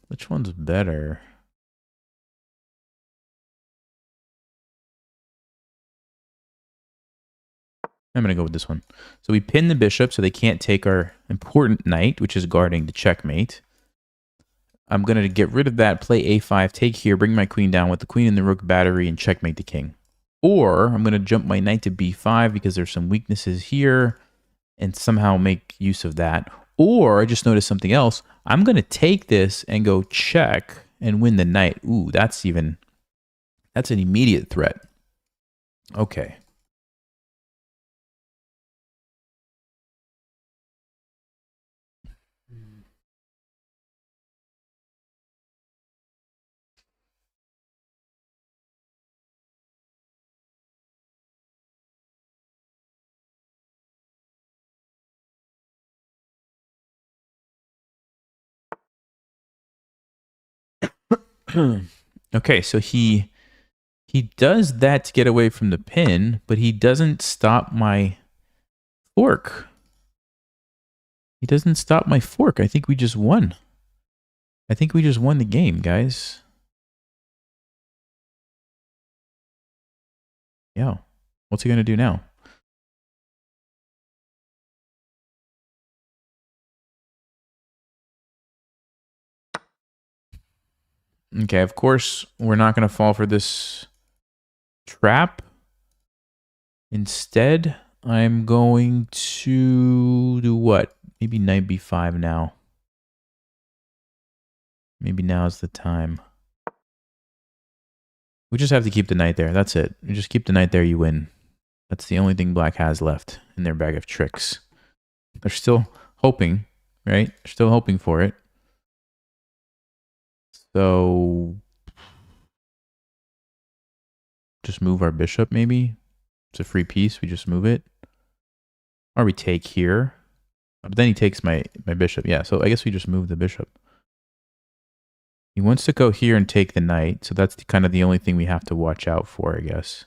Which one's better? I'm going to go with this one. So we pin the bishop so they can't take our important knight, which is guarding the checkmate. I'm going to get rid of that, play a5, take here, bring my queen down with the queen and the rook battery, and checkmate the king. Or I'm going to jump my knight to b5 because there's some weaknesses here and somehow make use of that. Or I just noticed something else. I'm going to take this and go check and win the knight. Ooh, that's an immediate threat. Okay. Okay, so he does that to get away from the pin, but he doesn't stop my fork. He doesn't stop my fork. I think we just won. I think we just won the game, guys. Yeah. What's he going to do now? Okay, of course, we're not going to fall for this trap. Instead, I'm going to do what? Maybe knight b5 now. Maybe now's the time. We just have to keep the knight there. That's it. You just keep the knight there, you win. That's the only thing black has left in their bag of tricks. They're still hoping, right? They're still hoping for it. So just move our bishop, maybe. It's a free piece. We just move it. Or we take here. But then he takes my bishop. Yeah, so I guess we just move the bishop. He wants to go here and take the knight. So that's kind of the only thing we have to watch out for, I guess.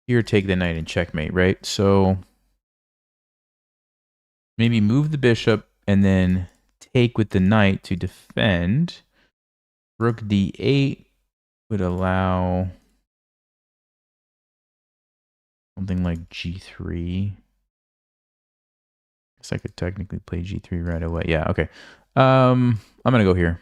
Here, take the knight and checkmate, right? So maybe move the bishop and then take with the knight to defend. Rook d8 would allow something like g3. Guess I could technically play g3 right away. Yeah, okay. I'm going to go here.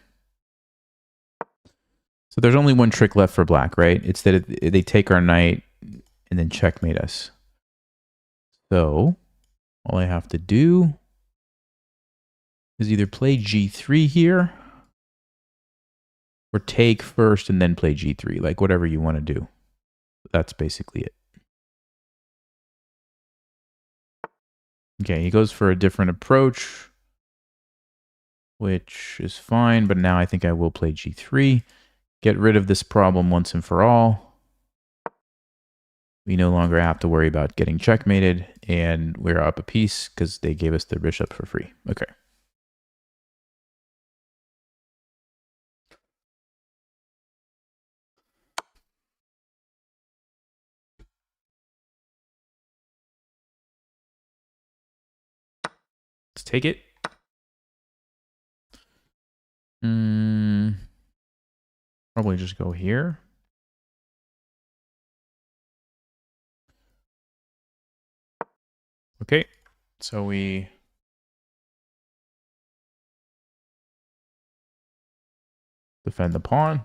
So there's only one trick left for black, right? It's that they take our knight and then checkmate us. So all I have to do is either play g3 here or take first and then play g3, like whatever you want to do. That's basically it. Okay, he goes for a different approach, which is fine, but now I think I will play g3. Get rid of this problem once and for all. We no longer have to worry about getting checkmated, and we're up a piece because they gave us their bishop for free. Okay. Let's take it. Probably just go here. Okay, so we defend the pawn.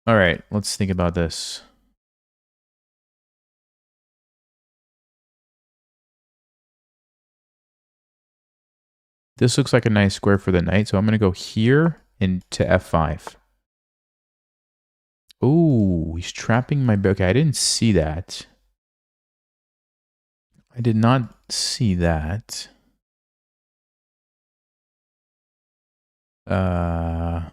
All right, let's think about this. This looks like a nice square for the knight, so I'm going to go here and to f5. Oh, he's trapping my... Okay, I didn't see that. I did not see that. Wow,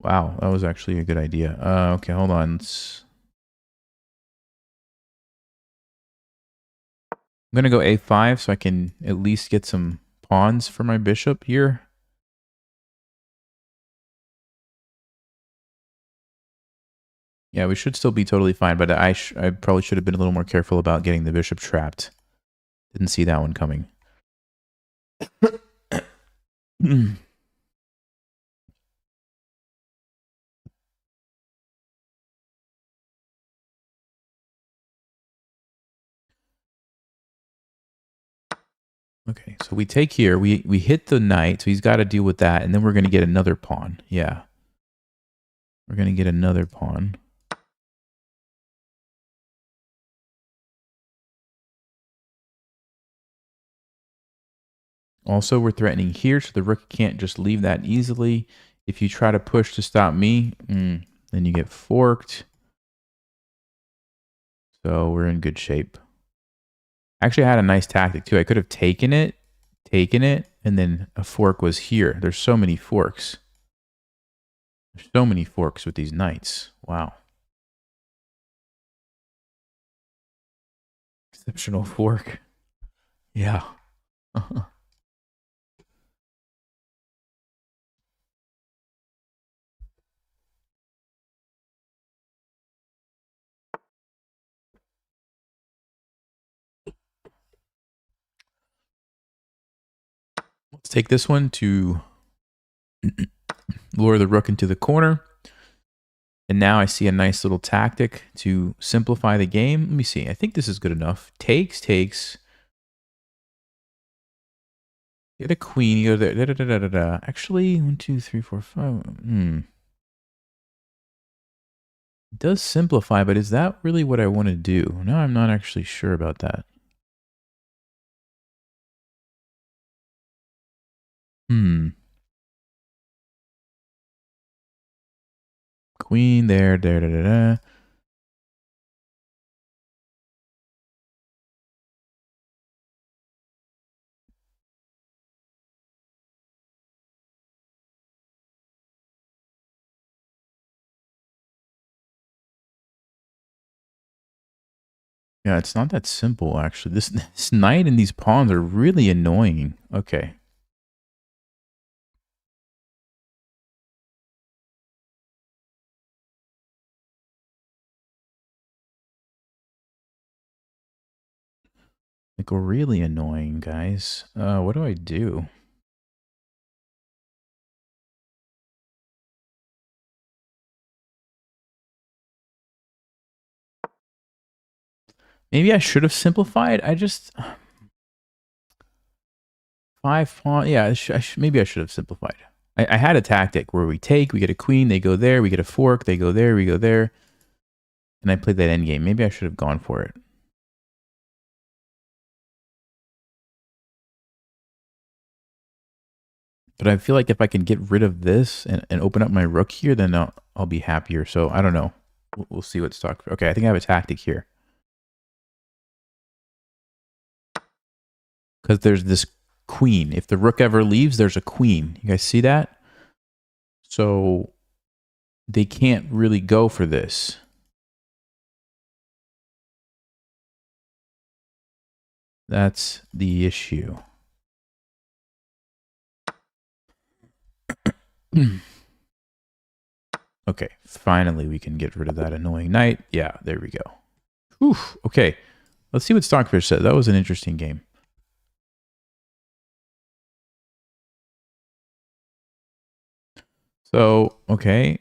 that was actually a good idea. Okay, hold on. I'm going to go a5 so I can at least get some pawns for my bishop here. Yeah, we should still be totally fine, but I probably should have been a little more careful about getting the bishop trapped. Didn't see that one coming. Okay, so we take here. We hit the knight, so he's got to deal with that, and then we're going to get another pawn. Yeah. We're going to get another pawn. Also, we're threatening here, so the rook can't just leave that easily. If you try to push to stop me, then you get forked. So we're in good shape. Actually, I had a nice tactic too. I could have taken it, and then a fork was here. There's so many forks. There's so many forks with these knights. Wow. Exceptional fork. Yeah. Let's take this one to lure the rook into the corner. And now I see a nice little tactic to simplify the game. Let me see. I think this is good enough. Takes. Get a queen. You go there. Actually, 1, 2, 3, 4, 5. It does simplify, but is that really what I want to do? No, I'm not actually sure about that. Queen there. Yeah, it's not that simple, actually. This knight and these pawns are really annoying. Okay. Like, really annoying, guys. What do I do? Maybe I should have simplified. I just... 5 pawn. Yeah, maybe I should have simplified. I had a tactic where we take, we get a queen, they go there, we get a fork, they go there, we go there. And I played that endgame. Maybe I should have gone for it. But I feel like if I can get rid of this and open up my rook here, then I'll be happier. So I don't know. We'll see what's stuck. Okay, I think I have a tactic here. Because there's this queen. If the rook ever leaves, there's a queen. You guys see that? So they can't really go for this. That's the issue. Okay, finally we can get rid of that annoying knight. Yeah, there we go. Whew, okay, let's see what Stockfish said. That was an interesting game. So, okay.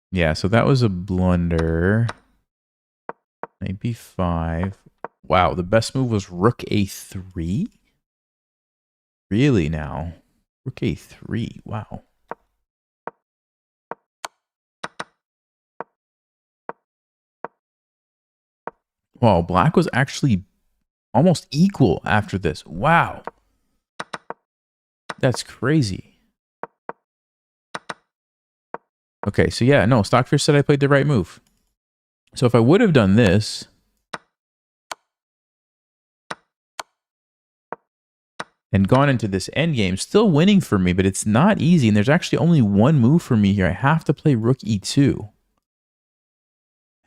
Yeah, so that was a blunder. Knight b5. Wow, the best move was rook a3? Really now? Rook a3, wow. Wow, black was actually almost equal after this. Wow. That's crazy. Okay, so yeah, no, Stockfish said I played the right move. So if I would have done this and gone into this endgame, still winning for me, but it's not easy. And there's actually only one move for me here. I have to play rook e2.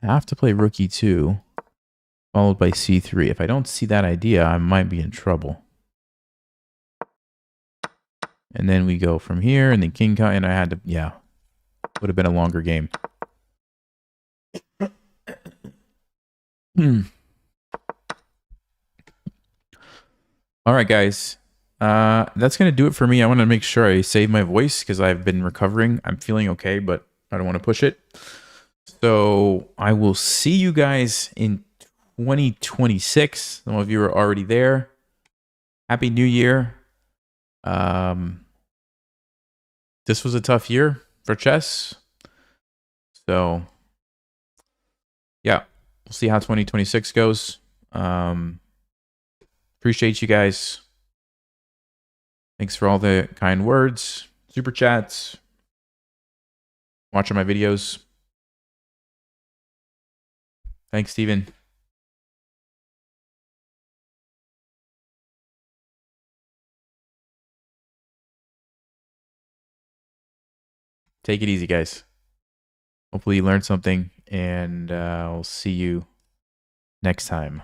I have to play rook e2, followed by c3. If I don't see that idea, I might be in trouble. And then we go from here, and then king cut, and I had to, yeah, would have been a longer game. All right, guys. That's going to do it for me. I want to make sure I save my voice because I've been recovering. I'm feeling okay, but I don't want to push it. So I will see you guys in 2026. Some of you are already there. Happy New Year. This was a tough year for chess. So yeah, we'll see how 2026 goes. Appreciate you guys. Thanks for all the kind words, super chats, watching my videos. Thanks, Steven. Take it easy, guys. Hopefully you learned something, and I'll see you next time.